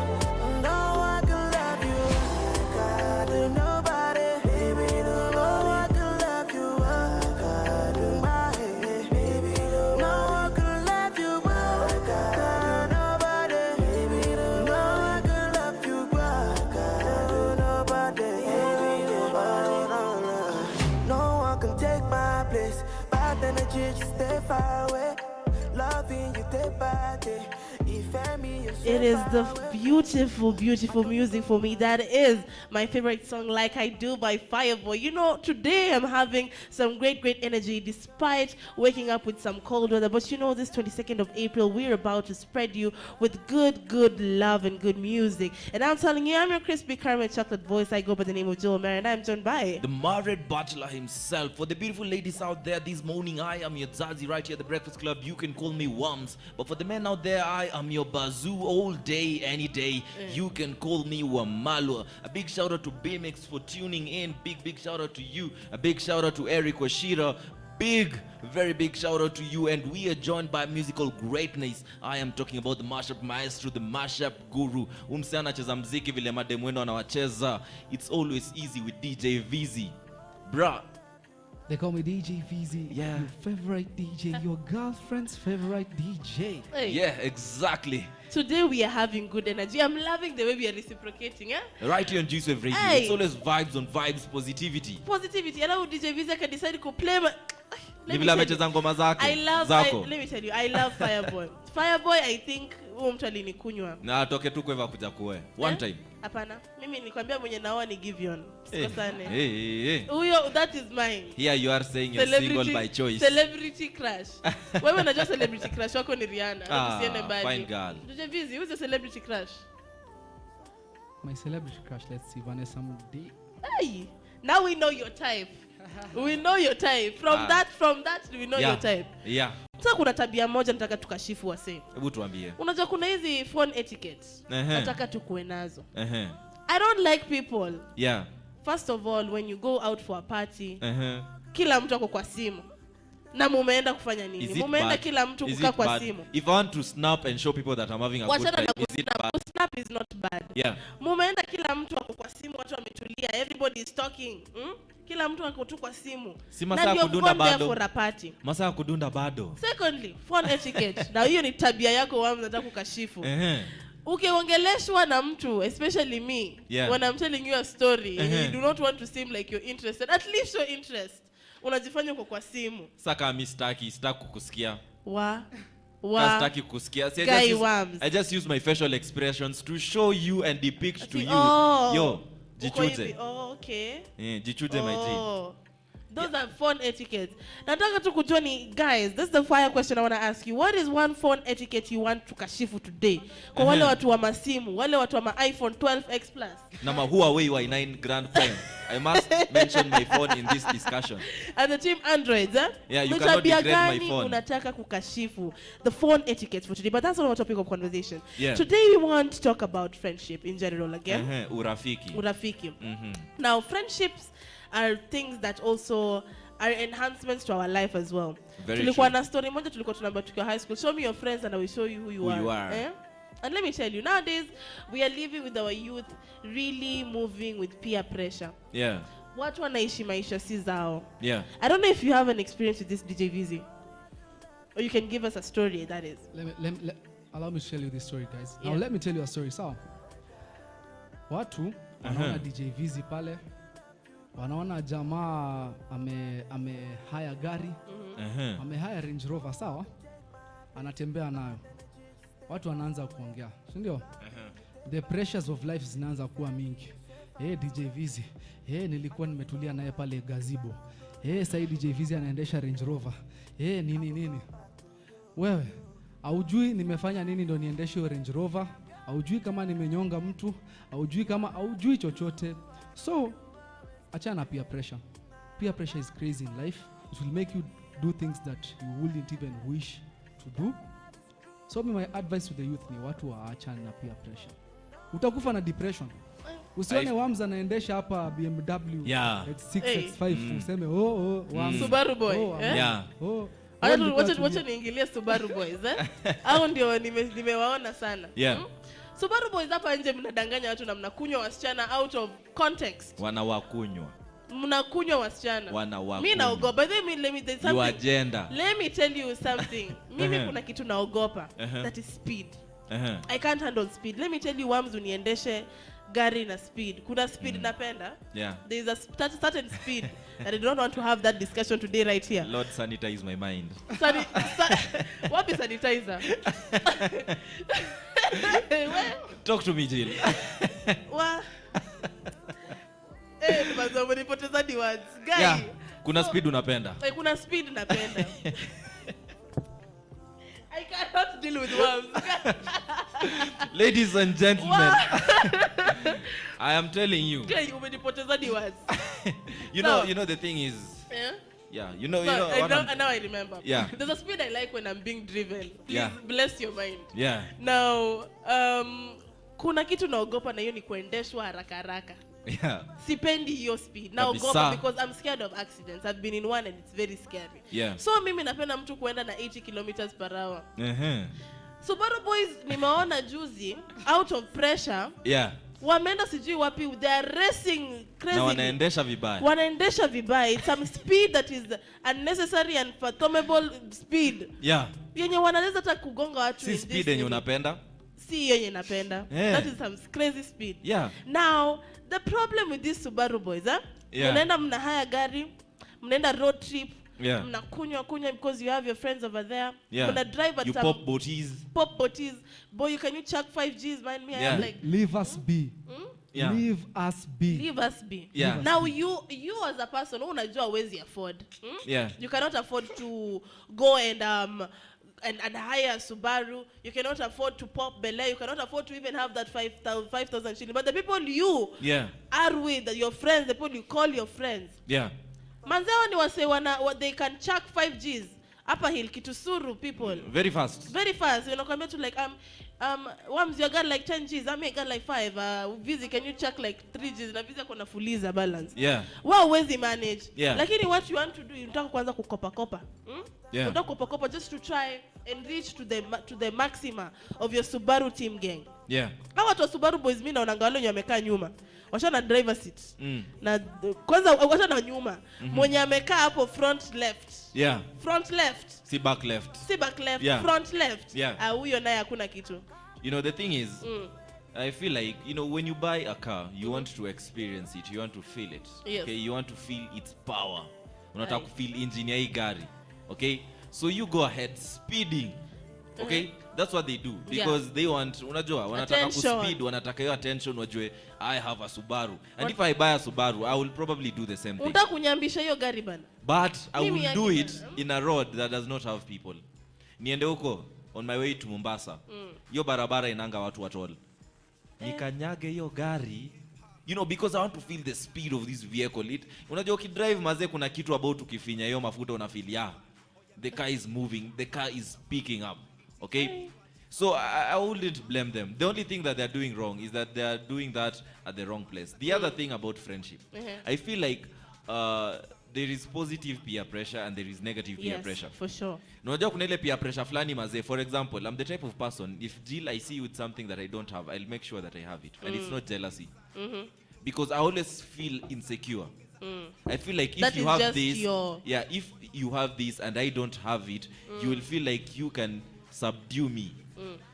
No one can love you like I do, nobody. Baby, no one can love you like I do, my head. Baby, no one can love you like I do, nobody. Baby, no one can love you like I do, nobody. No one can take my place. Bad energy, just stay far away. Loving you day by day. It is the beautiful, beautiful music for me. That is my favorite song, Like I Do by Fireboy. You know, today I'm having some great, great energy despite waking up with some cold weather. But you know, this 22nd of April, we're about to spread you with good, good love and good music. And I'm telling you, I'm your crispy caramel chocolate voice. I go by the name of Joel Mary, and I'm joined by the married bachelor himself. For the beautiful ladies out there this morning, I am your Zazi right here at the Breakfast Club. You can call me Wams. But for the men out there, I am your Bazoo all day, any day. You can call me Wamalwa. A big shout out to BMX for tuning in. Big shout out to you. A big shout out to Eric Washira. Very big shout out to you. And we are joined by musical greatness. I am talking about the mashup maestro, the mashup guru. Umsiana cheza mziki vile mademwendo anawacheza. It's always easy with DJ Veezy. Bruh. They call me DJ Veezy. Yeah. Your favorite DJ, your girlfriend's favorite DJ. Hey. Yeah, exactly. Today we are having good energy. I'm loving the way we are reciprocating, eh? Right here on Juice Wave Radio. Hey. It's always vibes on vibes, positivity. Positivity. And now DJ Veezy can decide to play my... Let me tell you, I love Fireboy. Fireboy, I think mtu alinikunywa. Na toke tu kweva kuja kuwe. One time. Hapana. Mimi nilikwambia mwenye naoa ni Giveon. Sikosane. Hey. Huyo, that is mine. Here you are saying you're single by choice. Celebrity crush. Wewe unajua celebrity crush wako ni Rihanna. Usiende mbali. Fine girl. DJ Veezy, who's your celebrity crush? My celebrity crush, let's see, Vanessa Mudi. Hey, now we know your type. We know your type. From that we know your type. Yeah. Sasa kuna tabia moja nataka tukashifu wase. Hebu tuambie. Unajua kuna hizi phone etiquette. Nataka tukue nazo. I don't like people. Yeah. First of all, when you go out for a party, kila mtu ako kwa simu. Na mumeenda kufanya nini? Mumeenda kila mtu kukaa kwa simu. If I want to snap and show people that I'm having a good time, is it bad? Snap is not bad. Yeah. Mumeenda kila mtu ako kwa simu, watu wametulia, everybody is talking. Kila mtu ako tu kwa simu. Si masaa kudunda bado. For a party. Masaa kudunda bado. Secondly, phone etiquette. Na hiyo ni tabia yako wao nataka kukashifu. Ukiongeleshwa na mtu, especially me, when I'm telling you a story, you do not want to seem like you're interested. At least show interest. Unajifanya uko kwa simu. Saka mimi sitaki kukusikia. Sitaki kukusikia. I just use my facial expressions to show you and depict to you. Yo, jichuje. Oh, okay. Jichuje my G. Those are phone etiquette. Nataka tu kujua ni, guys, this is the fire question I want to ask you. What is one phone etiquette you want to kashifu today? Kwa wale watu wa masimu, wale watu wa iPhone 12X Plus. Na Huawei Y9 Grand Prime. I must mention my phone in this discussion. And the team Androids, Yeah, you cannot degrade my phone. Unataka kukashifu the phone etiquette for today, but that's not our topic of conversation. Yeah. Today we want to talk about friendship in general again. Urafiki. Urafiki. Now, friendships are things that also are enhancements to our life as well. Tulikuwa na story moja tulikuwa tunaambia tukiwa high school. Show me your friends and I will show you who you are. Eh? And let me tell you, nowadays we are living with our youth really moving with peer pressure. Yeah. Watu wanaishi maisha si zao. Yeah. I don't know if you have an experience with this, DJ Veezy. Or you can give us a story, that is. Allow me to tell you this story, guys. Now let me tell you a story. So, watu wanaona DJ Veezy pale, wanaona jamaa haya gari, haya Range Rover, sawa? Anatembea nayo. Watu wanaanza kuongea, si ndio? The pressures of life zinaanza kuwa mingi. DJ Veezy, nilikuwa nimetulia naye pale Gazebo. Sasa DJ Veezy anaendesha Range Rover. Nini. Wewe, haujui nimefanya nini ndo niendeshe Range Rover? Haujui kama nimenyonga mtu? Haujui chochote? So, achana peer pressure. Peer pressure is crazy in life. It will make you do things that you wouldn't even wish to do. So my advice to the youth ni watu waachane na peer pressure. Utakufa na depression. Usione Wams anaendesha hapa BMW X6 X5 useme Wams Subaru boy. Wacha niingilie Subaru boys au ndio nimewaona sana. Subaru boys hapa nje mnadanganya watu na mnakunywa wasichana out of context. Wanawakunywa. Mnakunywa wasichana. Mimi naogopa. Let me tell you something. Mimi kuna kitu naogopa. That is speed. I can't handle speed. Let me tell you, Wams uniendeshe gari na speed. Kuna speed napenda. There is a certain speed and I don't want to have that discussion today right here. Lord, sanitize my mind. What is sanitizer? Talk to me, Jill. Umenipoteza di words. Guy. Yeah. Kuna speed unapenda. Kuna speed napenda. I cannot deal with Wams. Ladies and gentlemen, I am telling you. Okay, umenipoteza di words. You know the thing is. Yeah, you know. Now I remember. Yeah. There's a speed I like when I'm being driven. Please bless your mind. Yeah. Now, kuna kitu naogopa na hiyo ni kuendeshwa haraka. Yeah. Sipendi hiyo speed. Naogopa because I'm scared of accidents. I've been in one and it's very scary. Yeah. So mimi napenda mtu kuenda na 80 kilometers per hour. Subaru boys nimeona juzi out of pressure. Yeah. Wameenda sijui wapi, they are racing crazy. Na wanaendesha vibaya. It's some speed that is unnecessary and fathomable speed. Yeah. Yenye wanaweza hata kugonga watu. Si speed yenye unapenda? Si yenye napenda. That is some crazy speed. Yeah. Now, the problem with these Subaru boys, mnaenda mna haya gari, mnaenda road trip, mnakunywa because you have your friends over there. Mna drive at you some pop booties. Boy, can you chuck 5Gs, man? Me, I'm like, leave us be. Yeah. Leave us be. Yeah. Now you as a person, unajua huwezi afford. Yeah. You cannot afford to go and hire a Subaru. You cannot afford to pop Bel Air. You cannot afford to even have that 5,000 shilling. But the people you are with, your friends, the people you call your friends. Yeah. Manzewa ni wase what they can chuck 5Gs. Upper hill, Kitusuru people. Very fast. You know, come to like Wams, you got like 10 Gs. I may got like 5. Veezy, can you chuck like 3 Gs? Na Veezy kona fuliza balance. Yeah. Well, where's the manage? Yeah. Lakini what you want to do, you unataka kuanza kukopa. Yeah. Unataka kukopa just to try and reach to the maxima of your Subaru team gang. Yeah. Hawa watu wa Subaru boys mimi naona ngalo wamekaa nyuma. Washana driver seat. Na kwanza washana nyuma. Mwenye amekaa hapo front left. Yeah. Front left. Si back left. Yeah. Front left. Yeah. Huyo naye hakuna kitu. You know the thing is, I feel like, when you buy a car, you want to experience it, you want to feel it. Yes. Okay, you want to feel its power. Unataka feel engine ya hii gari. Okay? So you go ahead speeding. Okay? That's what they do because they want, unajua, wanataka kuspeed, wanataka your attention, wajue I have a Subaru. And if I buy a Subaru, I will probably do the same thing. Unataka kunyambisha hiyo gari bana. But I will do it in a road that does not have people. Niende huko on my way to Mombasa. Hiyo barabara inanga watu at all. Nikanyage hiyo gari. You know, because I want to feel the speed of this vehicle. Unajua ukidrive maze kuna kitu about ukifinya hiyo mafuta una feel the car is moving, the car is picking up. Okay? So I wouldn't blame them. The only thing that they're doing wrong is that they're doing that at the wrong place. The other thing about friendship, I feel like there is positive peer pressure and there is negative peer pressure. For sure. Unajua kuna ile peer pressure flani maze. For example, I'm the type of person, if Jill I see you with something that I don't have, I'll make sure that I have it. And it's not jealousy. Because I always feel insecure. I feel like if you have this, if you have this and I don't have it, you will feel like you can subdue me.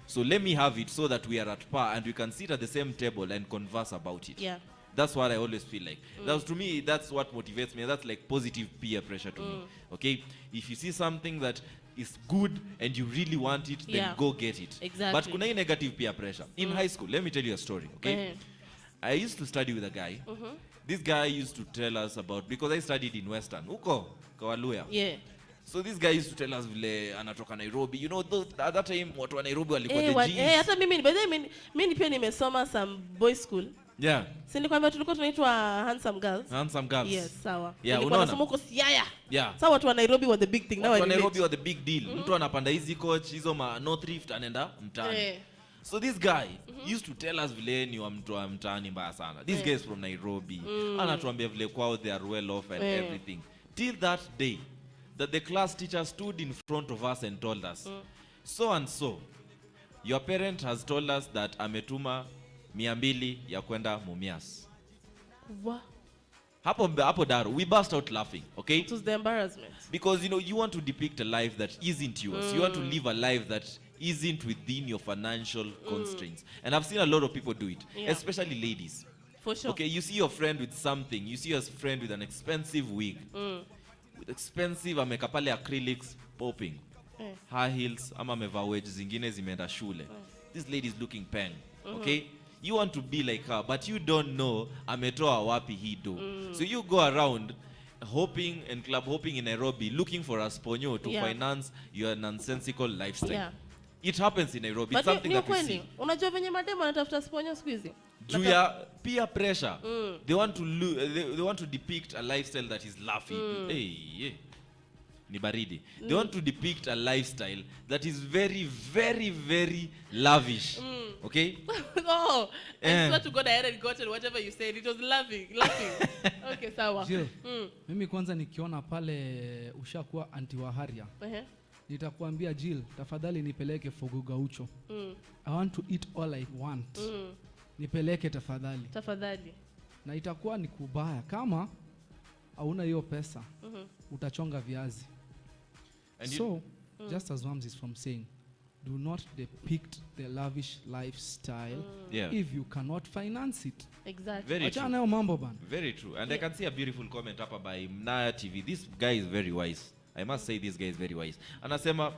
So let me have it so that we are at par and we can sit at the same table and converse about it. Yeah. That's what I always feel like. To me, that's what motivates me. That's like positive peer pressure to me. Okay? If you see something that is good and you really want it, then go get it. Exactly. But kuna hii negative peer pressure. In high school, let me tell you a story, okay? I used to study with a guy. This guy used to tell us about, because I studied in Western, uko Kawaluya. Yeah. So this guy used to tell us vile anatoka Nairobi. You know, at that time watu wa Nairobi walikuwa the G's. Hata mimi pia nimesoma some boys school. Yeah. Si nilikwambia tulikuwa tunaitwa handsome girls. Handsome girls. Yes, sawa. Yeah, nilikuwa nasoma huko Siaya. Yeah. Sawa, watu wa Nairobi were the big thing. Watu wa Nairobi were the big deal. Mtu anapanda hizi coach, hizo ma no thrift anaenda mtaani. So this guy used to tell us vile ni wa mtu wa mtaani mbaya sana. This guy is from Nairobi. Anatuambia vile kwao they are well off and everything. Till that day that the class teacher stood in front of us and told us, so and so, your parent has told us that ametuma 200 ya kwenda Mumias. What? Hapo Daru, we burst out laughing, okay? It was the embarrassment. Because, you know, you want to depict a life that isn't yours. You want to live a life that isn't within your financial constraints. And I've seen a lot of people do it, especially ladies. For sure. Okay, you see your friend with something. You see your friend with an expensive wig. With expensive, ameka pale acrylics popping. High heels, ama amevaa wedge zingine zimeenda shule. This lady is looking peng, okay? You want to be like her, but you don't know ametoa wapi hii do. So you go around hopping and club hopping in Nairobi looking for a sponyo to finance your nonsensical lifestyle. Yeah. It happens in Nairobi. But it's something that we see. Unajua venye mademo wanatafuta sponyo siku hizi? Juu ya peer pressure. They want to they want to depict a lifestyle that is laughing. Ni baridi. They want to depict a lifestyle that is very, very, very lavish. Okay? Oh, I swear to God I hadn't gotten whatever you said. It was laughing. Okay, sawa. Jill, mimi kwanza nikiona pale ushakuwa anti wa Haria. Nitakuambia Jill, tafadhali nipeleke Fogo Gaucho. I want to eat all I want. Nipeleke tafadhali. Tafadhali. Na itakuwa ni kubaya kama hauna hiyo pesa. Utachonga viazi. And so, just as Wams is from saying, do not depict the lavish lifestyle if you cannot finance it. Exactly. Very true. Mambo bana. Very true. And I can see a beautiful comment up by Mnaya TV. This guy is very wise. I must say this guy is very wise. Anasema,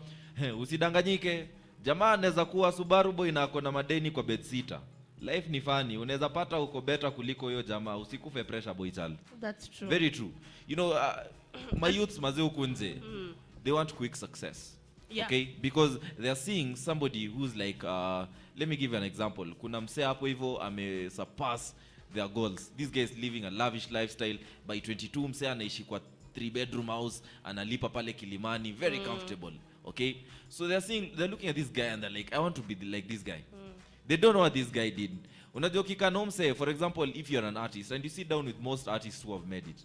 usidanganyike, jamaa anaweza kuwa Subaru boy na ako na madeni kwa bedsitter. Life ni funny. Unaweza pata uko better kuliko hiyo jamaa. Usikufe pressure boy child. That's true. Very true. You know, my youths maze huku nje, they want quick success. Okay? Because they are seeing somebody who's like, let me give you an example. Kuna mse hapo hivyo ame surpass their goals. This guy is living a lavish lifestyle. By 22 mse anaishi kwa 3-bedroom house, analipa pale Kilimani, very comfortable. Okay? So they're looking at this guy and they're like, I want to be like this guy. They don't know what this guy did. Unajua kikanom say, for example, if you're an artist and you sit down with most artists who have made it,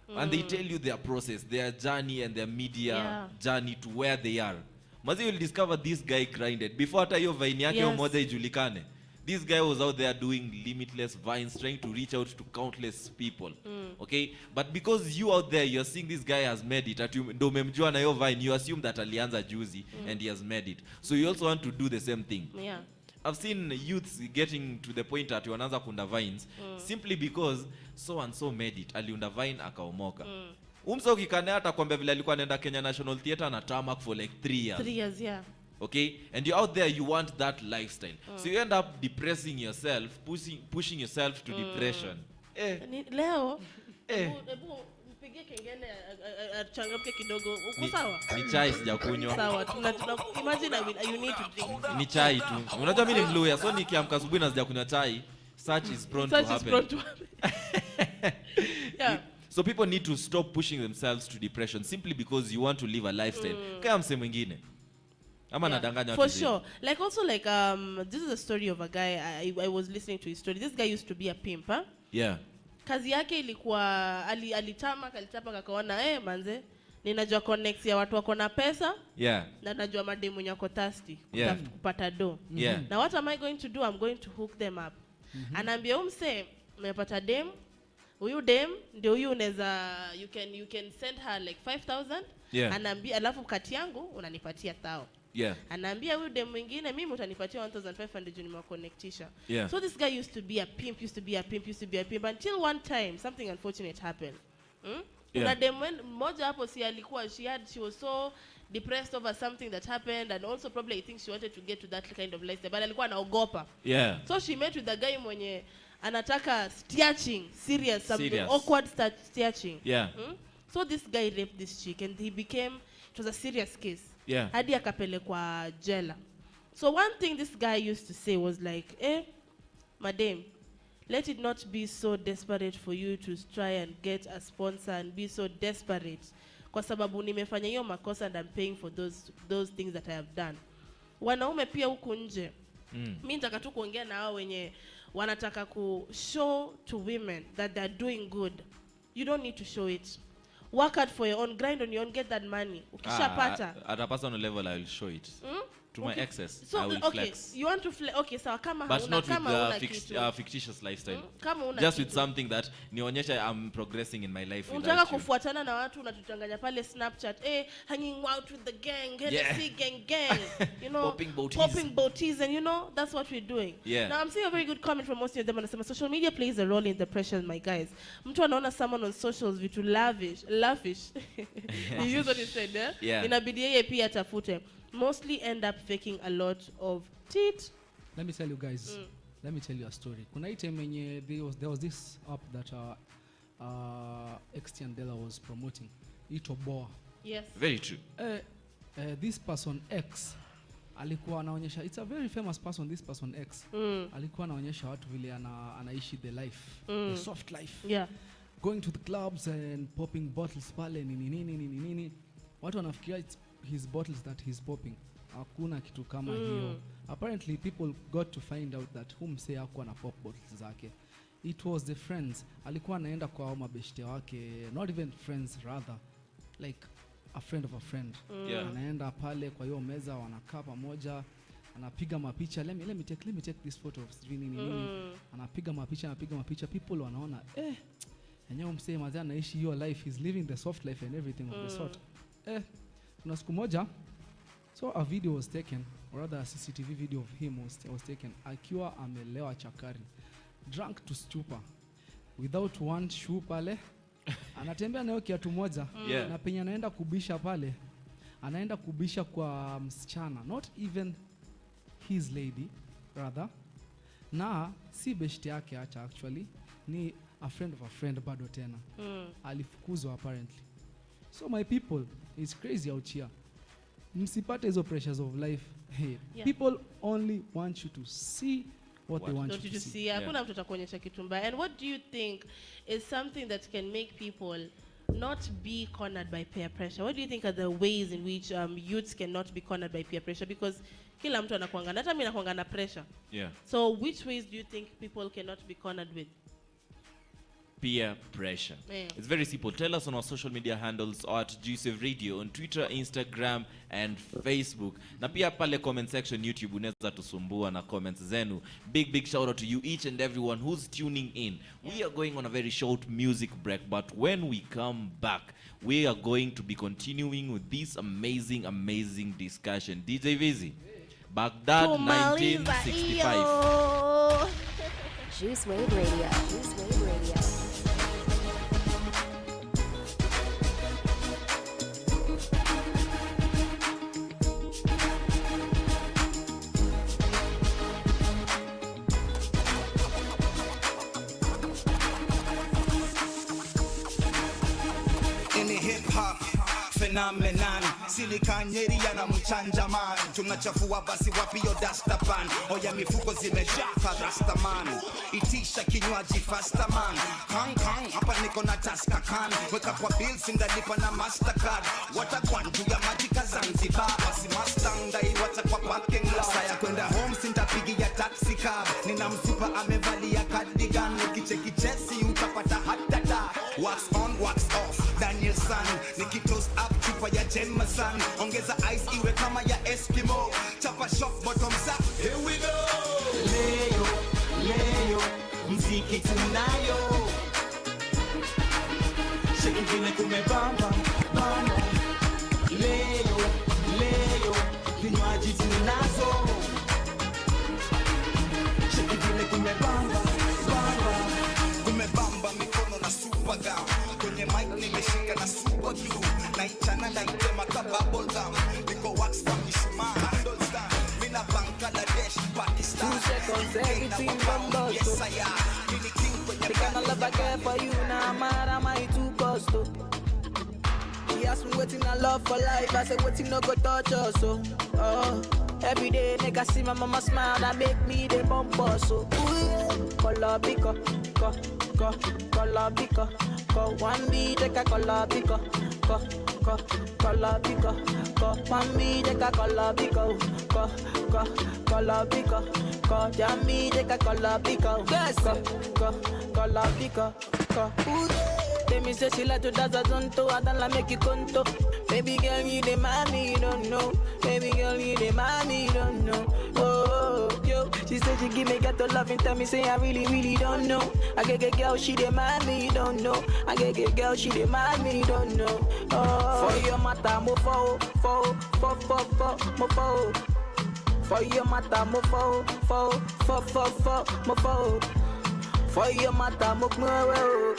and they tell you their process, their journey and their media journey to where they are. Mazi will discover this guy grinded. Before hata hiyo vine yake moja ijulikane. This guy was out there doing limitless vines, trying to reach out to countless people. Okay? But because you out there, you're seeing this guy has made it. Ndo umemjua na hiyo vine, you assume that alianza juzi and he has made it. So you also want to do the same thing. Yeah. I've seen youths getting to the point that wanaanza kunda vines simply because so and so made it. Aliunda vine akaomoka. Umso ukikane hata kwambia vile alikuwa anaenda Kenya National Theatre na tarmac for like 3 years. 3 years, yeah. Okay, and you're out there, you want that lifestyle, so you end up depressing yourself, pushing yourself to depression. Leo ebu mpigie kengele changamke kidogo. Uko sawa? Ni chai sijakunywa. Sawa, imagine you need to drink. Ni chai tu. Unajua mimi ni Mluya, so nikiamka asubuhi na sijakunywa chai, such is prone to happen. Yeah. So people need to stop pushing themselves to depression simply because you want to live a lifestyle. Kaya mse mwingine. Ama nadanganya watu. For sure. Like also like this is a story of a guy I was listening to his story. This guy used to be a pimp, huh? Yeah. Kazi yake ilikuwa alitapa kakaona manze ninajua connect ya watu wako na pesa. Yeah. Na najua mademu nyako thirsty kupata do. Yeah. Now what am I going to do? I'm going to hook them up. Anaambia umse umepata dem, huyu dem ndio huyu unaweza you can send her like 5,000. Yeah. Anaambia alafu kati yangu unanipatia 1,000. Yeah. Anaambia huyu dem mwingine mimi utanipatia 1,500 juu nimewaconnectisha. Yeah. So this guy used to be a pimp until one time something unfortunate happened. Kuna dem mmoja hapo si alikuwa she was so depressed over something that happened, and also probably I think she wanted to get to that kind of lifestyle, but alikuwa anaogopa. Yeah. So she met with the guy mwenye anataka stitching, serious something awkward stitching. Yeah. So this guy raped this chick and it was a serious case. Yeah. Hadi akapelekwa jela. So one thing this guy used to say was like, madam, let it not be so desperate for you to try and get a sponsor and be so desperate. Kwa sababu nimefanya hiyo makosa and I'm paying for those things that I have done. Wanaume pia huku nje. Mimi nataka tu kuongea na hao wenye wanataka ku show to women that they're doing good. You don't need to show it. Work hard for your own, grind on your own, get that money. Ukishapata. At a personal level, I will show it. To my exes, so, I will flex. You want to flex? Okay, so kama but not with the fictitious lifestyle. Just with something that nionyesha I'm progressing in my life. Unataka kufuatana na watu unatutanganya pale Snapchat, hanging out with the gang, Hennessy gang, you know, popping booties, and you know that's what we're doing. Yeah. Now I'm seeing a very good comment from most of them. Wanasema social media plays a role in depression, my guys. Mtu anaona someone on socials vitu lavish. You use what he said, yeah? Inabidi yeye pia atafute. Mostly end up faking a lot of tit. Let me tell you guys. Let me tell you a story. Kuna hii time yenye there was this app that Xtiandela was promoting. Itoboa. Yes. Very true. This person X alikuwa anaonyesha, it's a very famous person, this person X. Alikuwa anaonyesha watu vile anaishi the life, the soft life. Yeah. Going to the clubs and popping bottles pale nini. Watu wanafikiria it's his bottles that he's popping. Hakuna kitu kama hiyo. Apparently people got to find out that mse hakuwa na pop bottles zake. It was the friends. Alikuwa anaenda kwa mabeshte wake, not even friends rather, like a friend of a friend. Yeah. Anaenda pale kwa hiyo meza, wanakaa pamoja, anapiga mapicha. Let me take this photo of nini. Anapiga mapicha, people wanaona enyewe mse mazee anaishi hiyo life, is living the soft life and everything of the sort. Kuna siku moja, so a video was taken, or rather a CCTV video of him was taken, akiwa amelewa chakari, drunk to stupor, without one shoe pale, anatembea nayo kiatu moja, na penye anaenda kubisha pale, anaenda kubisha kwa msichana, not even his lady, rather, na si beshte yake acha actually, ni a friend of a friend bado tena. Alifukuzwa apparently. So my people, it's crazy out here. Msipate hizo pressures of life. Hey, people only want you to see what they want you to see. Hakuna mtu atakuonyesha kitu mbaya. And what do you think is something that can make people not be cornered by peer pressure? What do you think are the ways in which youths cannot be cornered by peer pressure? Because kila mtu anakuanga, hata mimi nakuanga na pressure. Yeah. So which ways do you think people cannot be cornered with? Peer pressure. It's very simple. Tell us on our social media handles at Juice Radio on Twitter, Instagram and Facebook. Na pia pale comment section YouTube unaweza tusumbua na comments zenu. Big shout out to you each and everyone who's tuning in. We are going on a very short music break, but when we come back, we are going to be continuing with this amazing discussion. DJ Veezy, Baghdad 1965. Juice Wave Radio. Juice Wave Radio. phenomenon. Silikanyeri yana mchanja man. Tunachafua basi wapi yo dasta pan. Oya mifuko zimejaa rasta man. Itisha kinywaji faster man. Kang hapa niko na taska kan. Weka kwa bills ndalipa na Mastercard. Watakuwa juu ya maji ka Zanzibar. Basi Mustang dai watakuwa parking lot. Saya kwenda home sintapigia taxi cab. Nina msupa amevalia cardigan. Nikicheki Chelsea utapata hatata. Wax on, wax off, Daniel San. Nikitoast up chupa ya Jameson. Ongeza ice iwe kama ya Eskimo. Chapa shop bottoms up, here we go. Leo, mziki tunayo. Shake vile kumebamba, bamba. Leo, vinywaji tunazo. Shake vile kumebamba, bamba. Kumebamba mikono na super gum. Kwenye mic nimeshika na super glue. Naichana na itema ka bubble gum. Niko wax kwa mishuma, handles down. Mina Bangladesh, Pakistan. 2 seconds, everything bumbles. Yes I am. Mini king kwenye the kind of love I get for you, now mad am I too cost to? He asked me waiting I love for life, I said waiting no go touch us, so every day nigga see my mama smile, that make me the bumper, so color biko, color biko, one beat take a color biko, color biko, one beat take a color biko, color biko, jammy take a color biko, color biko, Tell me say she like to dance a zonto, I don't like make you conto. Baby girl, you the mommy, you don't know. Baby girl, you the mommy, you don't know. Oh, yo, she said she give me ghetto love and tell me say I really don't know. I get girl, she the mommy, you don't know. I get girl, she the mommy, you don't know. Oh, for your mata, mo fo. For your mata, mo fo, mo fo. For your mata, mo fo.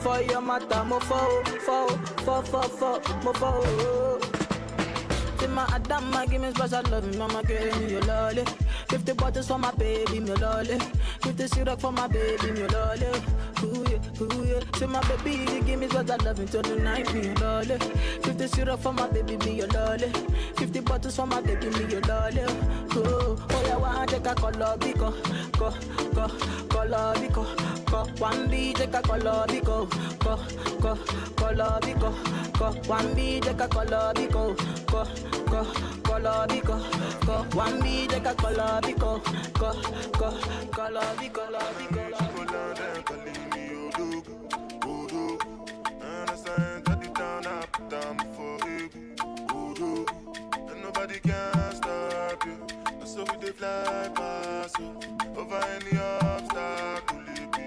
For your mata, mo fo, mo fo. Say my Adama, give me special love, mama, give me your lolly. 50 bottles for my baby, me lolly. 50 syrup for my baby, me lolly. Ooh yeah. Say my baby, you give me special love until the night, me your lolly. 50 syrup for my baby, me your lolly. 50 bottles for my baby, me your lolly. Oh yeah, one take a color biko, color biko. One beat take a color biko, color biko. One beat take a color biko, color biko. One beat take a color biko, color biko. Nobody can stop you. So we dey fly past you. Over any obstacle, it be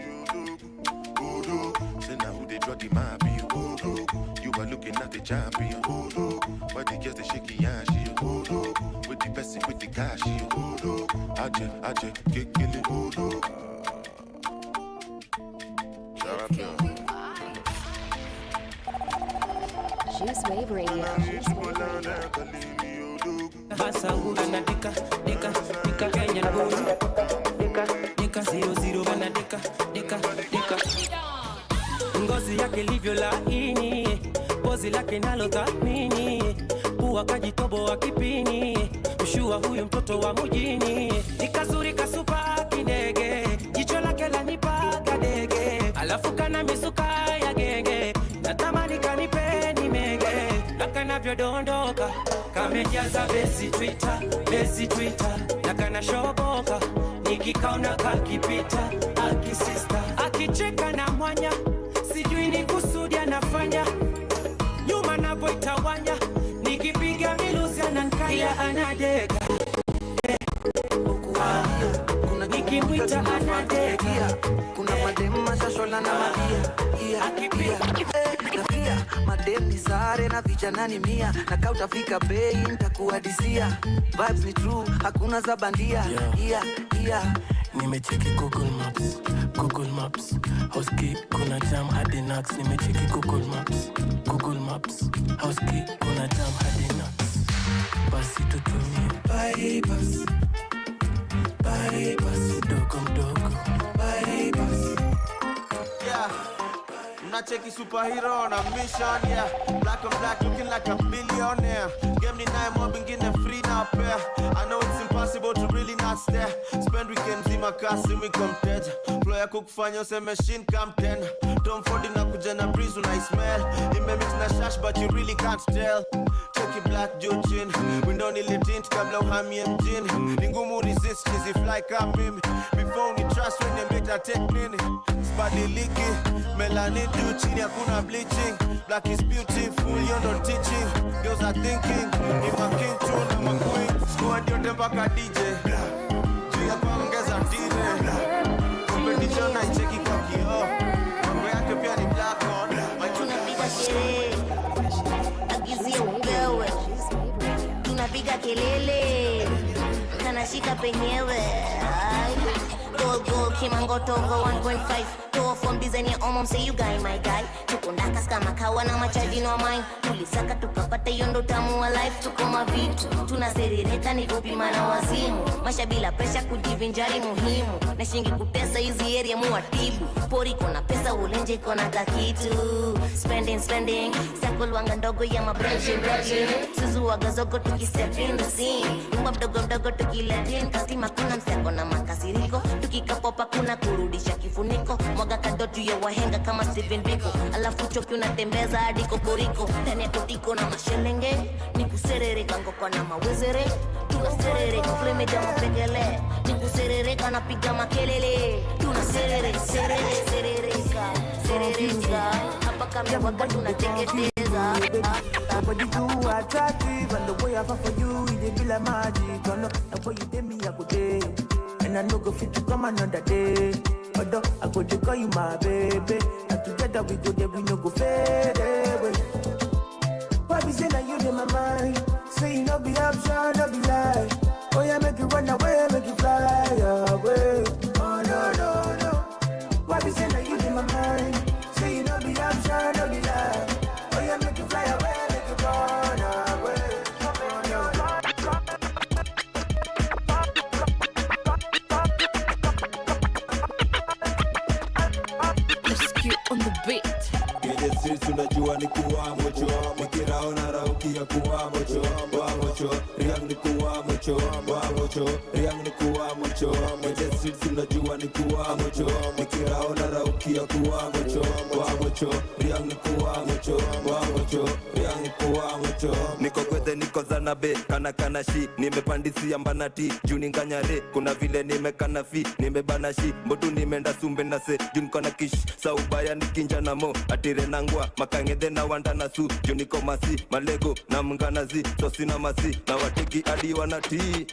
Odo. Say now who they draw the map, you Odo. You are looking at the champion, Odo. But the girls they shaky and she Odo. With the person with the cash, she Odo. Aje, kill it, Odo. Juice Wave Radio. Hasangu gana dika Kenyan boy dika 00 gana dika ngozi yake livyo laini, pozi lake nalo thamini, pua kajitobo wa kipini, mshua huyu mtoto wa mjini, nikazuri kasupa kindege, jicho lake lanipa kadege, alafu kana misuka ya genge, natamani kanipeni mege, na kanavyodondoka kamejaza besi Twitter, na kana shoboka nikikaona kakipita, akisista akicheka na mwanya, sijui ni kusudi anafanya, nyuma napoitawanya, nikipiga miluzi anankaya anadega, nikimwita anadega, kuna mademu mashashola na magia, akipia na pia mademu sare na vijana ni mia, na kau utafika bei nitakuadisia, vibes ni true hakuna za bandia. Yeah. Nimecheki Google Maps Houski kuna jam hadi Nax. Nimecheki Google Maps Houski kuna jam hadi Nax. Basi tutumie bypass mdogo Yeah. check it superhero on a mission, yeah. Black on black, looking like a billionaire. Game the 9 more, been getting free now, pair. I know it's impossible to really not stare. Spend weekends in my car, see me come dead. Floya kukufanya say machine come 10. Don't fall in a kujana breeze when I smell. It may mix na shash, but you really can't tell. Check it black jochin. We don't need it tint, kabla uhami engine. Ningumu resist, easy fly come in. Before we trust when they make that technique. Spadi leaky, melanin do chini, hakuna bleaching. Black is beautiful, you're not teaching. Girls are thinking, if I'm king tune, I'm a queen. Squad your tempaka DJ. Jia kuongeza tire. Competition I check it kwa kioo. Mambo yake pia ni black on. Tunapiga sherehe, agizia upewe. Tunapiga kelele, kanashika penyewe. Gold, kimangoto over 1.5. Go from design ya mom say you guy my guy. Tukundaka kama kawa na machaji no mind. Tulisaka tukapata yondo tamu wa life. Tuko mavitu, tunaserereka ni kupima na wazimu. Masha bila presha kujivinjari muhimu. Na shingi kutesa hizi area muatibu. Pori kona pesa ulenje kona kakitu. Spending. Sakol wanga ndogo ya mabreche. Suzu wagazogo tukistep in the scene. Nyumba mdogo tukiletin. Kastima kuna mseko na makasiriko. Tukikapopa kuna kurudisha kifuniko. Mwaga kadotu ya wahenga kama Stephen Biko. Alafu choki unatembeza hadi kokoriko. Ndani ya kotiko na mashelenge. Nikuserereka ngoko na mawezere. Tunaserereka flame jama pekele. Nikuserereka napiga makelele. Tunaserereka hapa kama wakati tunateketeza. Nobody too attractive, and the way I fall for you, it be like magic. Oh no, the way you did me, I go day, and I no go fit to come another day. Although I go to call you my baby, and together we go there, we no go fade away. Why be saying that you in my mind? Say you no be option, no be lie. Oh yeah, make you run away, make you fly away. Oh no. Why be saying that you in my mind? Say you no be option, no be lie. Oh yeah, make you fly away. On the beat. Ile streets unajua ni kuwa mocho. Nikiraona rauki ya kuwa mocho. Wa mocho, riang ni kuwa mocho. Wa mocho, riang ni kuwa mocho. Ile streets unajua ni kuwa mocho. Nikiraona rauki ya kuwa mocho. Wa mocho, riang ni kuwa mocho. Wa mocho, riang ni kuwa mocho. Niko kwete niko zanabe, kana shi. Nimepandisia mbanati, juni nganyare. Kuna vile nimekana fi, nimebana shi. Mbotu nimeenda sumbe na se, juni kona kish. Sa ubaya nikinja na mo, atire nangwa. Makangede na wanda na su, juni komasi. Malego na mnganazi, tosi na masi. Na wateki adi wanati.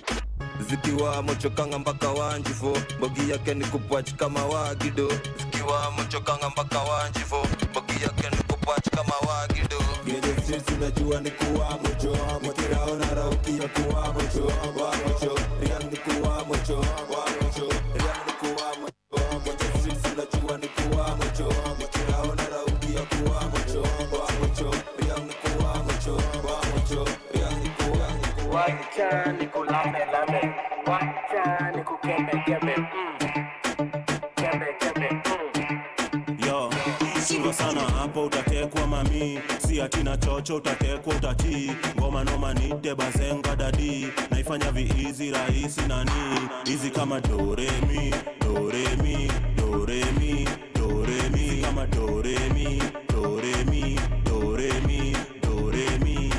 Zikiwa mocho kanga mpaka wanjifo. Bogi yake ni kupwach kama wagido. Zikiwa mocho kanga mpaka wanjifo. Bogi yake ni kupwach kama wagido. Gede streets unajua ni kuwa mocho. Nikiraona rauki ya kuwa mocho. Wa mocho, riang ni kuwa mocho. Wa mocho, riang ni kuwa mocho. Gede streets unajua ni kuwa mocho. Nikiraona rauki ya kuwa mocho. Wa mocho, riang ni kuwa mocho. Wa mocho, riang ni kuwa mocho. Wacha nikulame wacha nikukeme keme. Yo, singo sana hapo utatekwa mami. Si atina chocho utatekwa utatii. Ngoma noma nite bazenga dadi. Naifanya vi-easy rahisi nani. Easy kama do re mi, do re mi, do re mi, do re mi. Kama do re mi, do re mi, do re mi, do re mi.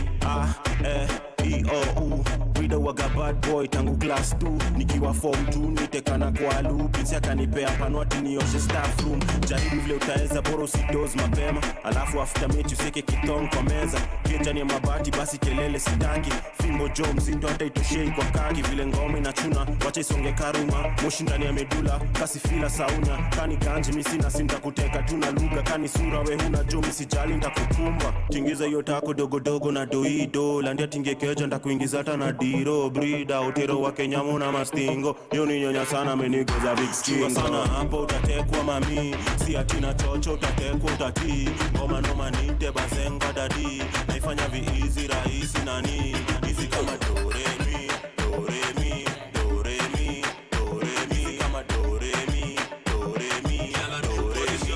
E-O-U. Wida waga bad boy tangu class 2. Nikiwa form 2 nitekana kwa loop. Pinsi akanipea panwati nioshe staff room. Jaribu vile utaeza boro si dose mapema. Alafu after mechi useke kitong kwa meza. Kenja ni mabati basi kelele sitaki. Fimbo jo mzito hata itoshei kwa kaki. Vile ngome inachuna wacha isonge karuma. Moshi ndani ya medula kasi fila sauna. Kani ganji misi na sinta kuteka tuna lugha. Kani sura we huna jo misijali nitakukumba. Tingiza hiyo tako dogo dogo na doido. Landia tingekeja nitakuingiza hata na diro. Brida utero wa Kenyamu na mastingo. Yoni nyonya sana menigeza big skingo. Sana hapo utatekwa mami. Si atina chocho utatekwa utatii. Ngoma noma nite bazenga dadi. Naifanya vi-easy rahisi nani. Easy kama do re mi, do re mi, do re mi, do re mi. Kama do re mi, do re mi, do re mi.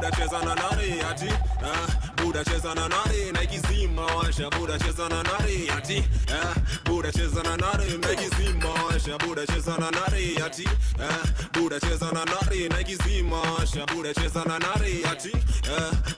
Buda cheza na nari ati Buda cheza na nari na ikizima washa Buda cheza na nari ati Buda cheza na nari na ikizima washa Buda cheza na nari ati Buda cheza na nari na ikizima washa Buda cheza na nari ati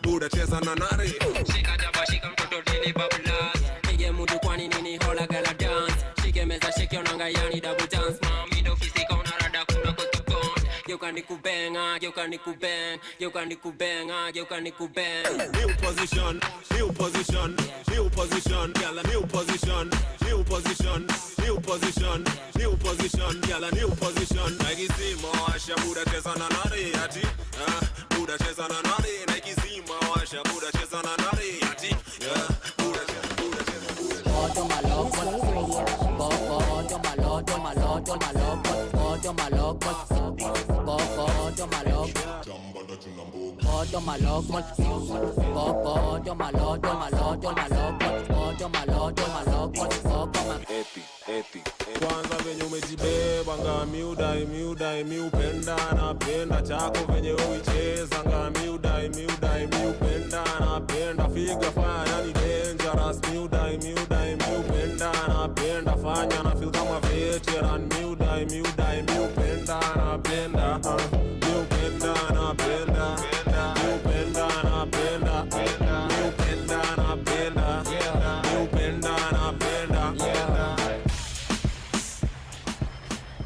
Buda cheza na nari. Shika jaba shika mtoto dili bablas Pige mudu kwani nini hola gala dance Shike meza shike onanga yani double dance Mami do fisika unarada kuna kutupon Geuka ni kubenga, geuka ni kubeng Geuka ni kubenga, geuka ni kubeng New position, new position, new position, girl a new position, new position, new position, new position, girl a new position. Naikizima washa Buda cheza na nari ati Buda cheza na nari naikizima washa Buda cheza na nari ati Buda cheza Odo maloko Odo maloko Odo maloko Odo maloko Odo maloko Odo maloko Odo maloko Epi kwanza venye umejibeba nga miudai miupenda napenda chako venye uicheza nga miudai miupenda napenda figa fire yani dangerous miudai miupenda napenda fanya na feel kama veteran miudai miupenda napenda miupenda napenda miupenda napenda miupenda napenda miupenda napenda.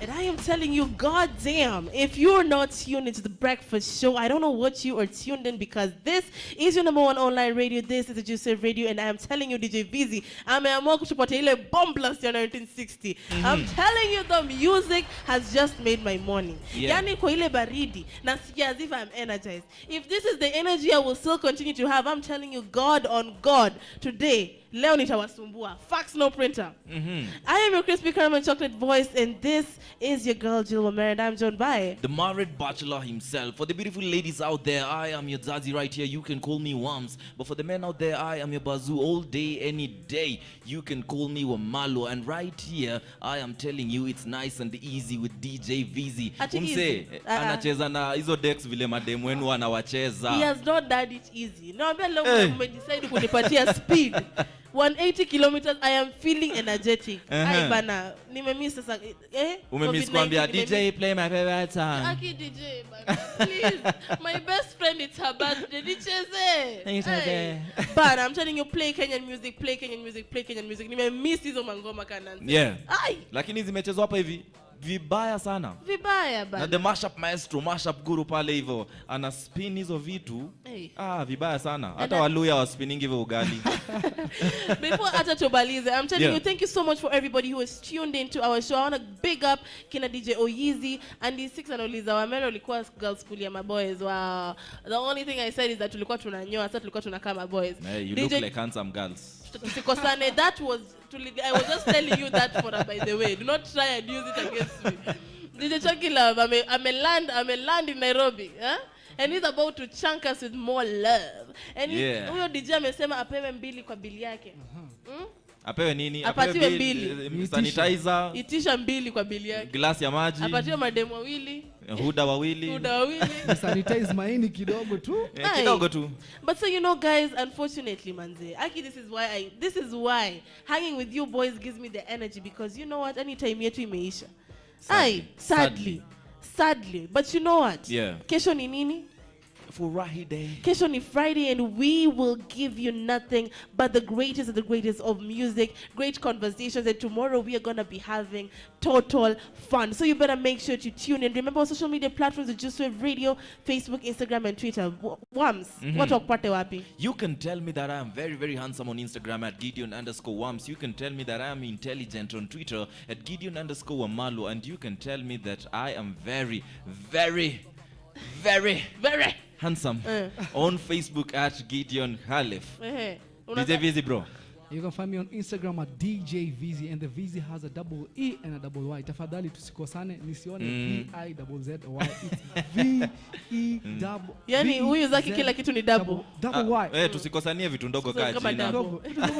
And I am telling you, goddamn, if you're not tuned into the breakfast show, I don't know what you are tuned in, because this is your #1 online radio. This is the Juice Wave Radio, and I am telling you, DJ Veezy, ameamua kutupatia ile bomb blast ya 1960. I'm telling you, the music has just made my morning. Yani kwa ile baridi, nasikia as if I'm energized. If this is the energy I will still continue to have, I'm telling you, God on God, today, leo nitawasumbua. Fax no printer. I am your crispy caramel chocolate voice, and this is your girl Jill Wamer, and I'm joined by the married bachelor himself. For the beautiful ladies out there, I am your Zazi right here. You can call me Wams. But for the men out there, I am your Bazoo all day, any day. You can call me Wamalo. And right here, I am telling you, it's nice and easy with DJ Veezy. Umse, anacheza na hizo decks vile mademu wenu wanawacheza. He has not done it easy. No, I'm leo mmedecide kunipatia speed. 180 kilometers, I am feeling energetic. Ai bana, nimemiss sasa. Umemiss kwambia DJ play my favorite song. Aki DJ bana, please. My best friend, it's her birthday. Nicheze. But I'm telling you, play Kenyan music, play Kenyan music, play Kenyan music. Nimemiss hizo mangoma kananza. Yeah. Lakini zimechezwa hapa hivi vibaya sana. Vibaya bana. Na the mashup maestro, mashup guru pale hivyo ana spin hizo vitu. Vibaya sana. Hata Waluya wa spinning hivyo ugali. Before Ata Tobalize, I'm telling you, thank you so much for everybody who is tuned into our show. I want to big up kina DJ Oyeezy and the 6 anauliza Wamero ulikuwa girls school ya maboys. Wow. The only thing I said is that tulikuwa tunanyoa, sasa tulikuwa tunakaa maboys. Hey, you look like handsome girls. Tusikosane, that was I was just telling you that for by the way. Do not try and use it against me. DJ Chucky Love, I'm a land in Nairobi, and he's about to chunk us with more love. And huyo DJ amesema apewe 2 kwa bili yake. Apewe nini? Apatiwe 2. Sanitizer. Itisha 2 kwa bili yake. Glass ya maji. Apatiwe mademu 2. Huda wawili. Sanitize maini kidogo tu. Kidogo tu. But so you know guys, unfortunately manze, Aki, this is why hanging with you boys gives me the energy, because you know what, anytime yetu imeisha. Sadly. But you know what? Kesho ni nini? Friday. Kesho ni Friday, and we will give you nothing but the greatest of music, great conversations, and tomorrow we are going to be having total fun. So you better make sure to tune in. Remember our social media platforms are Juice Wave Radio, Facebook, Instagram, and Twitter. Wams, what wakupate wapi? You can tell me that I am very, very handsome on Instagram at Gideon_Wams. You can tell me that I am intelligent on Twitter at Gideon_Wamalo. And you can tell me that I am very, very, very, very handsome on Facebook at Gideon Khalif. DJ Veezy, bro. You can find me on Instagram at DJ Veezy, and the Veezy has a double E and a double Y. Tafadhali tusikosane, nisione VIZZY. It's VE. Yani huyu zaki kila kitu ni double Y. Tusikosanie vitu ndogo kaa jina.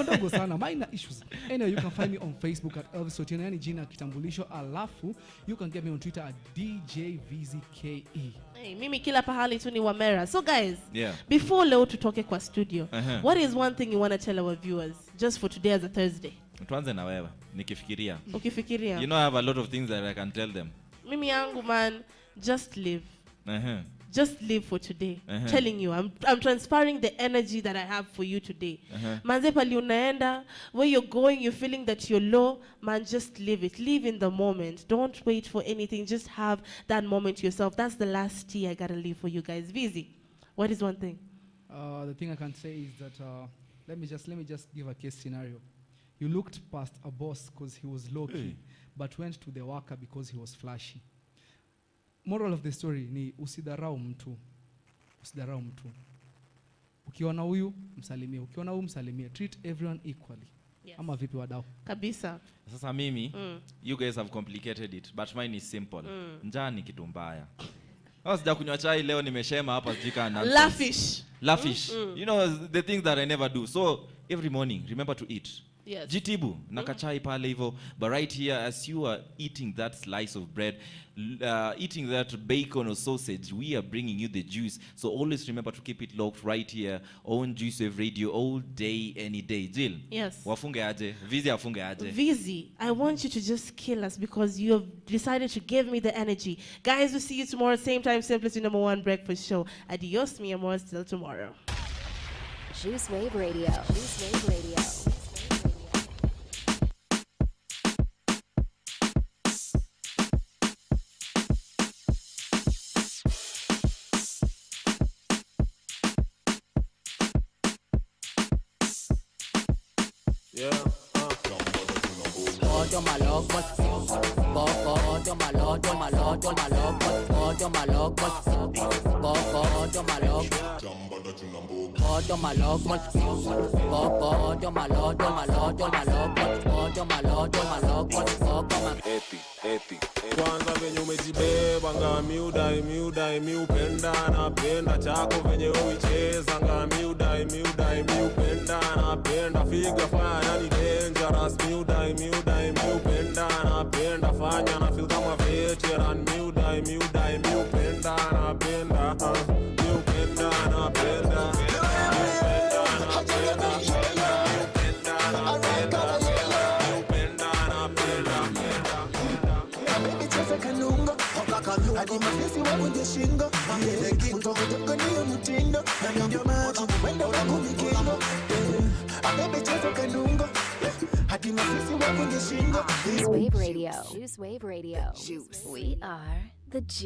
Ndogo sana. Minor issues. Anyway, you can find me on Facebook at Elvis Otieno, yani jina kitambulisho, alafu you can get me on Twitter at DJ VZKE. Hey, mimi kila pahali tu ni Wamera. So guys, Yeah. before leo tutoke kwa studio, Uh-huh. what is one thing you want to tell our viewers just for today as a Thursday? Tuanze na wewe nikifikiria. Ukifikiria. You know, I have a lot of things that I can tell them. Mimi yangu man, just live. Uh-huh. Just live for today. Uh-huh. Telling you, I'm transferring the energy that I have for you today. Uh-huh. Manze pali unaenda, where you're going, you're feeling that you're low, man, just live it. Live in the moment. Don't wait for anything. Just have that moment yourself. That's the last tea I gotta leave for you guys. Veezy, what is one thing? The thing I can say is that let me just give a case scenario. You looked past a boss because he was low key, but went to the worker because he was flashy. Moral of the story ni usidharau mtu. Usidharau mtu. Ukiona huyu msalimie, ukiona huyu msalimie. Treat everyone equally. Yes. Ama vipi wadau? Kabisa. Sasa mimi, you guys have complicated it, but mine is simple. Njaa ni kitu mbaya. Sija kunywa chai leo nimeshema hapa sijika nonsense. Laughish. Laughish. You know, the things that I never do. So every morning, remember to eat. Yes. Jitibu, nakachai pale hivyo. But right here, as you are eating that slice of bread, eating that bacon or sausage, we are bringing you the juice. So always remember to keep it locked right here on Juice Wave Radio all day, any day. Jill? Yes. Wafunge aje? Veezy afunge aje? Veezy, I want you to just kill us because you have decided to give me the energy. Guys, we'll see you tomorrow, same time, same place, your #1 breakfast show. Adios, mi amor, till tomorrow. Juice Wave Radio. Juice Wave Radio. Kwanza venye umejibeba ngami udai miupenda napenda chako venye uicheza ngami udai miupenda napenda figa fanya ni dangerous miudai miupenda napenda fanya na feel kama veteran miudai miupenda napenda miupenda napenda hadi mafisi wakunje shingo kutoka niyo mtindo na ndio maji wenda wangu mikingo abebe cheza kanungo hadi mafisi wakunje shingo. Juice Wave Radio. Juice Wave Radio. Juice. We are the Juice.